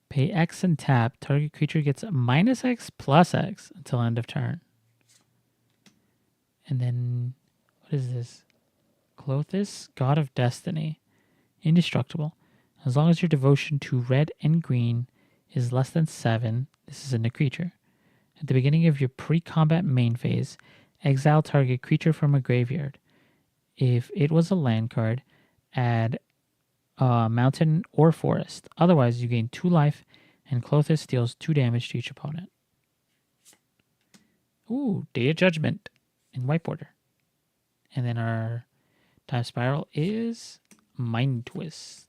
Pay X and tap. Target creature gets -X/+X until end of turn. And then, what is this? Clothis, God of Destiny. Indestructible. As long as your devotion to red and green is less than 7, this is in a creature. At the beginning of your pre-combat main phase, exile target creature from a graveyard. If it was a land card, add mountain or forest. Otherwise, you gain 2 life, and Clothis deals 2 damage to each opponent. Ooh, Day of Judgment in white border. And then our Time Spiral is Mind Twist.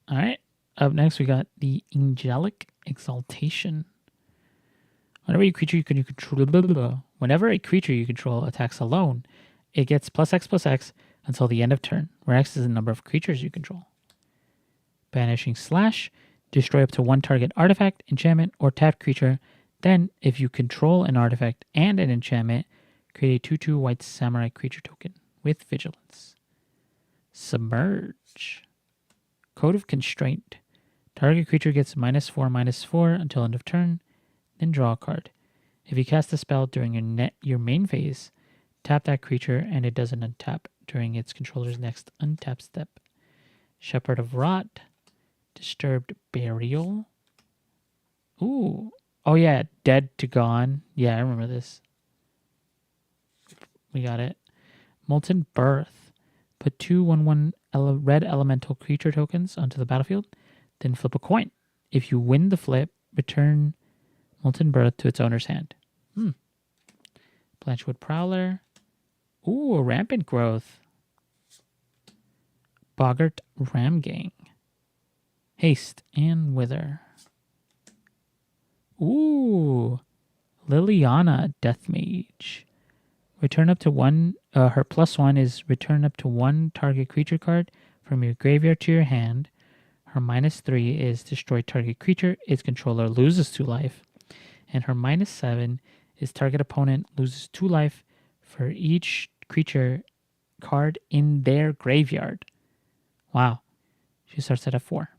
All right. Up next, we got the Angelic Exaltation. Whenever a creature you control attacks alone, it gets +X/+X until the end of turn, where X is the number of creatures you control. Banishing Slash, destroy up to 1 target artifact, enchantment, or tapped creature. Then, if you control an artifact and an enchantment, create a 2/2 white samurai creature token with vigilance. Submerge. Code of Constraint. Target creature gets -4/-4 until end of turn, then draw a card. If you cast a spell during your main phase, tap that creature and it doesn't untap during its controller's next untap step. Shepherd of Rot. Disturbed Burial. Ooh. Oh yeah, Dead to Gone. Yeah, I remember this. We got it. Molten Birth. Put 2 1/1 red elemental creature tokens onto the battlefield, then flip a coin. If you win the flip, return Molten Birth to its owner's hand. Blanchwood Prowler. Ooh, Rampant Growth. Boggart Ramgang. Haste and Wither. Ooh, Liliana Deathmage. Return up to 1. Her +1 is return up to 1 target creature card from your graveyard to your hand. Her -3 is destroy target creature. Its controller loses 2 life. And her -7 is target opponent loses 2 life for each creature card in their graveyard. Wow. She starts at 4.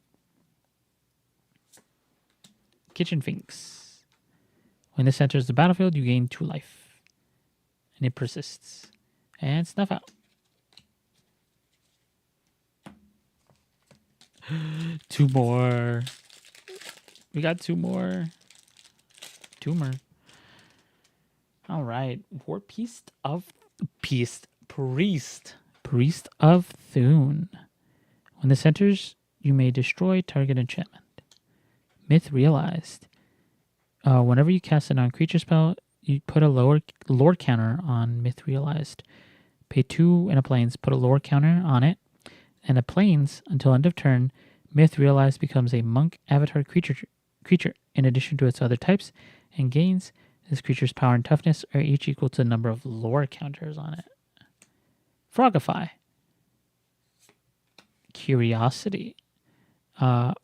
Kitchen Finks. When this enters the battlefield, you gain 2 life. And it persists. And Snuff Out. 2 more. We got 2 more. 2 more. All right. War Priest of Thune. When this enters, you may destroy target enchantment. Myth Realized. Whenever you cast a non-creature spell, you put a lore counter on Myth Realized. Pay 2 in a plains, put a lore counter on it, and a plains until end of turn. Myth Realized becomes a monk avatar creature in addition to its other types, and gains this creature's power and toughness are each equal to the number of lore counters on it. Frogify. Curiosity.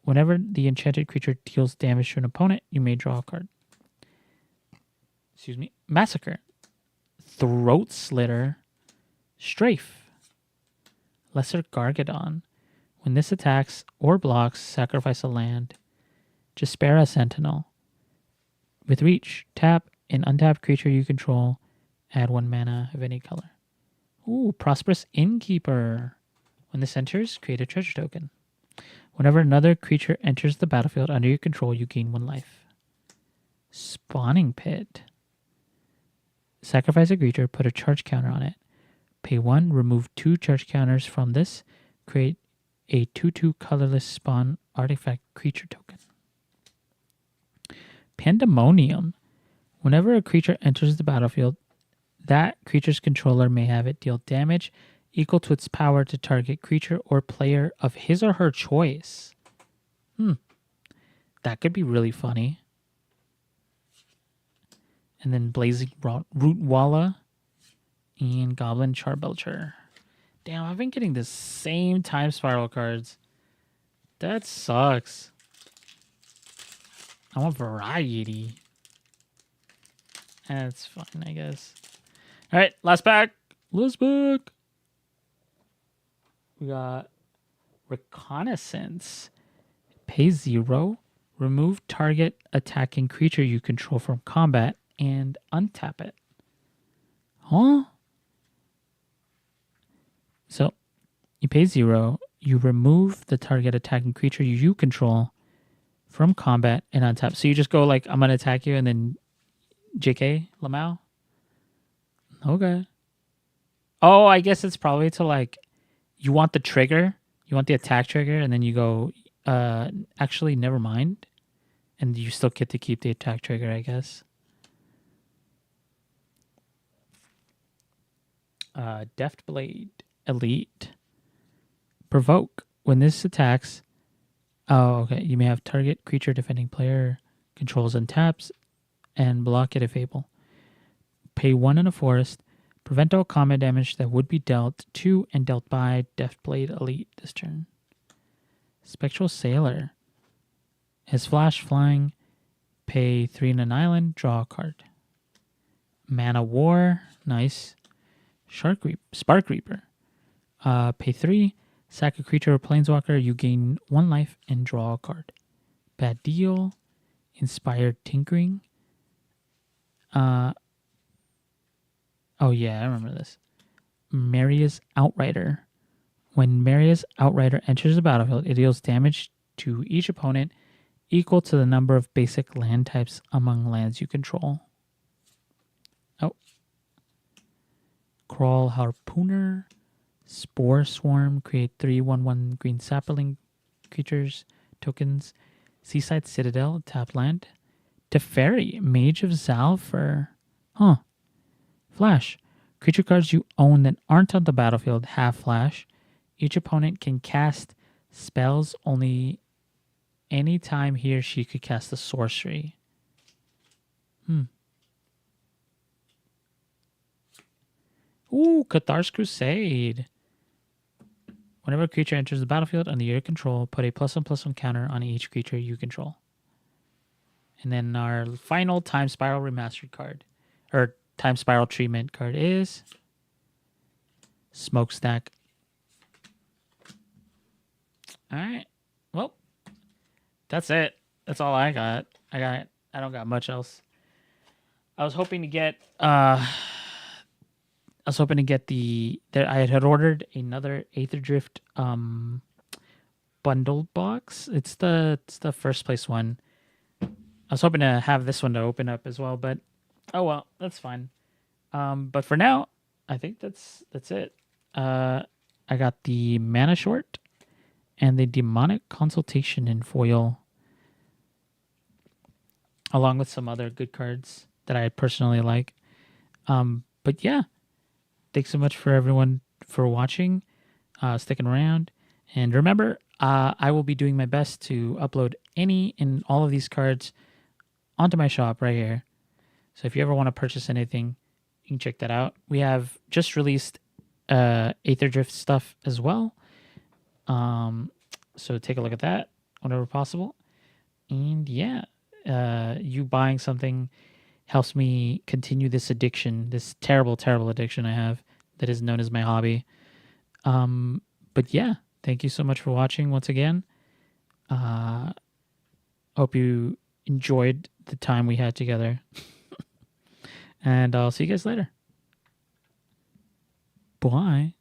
Whenever the enchanted creature deals damage to an opponent, you may draw a card. Massacre. Throat Slitter. Strafe. Lesser Gargadon. When this attacks or blocks, sacrifice a land. Jaspera Sentinel. With reach, tap an untapped creature you control. Add 1 mana of any color. Ooh, Prosperous Innkeeper. When this enters, create a treasure token. Whenever another creature enters the battlefield under your control, you gain 1 life. Spawning Pit. Sacrifice a creature, put a charge counter on it. Pay 1, remove 2 charge counters from this. Create a 2/2 colorless spawn artifact creature token. Pandemonium. Whenever a creature enters the battlefield, that creature's controller may have it deal damage equal to its power to target creature or player of his or her choice. That could be really funny. And then Blazing Rootwalla and Goblin Charbelcher. Damn, I've been getting the same Time Spiral cards. That sucks. I want variety. That's fine, I guess. All right, last pack. We got Reconnaissance. Pay 0. Remove target attacking creature you control from combat and untap it. Huh? So you pay 0. You remove the target attacking creature you control from combat and untap. So you just go like, I'm going to attack you and then JK, Lamau? Okay. Oh, I guess it's probably to like, you want the trigger, you want the attack trigger, and then you go, actually, never mind. And you still get to keep the attack trigger, I guess. Deft Blade Elite. Provoke. When this attacks, oh, okay. You may have target creature defending player controls and taps and block it if able. Pay 1 in a forest. Prevent all combat damage that would be dealt to and dealt by Deft Blade Elite this turn. Spectral Sailor. Has flash, flying. Pay 3 in an island. Draw a card. Mana War. Nice. Spark Reaper. Pay 3. Sack a creature or planeswalker. You gain 1 life and draw a card. Bad Deal. Inspired Tinkering. Oh yeah, I remember this. Maria's Outrider. When Maria's Outrider enters the battlefield, it deals damage to each opponent equal to the number of basic land types among lands you control. Oh. Crawl Harpooner. Spore Swarm. Create 3/1/1 green sapling creatures tokens. Seaside Citadel. Tap land. Teferi. Mage of Zalfir. Huh. Flash. Creature cards you own that aren't on the battlefield have flash. Each opponent can cast spells only any time he or she could cast a sorcery. Ooh, Cathar's Crusade. Whenever a creature enters the battlefield under your control, put a +1/+1 counter on each creature you control. And then our final Time Spiral Remastered card, or Time Spiral Treatment card, is Smokestack. All right. Well, that's it. That's all I got. I don't got much else. I was hoping to get I had ordered another Aether Drift bundled box. It's the first place one. I was hoping to have this one to open up as well, but oh well, that's fine. But for now, I think that's it. I got the Mana Short and the Demonic Consultation in foil, along with some other good cards that I personally like. But yeah, thanks so much for everyone for watching, sticking around. And remember, I will be doing my best to upload any and all of these cards onto my shop right here. So if you ever want to purchase anything, you can check that out. We have just released Aether Drift stuff as well. So take a look at that whenever possible. And yeah, you buying something helps me continue this addiction, this terrible, terrible addiction I have that is known as my hobby. But yeah, thank you so much for watching once again. Hope you enjoyed the time we had together. And I'll see you guys later. Bye.